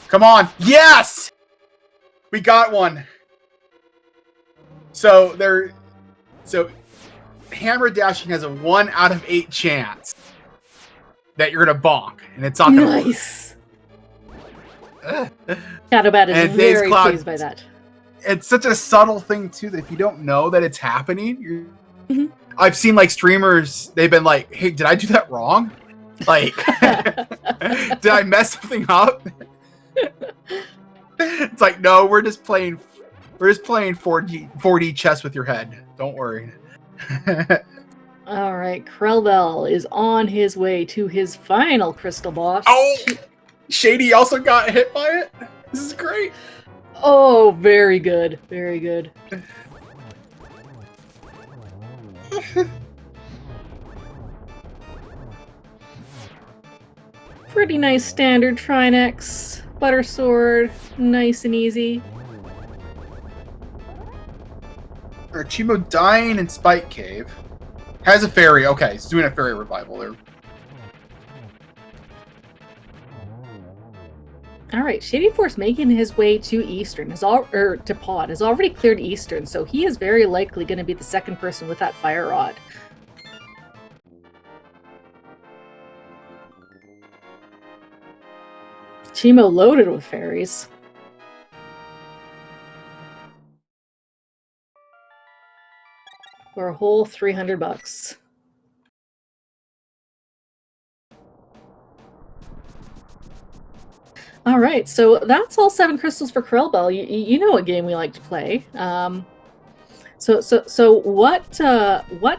Come on, yes, we got one. So hammer dashing has a 1 out of 8 chance that you're gonna bonk, and it's not gonna Nice. Catabat is and very pleased by that. It's such a subtle thing too that if you don't know that it's happening, Mm-hmm. I've seen like streamers, they've been like, "Hey, did I do that wrong? Like, did I mess something up?" It's like, no, we're just playing 4D chess with your head. Don't worry. All right, Krellbell is on his way to his final crystal boss. Oh, Shady also got hit by it. This is great. Oh, very good, very good. Pretty nice standard Trinex. Butter sword, nice and easy. Chimo dying in Spike Cave. Has a fairy. Okay, he's doing a fairy revival there. All right, Shady Force making his way to Eastern to Pod has already cleared Eastern, so he is very likely going to be the second person with that fire rod. Chimo loaded with fairies. For a whole $300. All right, so that's all 7 crystals for Krellbell. You know what game we like to play. So what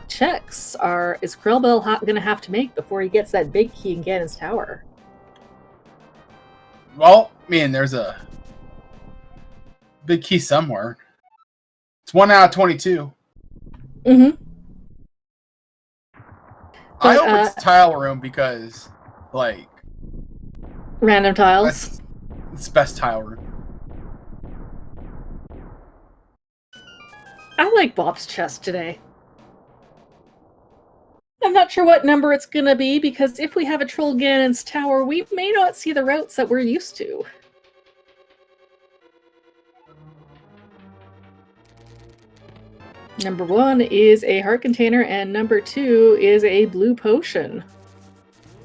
checks is Krellbell going to have to make before he gets that big key in Ganon's tower? Well, I mean, there's a big key somewhere. It's 1 out of 22. Mm-hmm. I hope it's tile room because, like, random tiles. It's best tile room. I like Bob's chest today. I'm not sure what number it's gonna be because if we have a Troll Ganon's tower, we may not see the routes that we're used to. Number 1 is a heart container, and number 2 is a blue potion.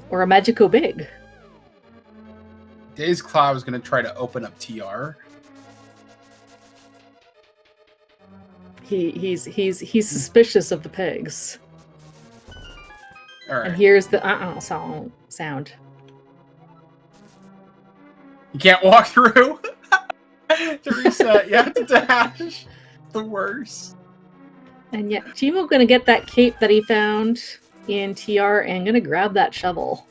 Or a Magico Big. Days Cloud was going to try to open up TR. He's suspicious of the pigs. All right. And here's the sound. You can't walk through to reset. You have to dash. The worst. And yeah, Chimo gonna get that cape that he found in TR and gonna grab that shovel.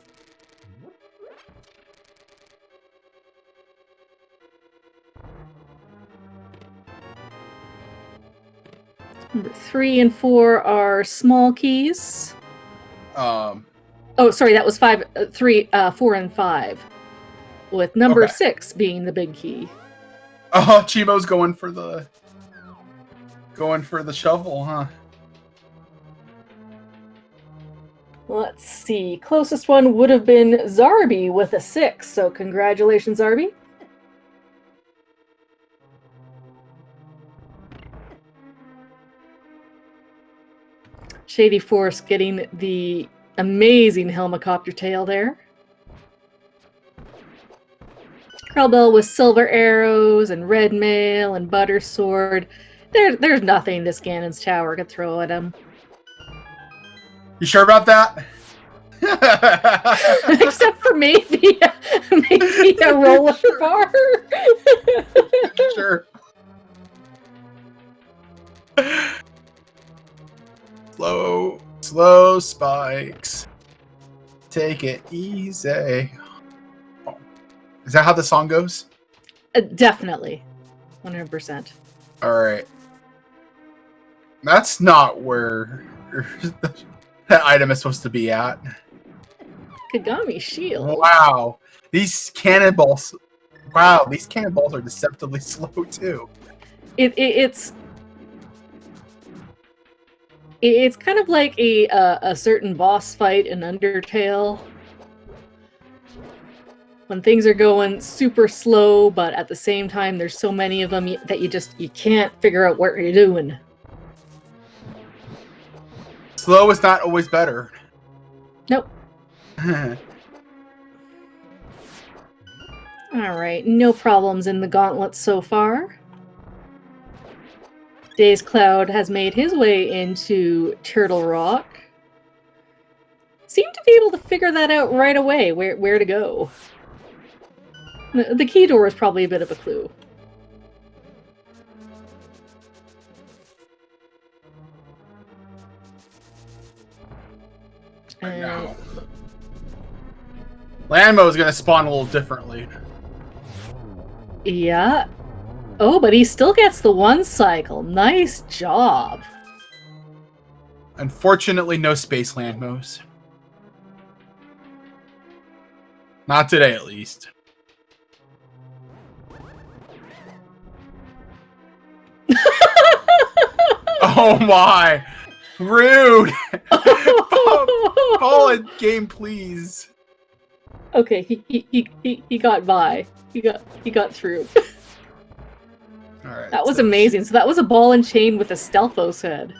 Number 3 and 4 are small keys. Oh, sorry, that was 4 and 5. With number 6 being the big key. Oh, Chimo's going for the shovel, huh? Let's see. Closest one would have been Zarby with a 6. So congratulations, Zarby. Shady Force getting the amazing helicopter tail there. Krellbell with silver arrows and red mail and butter sword. There's nothing this Ganon's tower could throw at him. You sure about that? Except for maybe a roller bar. Sure. Slow spikes. Take it easy. Oh. Is that how the song goes? Definitely. 100%. All right. That's not where that item is supposed to be at. Kagami shield. Wow. These cannonballs. Wow, these cannonballs are deceptively slow too. It's It's kind of like a certain boss fight in Undertale. When things are going super slow, but at the same time, there's so many of them that you can't figure out what you're doing. Slow is not always better. Nope. Alright, no problems in the gauntlet so far. Days Cloud has made his way into Turtle Rock. Seemed to be able to figure that out right away, where to go. The key door is probably a bit of a clue. No. Landmo is going to spawn a little differently. Yeah. Oh, but he still gets the one cycle. Nice job. Unfortunately, no space Landmos. Not today, at least. Oh my! Rude! Call it game, please. Okay, he got by. He got through. All right. That was amazing. So that was a ball and chain with a Stealthos head.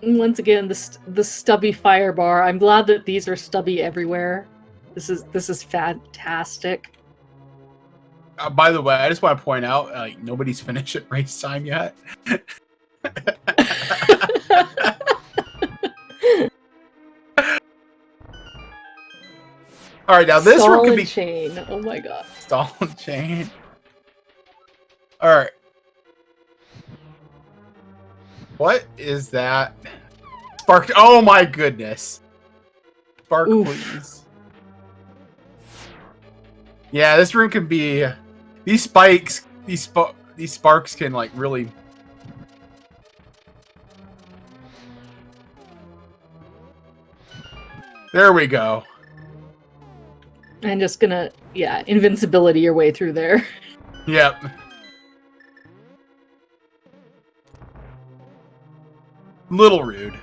And once again, the stubby fire bar. I'm glad that these are stubby everywhere. This is fantastic. By the way, I just want to point out, nobody's finished at race time yet. All right, now this Stall room could and be chain. Oh my god. stall and chain. All right. What is that? Spark. Oh my goodness. Spark, Oof. please. Yeah, this room can be. These spikes, these sparks can like really. There we go. I'm just gonna, yeah, invincibility your way through there. Yep. Little rude.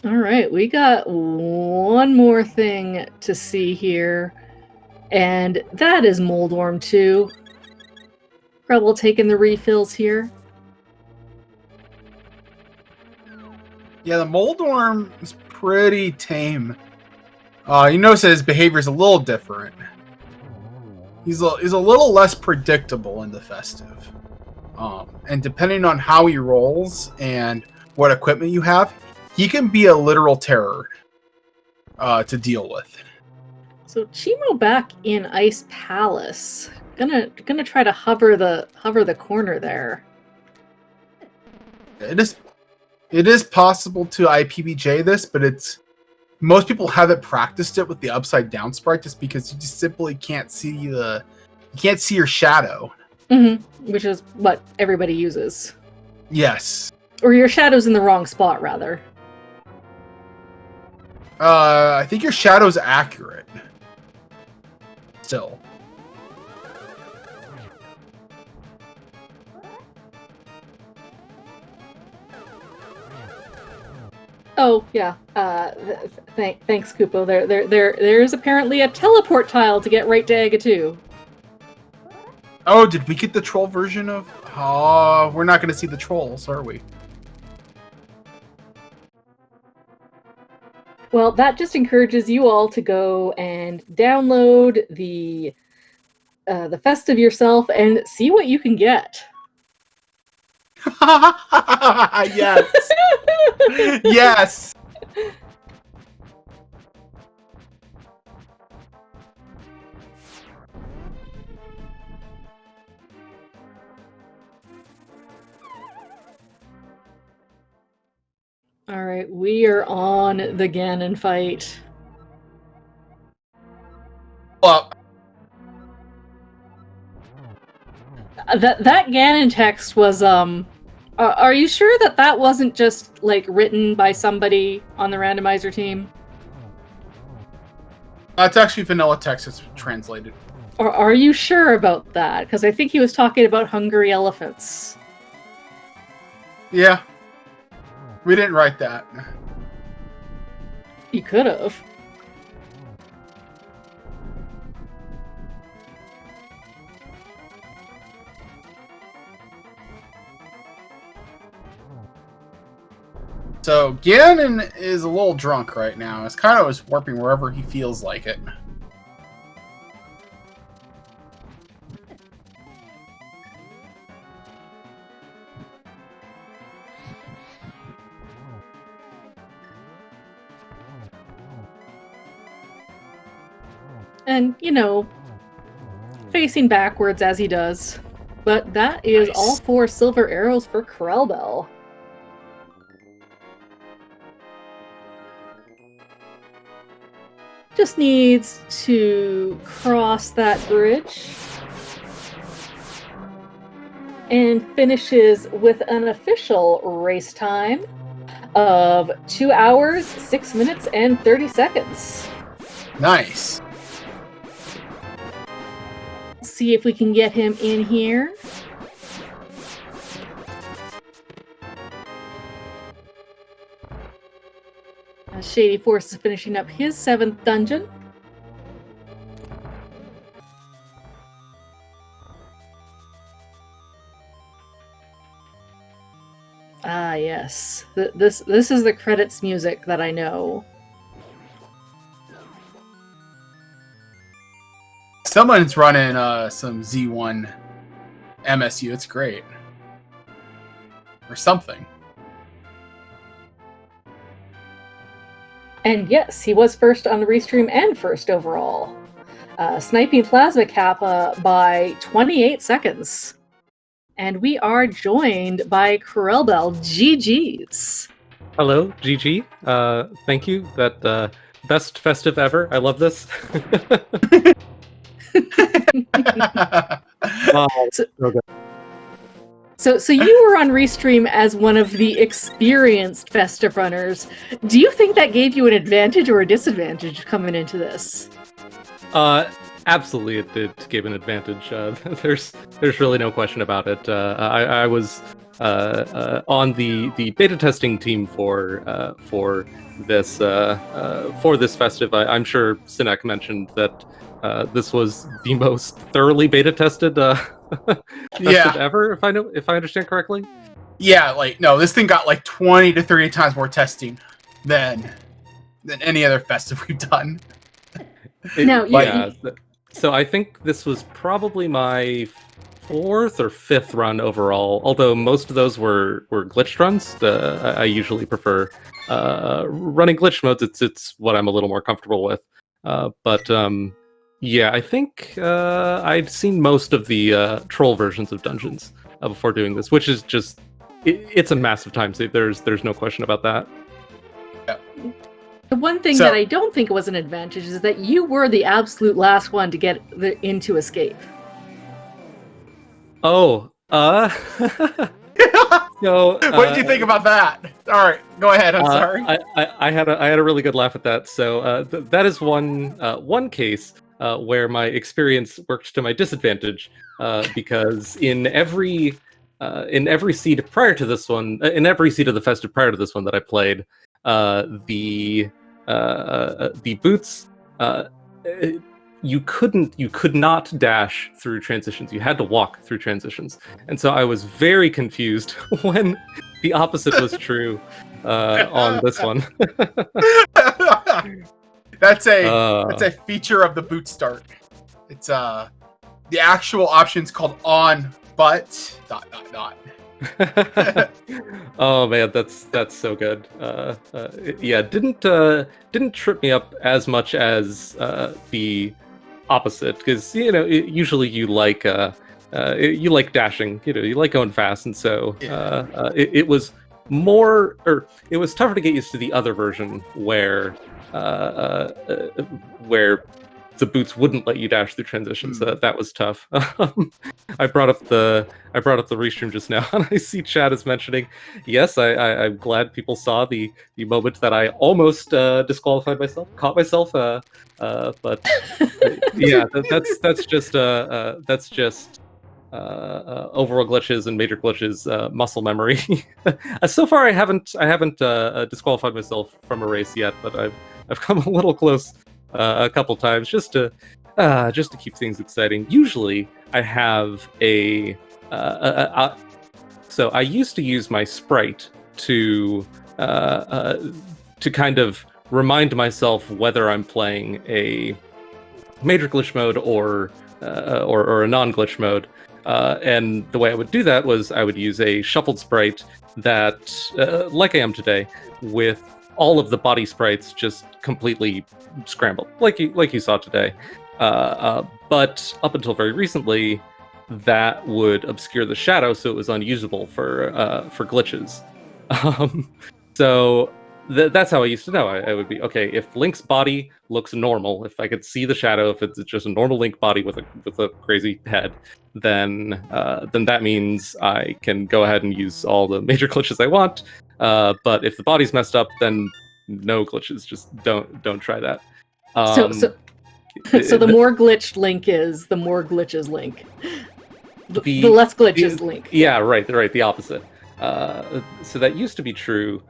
All right, we got one more thing to see here, and that is Moldworm 2. Rebel taking the refills here. Yeah, the Moldworm is pretty tame. You notice that his behavior is a little different. He's a little less predictable in the Festive. And depending on how he rolls and what equipment you have, he can be a literal terror to deal with. So Chimo back in Ice Palace. Gonna try to hover the corner there. It is possible to IPBJ this, but most people haven't practiced it with the upside down sprite just because you just simply can't see your shadow. Mm-hmm. Which is what everybody uses. Yes. Or your shadow's in the wrong spot, rather. I think your shadow's accurate. Still. Oh yeah. Thanks, Kupo. There is apparently a teleport tile to get right to Aga 2. Oh, did we get the troll version of? Oh, we're not going to see the trolls, are we? Well, that just encourages you all to go and download the Festive yourself and see what you can get. Yes. Yes. All right, we are on the Ganon fight. Well, That Ganon text was Are you sure that that wasn't just like written by somebody on the randomizer team? It's actually vanilla text that's translated. Or are you sure about that? Because I think he was talking about hungry elephants. Yeah. We didn't write that. You could have. So Gannon is a little drunk right now. It's kind of just warping wherever he feels like it. And, you know, facing backwards as he does. But that is Nice. all 4 silver arrows for Krellbell. Just needs to cross that bridge. And finishes with an official race time of 2 hours, 6 minutes, and 30 seconds. Nice. See if we can get him in here. Shady Force is finishing up his 7th dungeon. Ah, yes. This is the credits music that I know. Someone's running some Z1 MSU. It's great. Or something. And yes, he was first on the restream and first overall. Sniping Plasma Kappa by 28 seconds. And we are joined by Krellbell. GG's. Hello, GG. Thank you. That best festive ever. I love this. So you were on Restream as one of the experienced Festive runners. Do you think that gave you an advantage or a disadvantage coming into this? Absolutely, it gave an advantage. There's really no question about it. I was on the beta testing team for this festive. I'm sure Sinek mentioned that this was the most thoroughly beta tested festive ever. If I understand correctly. Yeah, like no, this thing got like 20 to 30 times more testing than any other festive we've done. So I think this was probably my 4th or 5th run overall. Although most of those were glitched runs. I usually prefer running glitch modes. It's what I'm a little more comfortable with. Yeah, I think I'd seen most of the troll versions of dungeons before doing this, which is just it's a massive time save. There's no question about that. Yeah. The one thing that I don't think was an advantage is that you were the absolute last one to get into escape. Oh, So, what did you think about that? All right, go ahead. I'm sorry. I had a really good laugh at that. So that is one case where my experience worked to my disadvantage because in every seed prior to this one, in every seed of the festive prior to this one that I played, the boots. You could not dash through transitions. You had to walk through transitions. And so I was very confused when the opposite was true on this one. That's a feature of the boot start. It's the actual option's called on but ... Oh man, that's so good. Yeah, didn't trip me up as much as the opposite, because usually you like dashing, you like going fast, and so it was more, or it was tougher to get used to the other version where boots wouldn't let you dash through transitions. So that was tough. I brought up the restream just now, and I see Chad is mentioning. Yes, I'm glad people saw the moment that I almost disqualified myself, caught myself. But yeah, that's just overall glitches and major glitches, muscle memory. So far, I haven't disqualified myself from a race yet, but I've come a little close a couple times just to keep things exciting. Usually, I have so I used to use my sprite to kind of remind myself whether I'm playing a major glitch mode or a non-glitch mode. And the way I would do that was I would use a shuffled sprite that, like I am today, with all of the body sprites just completely scrambled, like you saw today. But up until very recently, that would obscure the shadow, so it was unusable for glitches. So that's how I used to know. I would be, okay, if Link's body looks normal, if I could see the shadow, if it's just a normal Link body with a crazy head, then that means I can go ahead and use all the major glitches I want. But if the body's messed up, then no glitches. Just don't try that. So the more glitched Link is, the more glitches Link. The less glitches Link. Yeah, right. The opposite. So that used to be true.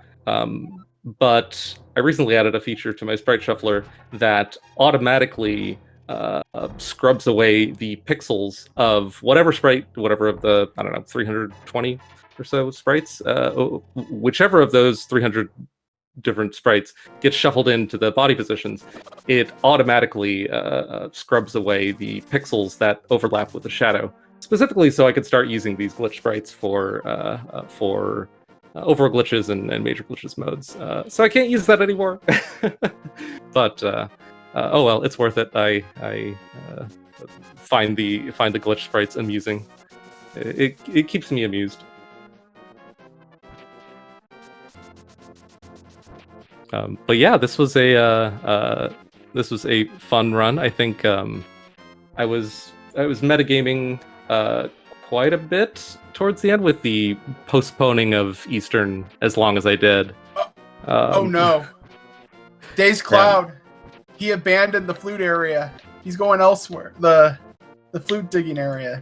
But I recently added a feature to my sprite shuffler that automatically scrubs away the pixels of whatever sprite, whatever of the, 320 or so sprites, whichever of those 300 different sprites gets shuffled into the body positions, it automatically scrubs away the pixels that overlap with the shadow, specifically so I could start using these glitch sprites for overall glitches and major glitches modes. So I can't use that anymore. But oh well, it's worth it. I find the glitch sprites amusing. It keeps me amused. But yeah, this was a fun run. I think I was metagaming quite a bit towards the end with the postponing of Eastern as long as I did. Oh no. Days Cloud. He abandoned the flute area. He's going elsewhere. The flute digging area.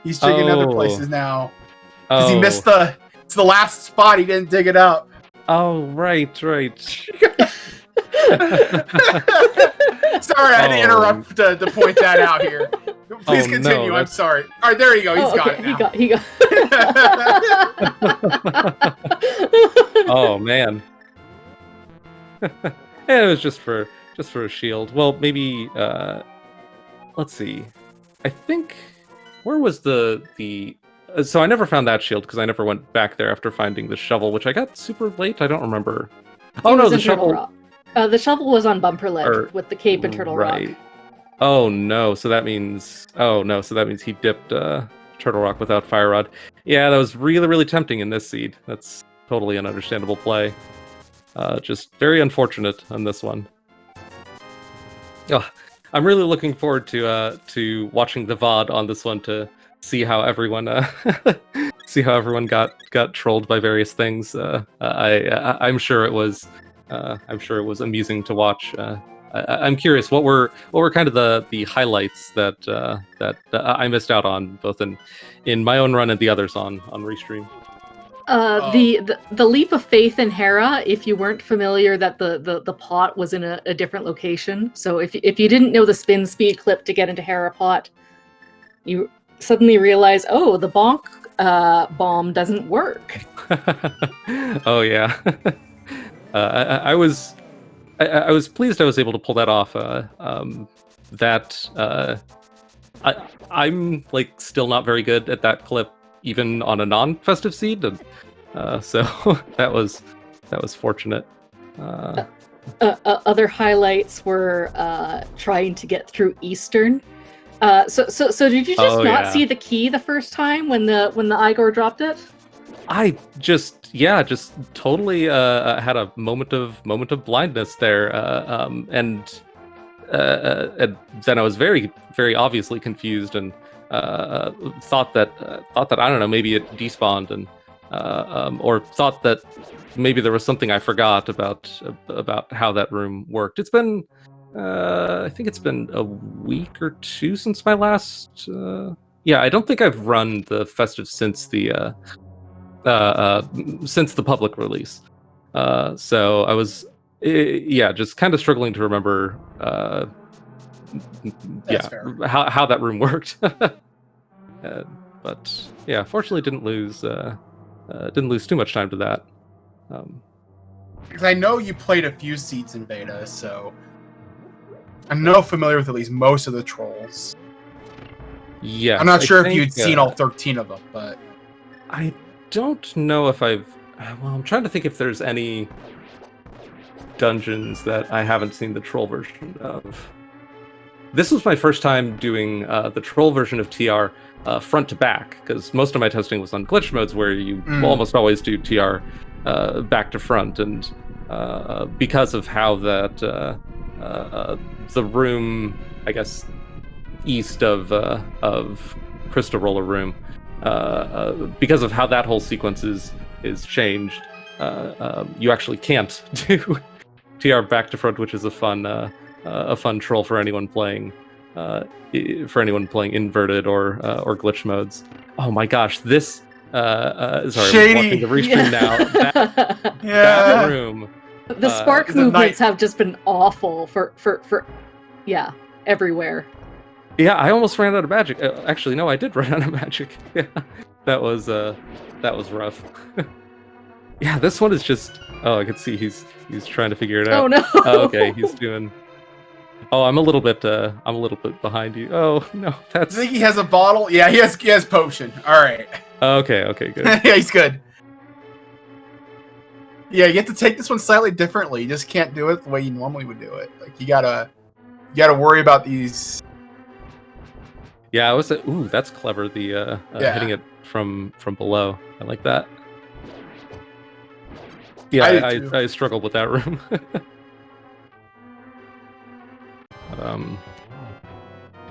He's digging other places now. Because he missed it's the last spot, he didn't dig it up. Oh, right. Sorry, I had to interrupt to point that out here. Please continue. No, I'm sorry. All right, there you go. He's got it now. He got. Oh man. Yeah, it was just for a shield. Well, maybe. Let's see. I think where was the so I never found that shield because I never went back there after finding the shovel, which I got super late. I don't remember. Oh no, the shovel. The shovel was on Bumper Ledge with the cape and Turtle Rock. Oh no, so that means he dipped Turtle Rock without Fire Rod. Yeah, that was really, really tempting in this seed. That's totally an understandable play. Just very unfortunate on this one. Oh, I'm really looking forward to watching the VOD on this one to see how everyone got trolled by various things. I'm sure it was amusing to watch. I'm curious, what were kind of the highlights that I missed out on, both in my own run and the others on Restream? The leap of faith in Hera, if you weren't familiar that the pot was in a different location. So if you didn't know the spin speed clip to get into Hera pot, you suddenly realize, oh, the bonk bomb doesn't work. Oh yeah. I was pleased I was able to pull that off. I'm like still not very good at that clip, even on a non-festive seed, and so that was fortunate. Other highlights were trying to get through Eastern. So did you just not see the key the first time when the Igor dropped it? I just totally had a moment of blindness there, and and then I was very, very obviously confused and thought that I don't know, maybe it despawned, and or thought that maybe there was something I forgot about how that room worked. It's been I think it's been a week or two since my last. Yeah, I don't think I've run the Festive since the public release. So I was, just kind of struggling to remember, fair. how that room worked. But yeah, fortunately didn't lose too much time to that. Because I know you played a few seeds in beta, so I'm familiar with at least most of the trolls. Yeah, I'm not sure if you'd seen all 13 of them, but I don't know if I've. Well, I'm trying to think if there's any dungeons that I haven't seen the troll version of. This was my first time doing the troll version of TR front to back, because most of my testing was on glitch modes where you almost always do TR back to front, and because of how that the room, I guess, east of Crystal Roller Room, because of how that whole sequence is changed, you actually can't do TR back to front, which is a fun troll for anyone playing inverted or glitch modes. Oh my gosh, this sorry, Shady. I'm watching the restream now. That room. The spark movements have just been awful for everywhere. Yeah, I almost ran out of magic. Actually, no, I did run out of magic. Yeah, that was rough. Yeah, this one is just. Oh, I can see he's trying to figure it out. Oh no. Oh, okay, he's doing. Oh, I'm a little bit behind you. Oh no, that's. I think he has a bottle. Yeah, he has potion. All right. Okay, good. Yeah, he's good. Yeah, you have to take this one slightly differently. You just can't do it the way you normally would do it. Like you gotta worry about these. Yeah, I was. Ooh, that's clever. The hitting it from below. I like that. Yeah, I struggled with that room.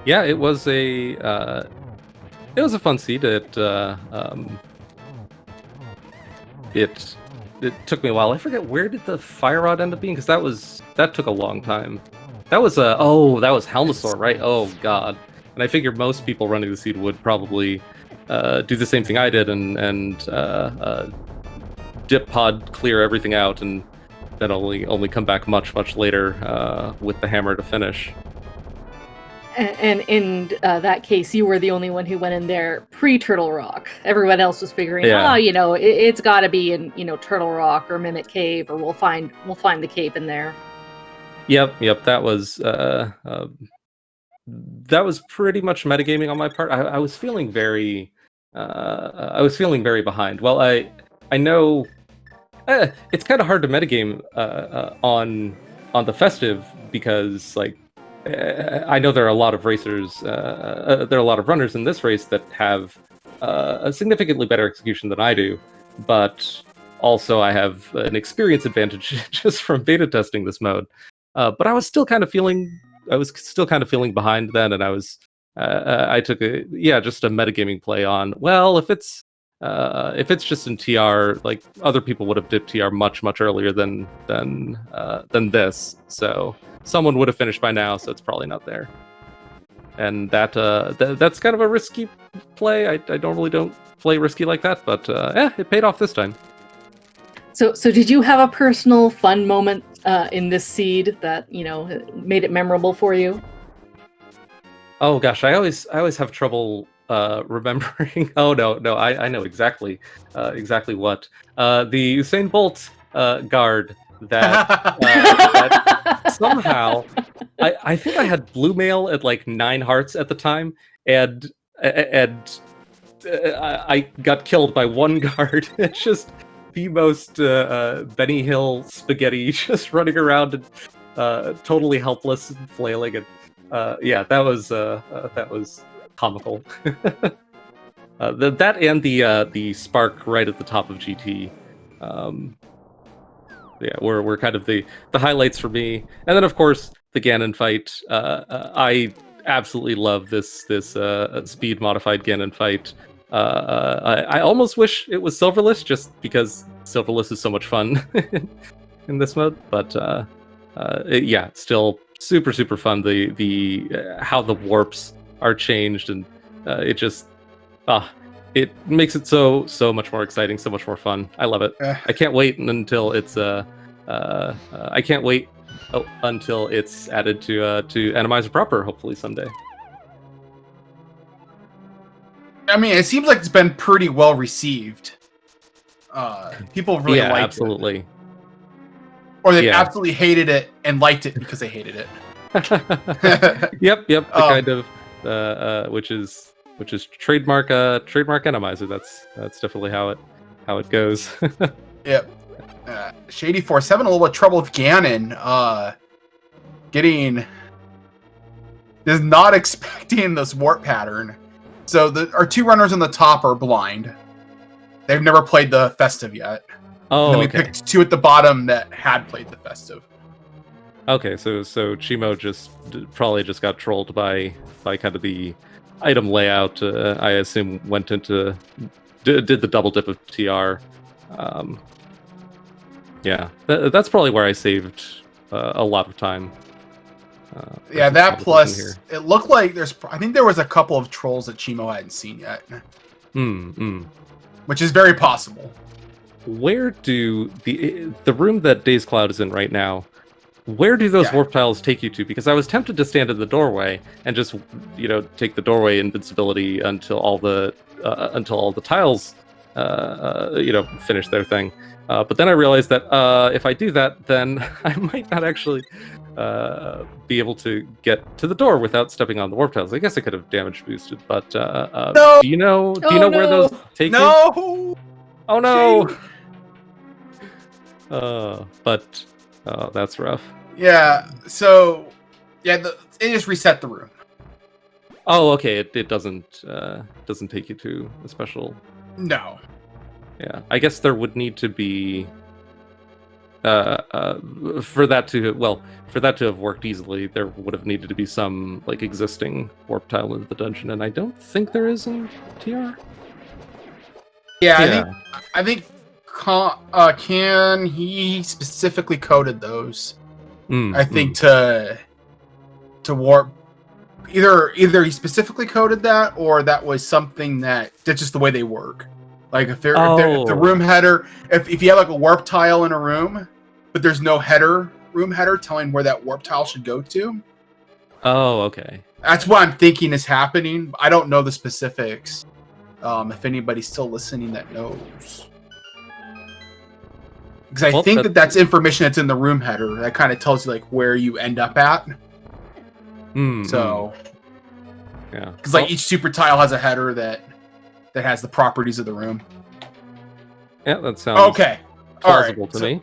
Yeah, it was a fun seed. It took me a while. I forget, where did the fire rod end up being, because that took a long time. That was Helmosaur, right? Oh god. And I figured most people running the seed would probably do the same thing I did and dip pod clear everything out, and then only come back much later with the hammer to finish. And in that case, you were the only one who went in there pre-Turtle Rock. Everyone else was figuring, it's got to be in Turtle Rock or Mimic Cave, or we'll find the cave in there. Yep. That was pretty much metagaming on my part. I was feeling very behind. Well, I know it's kind of hard to metagame on the Festive, because like I know there are a lot of racers, there are a lot of runners in this race that have a significantly better execution than I do, but also I have an experience advantage just from beta testing this mode. But I was still kind of feeling behind then, and I took just a metagaming play on, well, if it's just in TR, like other people would have dipped TR much earlier than this, so someone would have finished by now, so it's probably not there. And that's kind of a risky play. I normally don't play risky like that, but it paid off this time. So did you have a personal fun moment in this seed that made it memorable for you? Oh gosh, I always have trouble remembering. Oh no, I know exactly what the Usain Bolt guard that somehow I think I had blue mail at like 9 hearts at the time, and I got killed by one guard. It's just the most Benny Hill spaghetti, just running around and totally helpless and flailing, and that was comical. That and the spark right at the top of GT. Were kind of the highlights for me. And then of course the Ganon fight. I absolutely love this speed modified Ganon fight. I almost wish it was silverless, just because silverless is so much fun in this mode. But yeah, still super fun. The how the warps are changed, and it just it makes it so much more exciting, so much more fun. I love it. I can't wait until it's I can't wait until it's added to Randomizer proper, hopefully someday. I mean, it seems like it's been pretty well received. People really liked absolutely. it. Or they absolutely hated it and liked it because they hated it. Yep. The kind of which is trademark Randomizer. That's definitely how it goes. Yep. Shady47 a little bit of trouble with Ganon. Is not expecting this warp pattern. So our two runners on the top are blind. They've never played the Festive yet. Oh, and then we okay. picked two at the bottom that had played the Festive. Okay, so Chimo probably just got trolled by kind of the item layout. I assume went into did the double dip of TR. Yeah, that's probably where I saved a lot of time. Yeah, that plus it looked like I think there was a couple of trolls that Chimo hadn't seen yet. Which is very possible. Where do the room that Days Cloud is in right now, where do those warp tiles take you to? Because I was tempted to stand in the doorway and just, take the doorway invincibility until all the tiles, finish their thing. But then I realized that if I do that, then I might not actually be able to get to the door without stepping on the warp tiles. I guess I could have damage boosted, but no! do you know where those take you? No! Oh no! But that's rough. Yeah. So, it just reset the room. Oh, okay. It doesn't take you to a special. No. Yeah, I guess there would need to be for that to have worked easily. There would have needed to be some existing warp tile in the dungeon, and I don't think there is in TR. Yeah. I think he specifically coded those. I think to warp. Either he specifically coded that, or that was something that's just the way they work. Like if the room header, if you have a warp tile in a room, but there's no room header telling where that warp tile should go to. Oh, okay. That's what I'm thinking is happening. I don't know the specifics. If anybody's still listening that knows. Because I think that's information that's in the room header that kind of tells you where you end up at. So, yeah, because each super tile has a header that has the properties of the room. Yeah, that sounds okay. Plausible to me.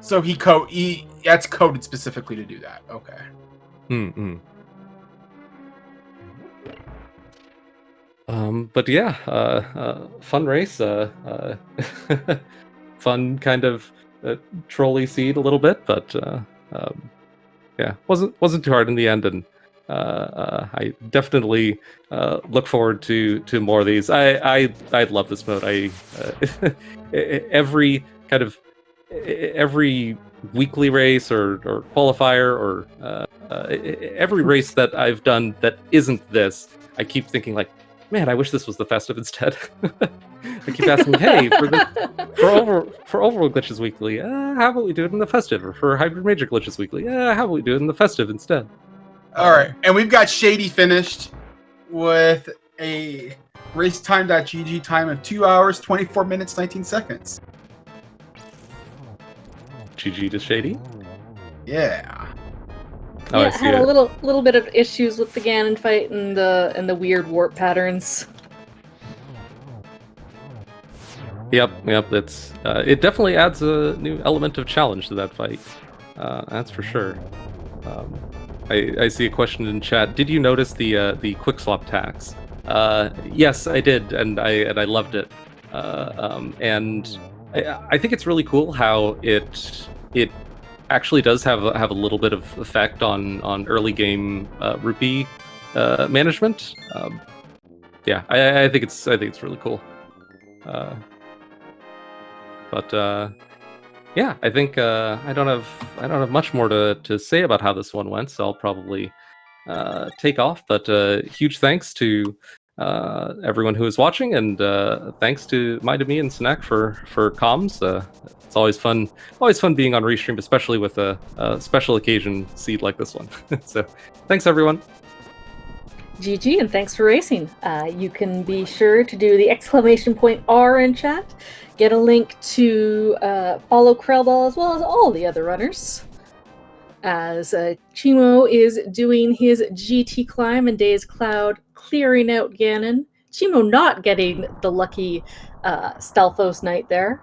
So that's coded specifically to do that. Okay. But yeah, fun race. Fun kind of trolley seed a little bit, but yeah, wasn't too hard in the end, and I definitely look forward to more of these. I love this mode. Every weekly race or qualifier or every race that I've done that isn't this, I keep thinking man, I wish this was the Festive instead. I keep asking, hey, for overworld glitches weekly, how about we do it in the Festive? Or for hybrid major glitches weekly, how about we do it in the Festive instead? All right, and we've got Shady finished with a racetime.gg time of 2 hours, 24 minutes, 19 seconds. GG to Shady? Yeah. Oh, yeah, I had a little bit of issues with the Ganon fight and the weird warp patterns. Yep. It's it definitely adds a new element of challenge to that fight. That's for sure. I see a question in chat. Did you notice the quick swap tax? Yes, I did, and I loved it. And I think it's really cool how it actually does have a little bit of effect on early game rupee management. Yeah, I think it's really cool. But yeah, I think I don't have much more to say about how this one went, so I'll probably take off. But huge thanks to everyone who is watching, and thanks to Me and Snack for comms. It's always fun being on Restream, especially with a special occasion seed like this one. So thanks everyone. GG, and thanks for racing. You can be sure to do the !R in chat. Get a link to follow Krellball as well as all the other runners. As Chimo is doing his GT climb and Days Cloud clearing out Ganon. Chimo not getting the lucky Stelphos Knight there.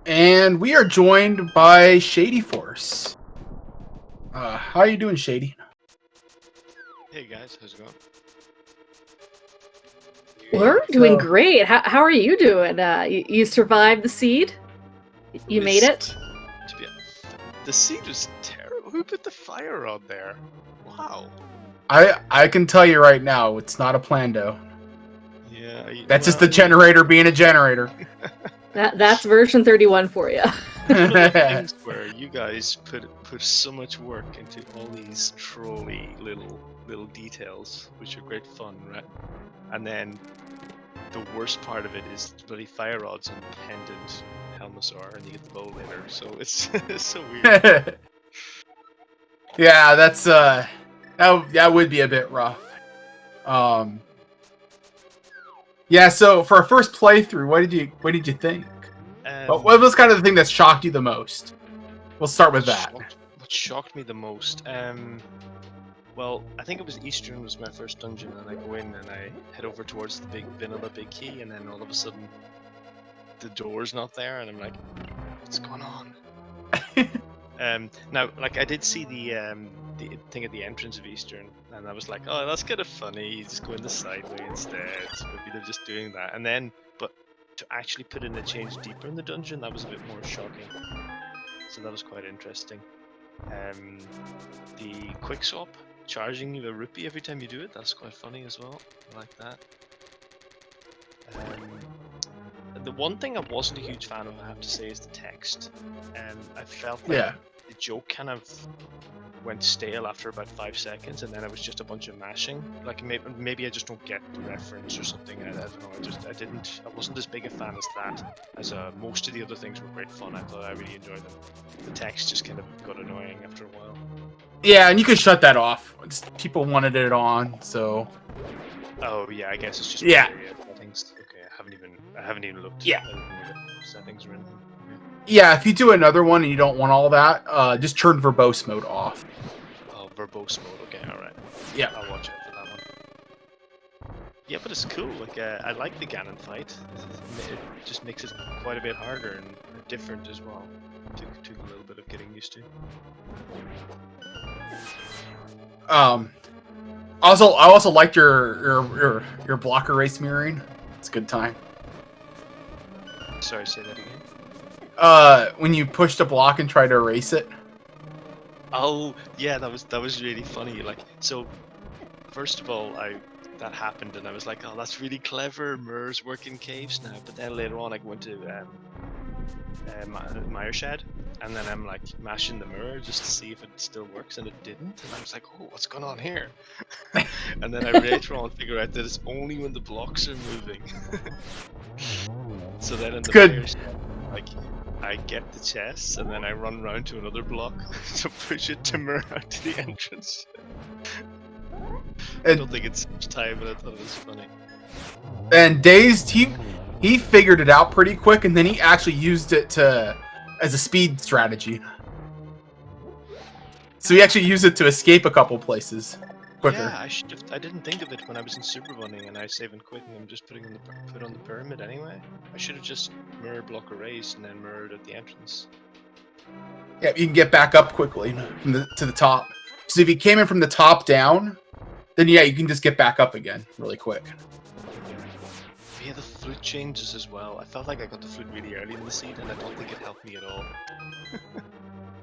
And we are joined by Shady Force. How are you doing, Shady? Hey guys, how's it going? We're doing great. How are you doing? You survived the seed? You made it? The seed was terrible. Who put the fire on there? Wow. I can tell you right now, it's not a Plando. Yeah. That's just the generator being a generator. That's version 31 for you. Things where you guys put so much work into all these trolly little details, which are great fun, right? And then the worst part of it is bloody fire rods and pendant Helmasaur, and you get the bow later. So it's so weird. Yeah, that's that would be a bit rough. Yeah, so for our first playthrough, what did you think? What was kind of the thing that shocked you the most? We'll start with that. What shocked me the most? Well, I think it was Eastern was my first dungeon, and I go in and I head over towards the big vanilla big key, and then all of a sudden the door's not there, and I'm like, what's going on? Now, like, I did see the thing at the entrance of Eastern, and I was like, oh, that's kind of funny. You just go in the side way instead. Maybe they're just doing that. And then, but to actually put in a change deeper in the dungeon, that was a bit more shocking. So that was quite interesting. The quick swap, charging you a rupee every time you do it, that's quite funny as well. I like that. The one thing I wasn't a huge fan of, I have to say, is the text. I felt like the joke kind of went stale after about 5 seconds, and then it was just a bunch of mashing. Like maybe I just don't get the reference or something. I don't know. I wasn't as big a fan as that. As most of the other things were great fun. I thought I really enjoyed them. The text just kind of got annoying after a while. Yeah, and you could shut that off. People wanted it on, so. Oh yeah, I guess it's just settings. Okay, I haven't even looked. Yeah. Settings or anything. Yeah, if you do another one and you don't want all that, just turn verbose mode off. Oh, verbose mode. Okay, all right. Yeah, I'll watch out for that one. Yeah, but it's cool. Like, I like the Ganon fight. It just makes it quite a bit harder and different as well. Took a little bit of getting used to. I also liked your blocker race mirroring. It's a good time. Sorry, say that again. When you pushed a block and tried to erase it. Oh yeah, that was really funny. Like, so first of all, that happened and I was like, oh, that's really clever. Mirrors work in caves now. But then later on, I went to Mire Shed, and then I'm like mashing the mirror just to see if it still works, and it didn't. And I was like, oh, what's going on here? And then I later on figure out that it's only when the blocks are moving. So then in the Mire Shed, like, I get the chest and then I run round to another block to push it to mirror out to the entrance. I don't think it's much time, but I thought it was funny. And Dazed, he figured it out pretty quick, and then he actually used it as a speed strategy. So he actually used it to escape a couple places quicker. Yeah, I didn't think of it when I was in Super Running and I save and quit, and I'm just put on the pyramid anyway. I should have just mirror block erased and then mirrored at the entrance. Yeah, you can get back up quickly to the top. So if you came in from the top down, then yeah, you can just get back up again really quick. yeah, the flute changes as well. I felt like I got the flute really early in the seed, and I don't think it helped me at all.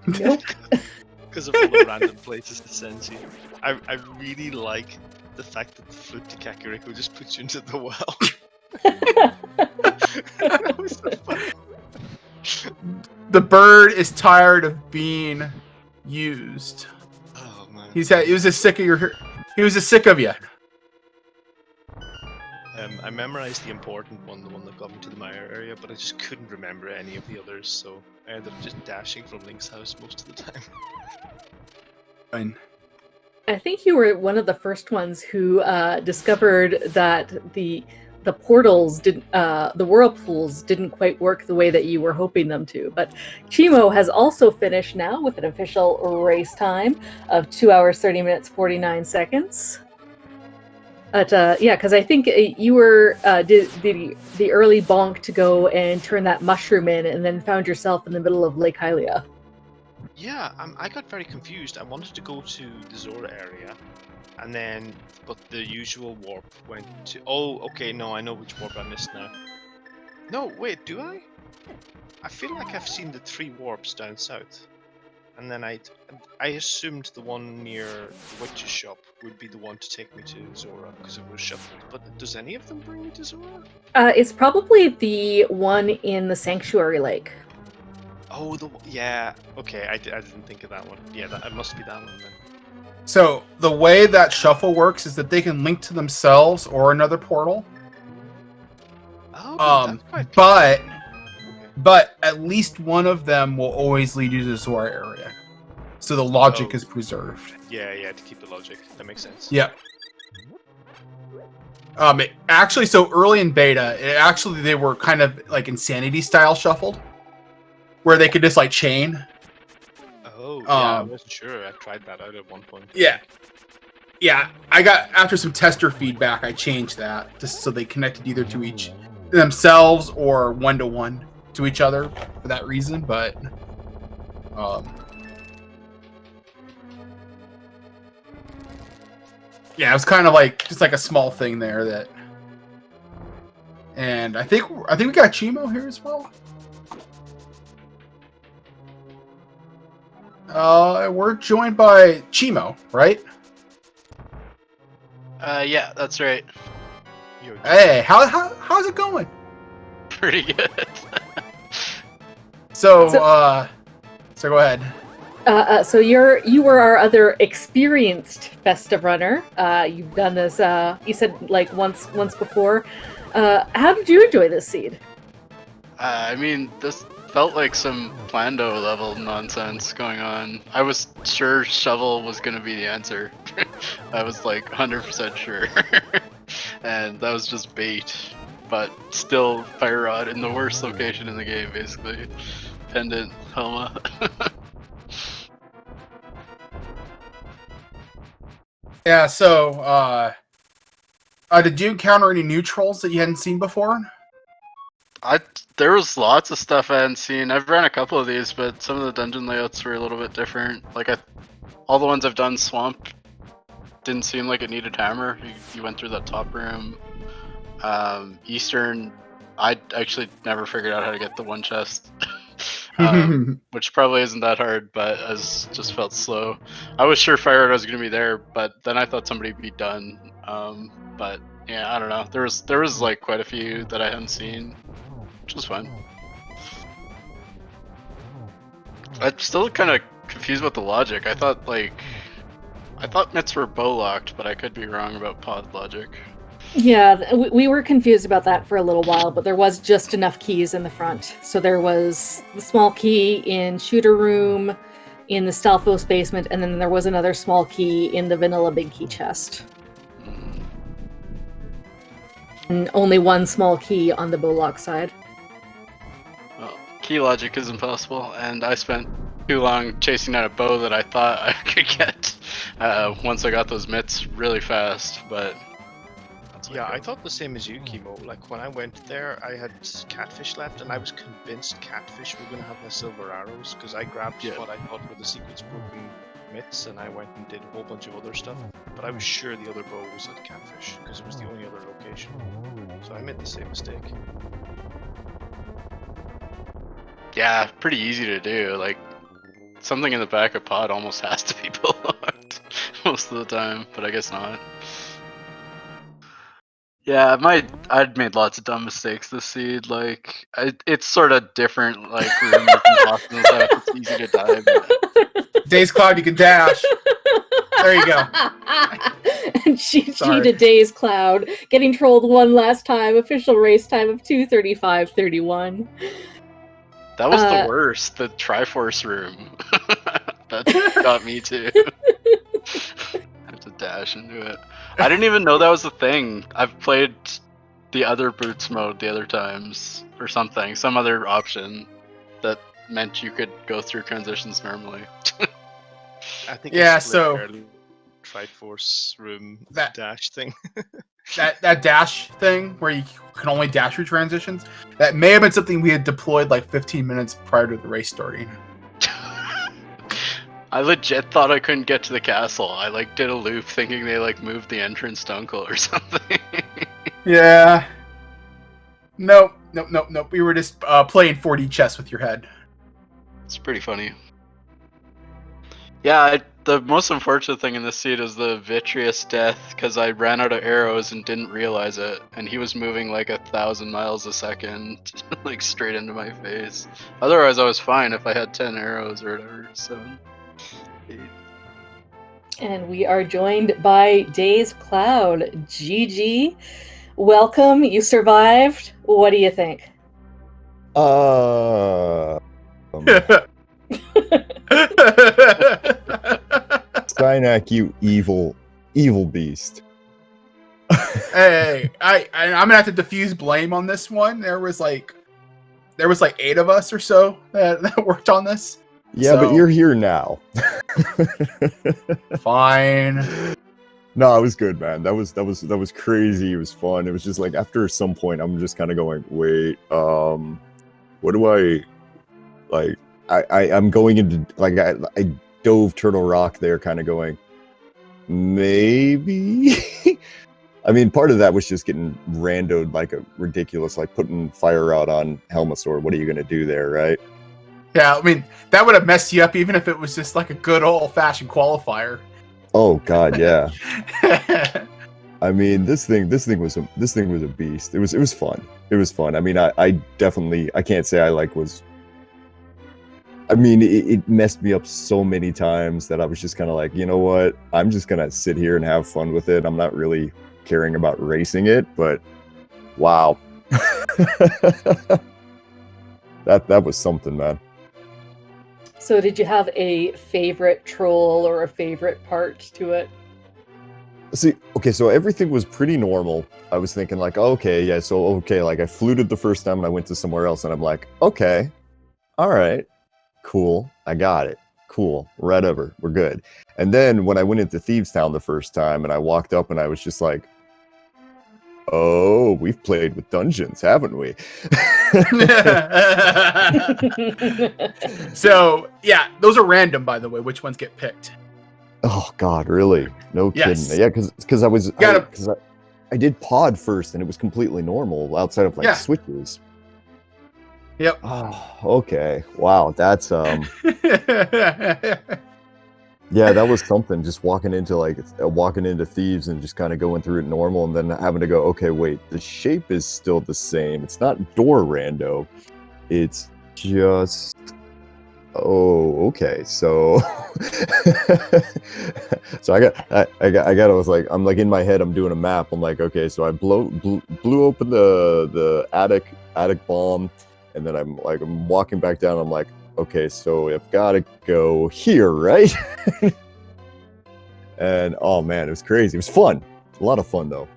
Nope. Because of all the random places it sends you. I really like the fact that the flute to Kakariko just puts you into the well. That was so funny. The bird is tired of being used. Oh man. He was just sick of he was just sick of you. I memorized the important one, the one that got me to the Mire area, but I just couldn't remember any of the others, so I ended up just dashing from Link's house most of the time. Fine. I think you were one of the first ones who discovered that the portals didn't, the whirlpools didn't quite work the way that you were hoping them to. But Chimo has also finished now with an official race time of 2 hours 30 minutes 49 seconds. But yeah, because I think you were did the early bonk to go and turn that mushroom in, and then found yourself in the middle of Lake Hylia. Yeah, I got very confused. I wanted to go to the Zora area, and then, but the usual warp went to... Oh, okay, no, I know which warp I missed now. No, wait, do I? I feel like I've seen the 3 warps down south. And then I assumed the one near the witch's shop would be the one to take me to Zora, because it was shuffled. But does any of them bring me to Zora? It's probably the one in the Sanctuary Lake. Oh, yeah. Okay, I didn't think of that one. Yeah, it must be that one then. So the way that shuffle works is that they can link to themselves or another portal. Oh, that's quite but at least one of them will always lead you to the Zora area. So the logic is preserved. Yeah, to keep the logic. That makes sense. Yep. Actually, so early in beta, they were kind of like Insanity style shuffled, where they could just like chain. Oh, yeah, I wasn't sure. I tried that out at one point. Yeah. I got, after some tester feedback, I changed that just so they connected either to each themselves or 1-to-1 to each other for that reason. But yeah, it was kind of like just like a small thing there that. And I think we got Chimo here as well. We're joined by Chimo, right? Yeah, that's right. Hey, how's it going? Pretty good. So go ahead. So you were our other experienced Festive runner. You've done this. You said like once before. How did you enjoy this seed? I mean, this felt like some Plando level nonsense going on. I was sure shovel was gonna be the answer. I was like 100% sure. And that was just bait. But still fire rod in the worst location in the game, basically. Pendant, Helma. Yeah, so did you encounter any new trolls that you hadn't seen before? There was lots of stuff I hadn't seen. I've ran a couple of these, but some of the dungeon layouts were a little bit different. Like all the ones I've done, Swamp didn't seem like it needed hammer. You went through that top room. Eastern, I actually never figured out how to get the one chest. Which probably isn't that hard, but I just felt slow. I was sure Fire was going to be there, but then I thought somebody'd be done. But yeah, I don't know. There was like quite a few that I hadn't seen, which was fun. I'm still kind of confused about the logic. I thought mitts were bow locked, but I could be wrong about pod logic. Yeah, we were confused about that for a little while, but there was just enough keys in the front. So there was the small key in Shooter Room, in the Stalfos basement, and then there was another small key in the vanilla big key chest. And only one small key on the bowlock side. Well, key logic is impossible, and I spent too long chasing down a bow that I thought I could get once I got those mitts really fast, but... Yeah, I thought the same as you, Kimo. Like, when I went there, I had catfish left, and I was convinced catfish were going to have my silver arrows, because I grabbed what I thought were the secrets broken mitts, and I went and did a whole bunch of other stuff. But I was sure the other bow was at Catfish because it was the only other location. So I made the same mistake. Yeah, pretty easy to do. Like, something in the back of pod almost has to be blocked most of the time, but I guess not. Yeah, I'd made lots of dumb mistakes this seed. Like, it's sort of different, like rooms and blocks and stuff. It's easy to die, but Days Cloud, you can dash. There you go. And GG Sorry. to Days Cloud, getting trolled one last time. Official race time of 2:35:31. that was the worst. The Triforce room. That got me too. I had to dash into it. I didn't even know that was a thing. I've played the other boots mode the other times or something, some other option that meant you could go through transitions normally. I think Yeah, it's so- early Triforce room That- dash thing. That dash thing where you can only dash through transitions, that may have been something we had deployed like 15 minutes prior to the race starting. I legit thought I couldn't get to the castle. I like did a loop thinking they like moved the entrance to Uncle or something. Yeah. Nope. We were just playing 4D chess with your head. It's pretty funny. Yeah, the most unfortunate thing in this seed is the Vitreous death, because I ran out of arrows and didn't realize it, and he was moving like 1,000 miles a second, like straight into my face. Otherwise, I was fine if I had 10 arrows or whatever. 7, 8. And we are joined by Days Cloud. GG. Welcome. You survived. What do you think? Synak, you evil beast. Hey, I'm gonna have to diffuse blame on this one. There was like 8 of us or so that worked on this. Yeah, but So- you're here now. Fine. No, it was good, man. That was crazy. It was fun. It was just like after some point, I'm just kind of going, wait, what do I like? I'm going into like I dove Turtle Rock there, kind of going, maybe. I mean, part of that was just getting randoed like a ridiculous, like putting fire out on Helmasaur. What are you gonna do there, right? Yeah, I mean that would have messed you up even if it was just like a good old-fashioned qualifier. Oh God, yeah. I mean, this thing was a beast. It was fun. It was fun. I mean, I definitely can't say I like was. I mean, it messed me up so many times that I was just kind of like, you know what? I'm just gonna sit here and have fun with it. I'm not really caring about racing it, but wow, that was something, man. So did you have a favorite troll or a favorite part to it? See, okay, so everything was pretty normal. I was thinking like, okay, yeah, so okay, like I fluted the first time and I went to somewhere else and I'm like, okay, all right, cool, I got it, cool, whatever, we're good. And then when I went into Thieves Town the first time and I walked up and I was just like, oh, we've played with dungeons, haven't we? So yeah, those are random, by the way. Which ones get picked? Oh God, really? No Yes. kidding. Yeah, because Gotta- I did pod first and it was completely normal outside of like Yeah. switches. Yep. Oh, okay. Wow, that's yeah, that was something. Just walking into Thieves and just kind of going through it normal, and then having to go, okay, wait, the shape is still the same. It's not door rando. It's just okay. So, so I was like, I'm like in my head, I'm doing a map. I'm like, okay, so I blew open the attic bomb, and then I'm walking back down. I'm like, okay, so I've got to go here, right? And oh man, it was crazy. It was fun. A lot of fun though.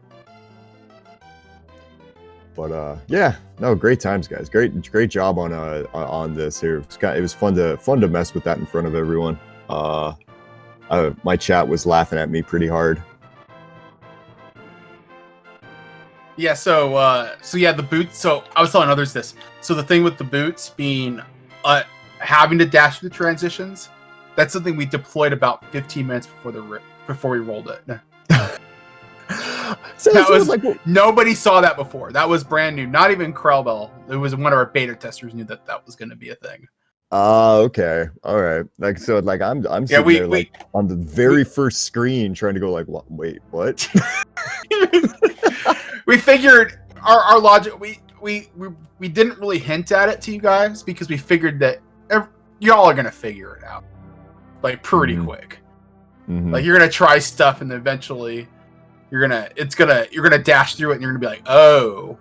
But yeah, no, great times, guys. Great job on this here. It was fun to mess with that in front of everyone. My chat was laughing at me pretty hard. Yeah, so yeah, the boots. So I was telling others this. So the thing with the boots being having to dash through the transitions, That's something we deployed about 15 minutes before we rolled it. Nobody saw that before. That was brand new. Not even Krellbell. It was one of our beta testers knew that was going to be a thing. Okay, all right. Like so, like I'm sitting there like on the very first screen trying to go like, what? Wait, what? We figured our logic. We didn't really hint at it to you guys because we figured that y'all are gonna figure it out like pretty quick. Like you're gonna try stuff and eventually you're gonna dash through it and you're gonna be like, oh.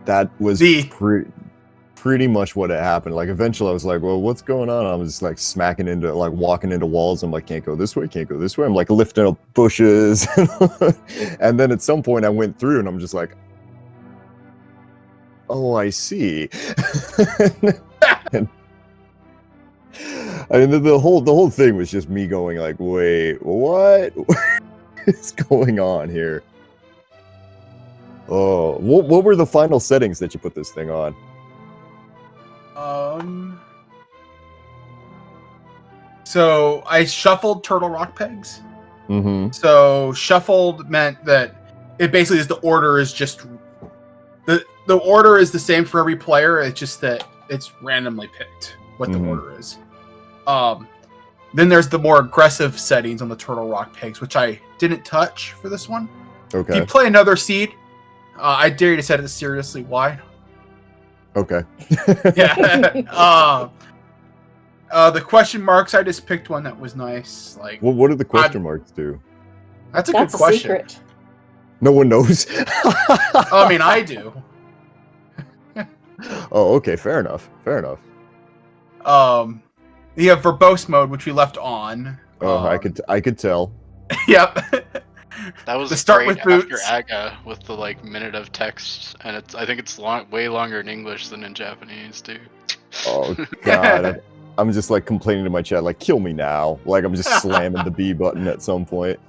That was pretty much what had happened. Like eventually I was like, well, what's going on? I was just like smacking into like walking into walls. I'm like, can't go this way, can't go this way. I'm like lifting up bushes. And then at some point I went through and I'm just like, oh, I see. I mean, the whole thing was just me going like, wait, what is going on here? Oh, what were the final settings that you put this thing on? So I shuffled turtle rock pegs. So shuffled meant that it basically is the order is just the order is the same for every player. It's just that it's randomly picked what the order is. Then there's the more aggressive settings on the turtle rock pegs, which I didn't touch for this one. Okay. If you play another seed, I dare you to set it seriously wide. Okay. Yeah. The question marks, I just picked one that was nice. Like, well, what do the question marks do? That's a good question. Secret. No one knows. I mean, I do. Oh, okay. Fair enough. You have verbose mode, which we left on. Oh, I could tell. Yep. That was the start great with boots. after Aga with the like minute of text, and I think it's way longer in English than in Japanese too. Oh God, I'm just like complaining to my chat, like kill me now. Like I'm just slamming the B button at some point.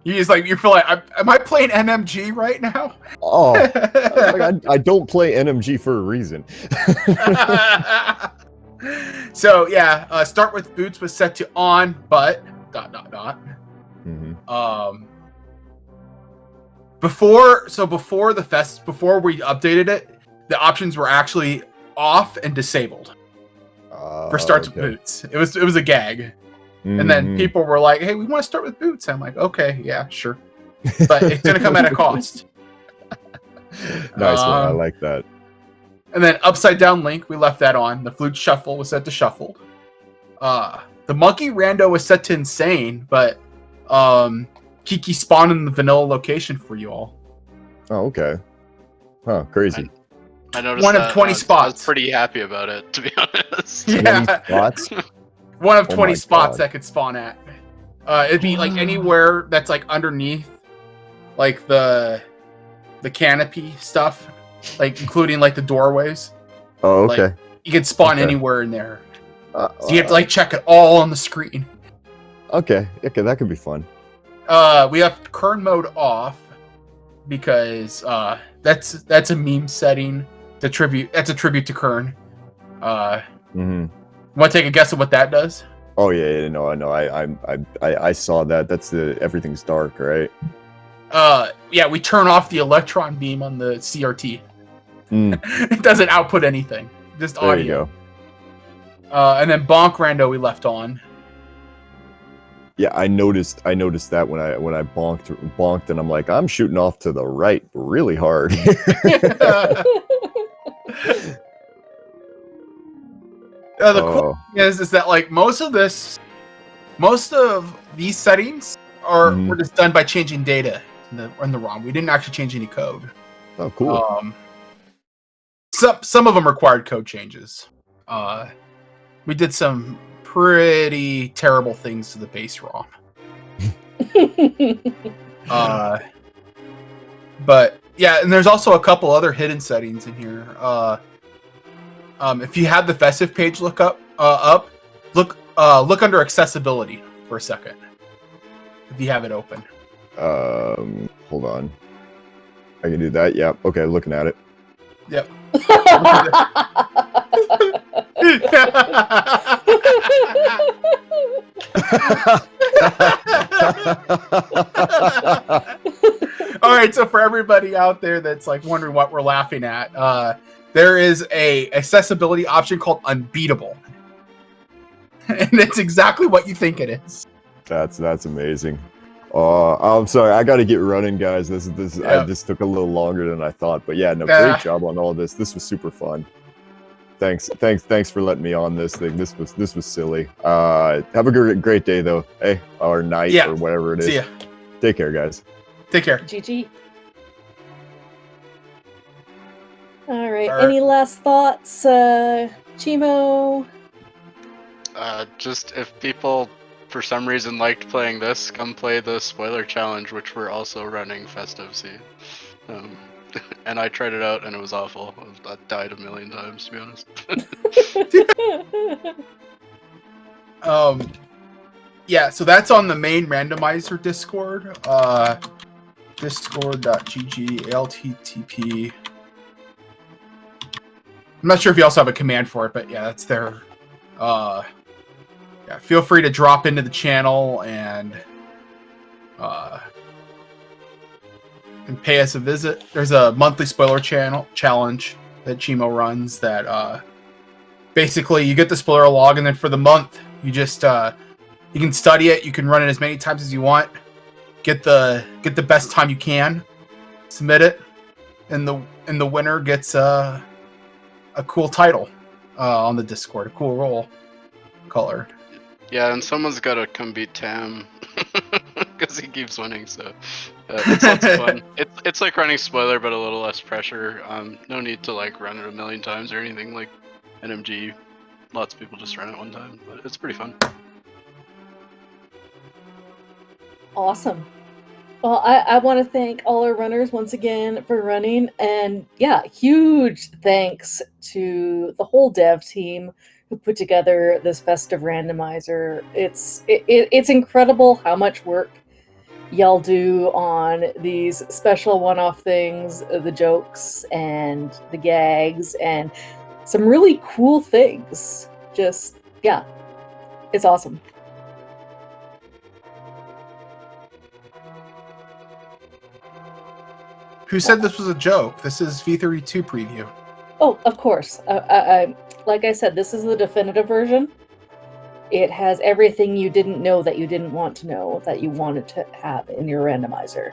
You feel like, am I playing NMG right now? Oh, like, I don't play NMG for a reason. So yeah, start with boots was set to on, but ... Before we updated it, the options were actually off and disabled for start with boots. It was a gag, and then people were like, "Hey, we want to start with boots." I'm like, "Okay, yeah, sure," but it's gonna come at a cost. Nice one, I like that. And then upside down link, we left that on. The flute shuffle was set to shuffled. The monkey rando was set to insane, but Kiki spawned in the vanilla location for you all. Oh, okay. Huh, crazy. I noticed one of 20 spots. I was pretty happy about it, to be honest. Yeah. 20 spots? One of 20 spots God. that could spawn at. It'd be like anywhere that's like underneath, like the canopy stuff, like including like the doorways. Oh, okay. Like, you could spawn anywhere in there. So you have to like check it all on the screen. Okay, that could be fun. We have kern mode off because that's a meme setting. That's a tribute to Kern. Want to take a guess at what that does? Oh yeah, no, I know. I saw that. That's everything's dark, right? Yeah, we turn off the electron beam on the CRT. It doesn't output anything, just audio. There you go. And then bonk rando we left on. Yeah, I noticed that when I bonked, and I'm like, I'm shooting off to the right really hard. The cool thing is that like most of these settings were just done by changing data in the ROM. We didn't actually change any code. Oh, cool. Some of them required code changes. We did some pretty terrible things to the base ROM. But yeah, and there's also a couple other hidden settings in here. If you have the Festive page look under accessibility for a second. If you have it open. Hold on. I can do that. Yeah. Okay, looking at it. Yep. All right, so for everybody out there that's like wondering what we're laughing at, there is a accessibility option called Unbeatable, and it's exactly what you think it is. That's amazing. I'm sorry, I got to get running, guys. This Yeah. this took a little longer than I thought, but yeah, no, great job on all this. This was super fun. Thanks for letting me on this thing. This was silly. Have a great day though. Hey, or night, or whatever it is. See ya. Take care, guys. Take care. GG. All right. Any last thoughts, Chimo? Just if people for some reason liked playing this, come play the spoiler challenge, which we're also running Festive. And I tried it out and it was awful. I died a million times, to be honest. Yeah, so that's on the main randomizer Discord. Discord.gg ALTTP. I'm not sure if you also have a command for it, but yeah, that's there. Yeah, feel free to drop into the channel and pay us a visit. There's a monthly spoiler challenge that Chimo runs that basically you get the spoiler log, and then for the month you just you can study it, you can run it as many times as you want, get the best time you can, submit it, and the winner gets a cool title on the Discord, a cool role color. Yeah, and someone's got to come beat Tam because he keeps winning. So it's lots of fun. It's like running spoiler, but a little less pressure. No need to like run it a million times or anything like NMG. Lots of people just run it one time, but it's pretty fun. Awesome. Well, I want to thank all our runners once again for running, and yeah, huge thanks to the whole dev team who put together this Festive Randomizer. It's incredible how much work y'all do on these special one-off things, the jokes and the gags, and some really cool things. Just, yeah, it's awesome. Who said this was a joke? This is V32 preview. Oh, of course. Like I said, this is the definitive version. It has everything you didn't know that you didn't want to know that you wanted to have in your randomizer.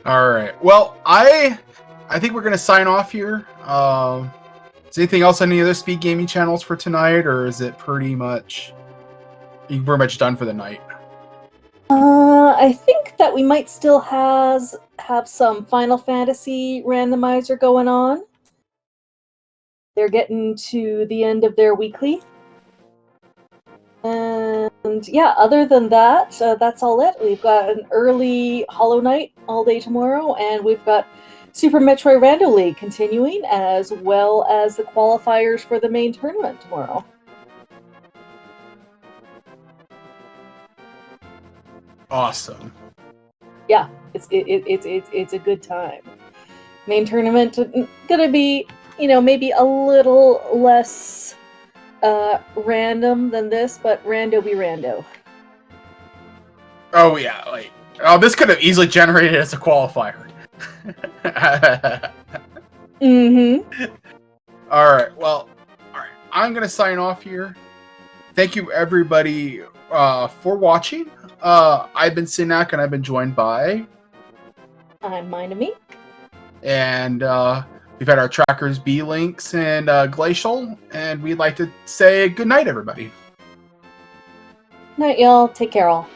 All right. Well, I think we're gonna sign off here. Is anything else on any other speed gaming channels for tonight, or is it pretty much you're pretty much done for the night? I think that we might still have some Final Fantasy randomizer going on. They're getting to the end of their weekly. And yeah, other than that, that's all it. We've got an early Hollow Knight all day tomorrow, and we've got Super Metroid Rando League continuing, as well as the qualifiers for the main tournament tomorrow. Awesome. Yeah, it's a good time. Main tournament gonna be, maybe a little less random than this, but rando be rando. Oh yeah, this could have easily generated as a qualifier. Mm-hmm. All right, I'm gonna sign off here. Thank you everybody for watching. I've been Sinak, and I've been joined by... I'm Mind-A-Me. And we've had our trackers B-Links and Glacial, and we'd like to say good night, everybody. Night, y'all. Take care, all.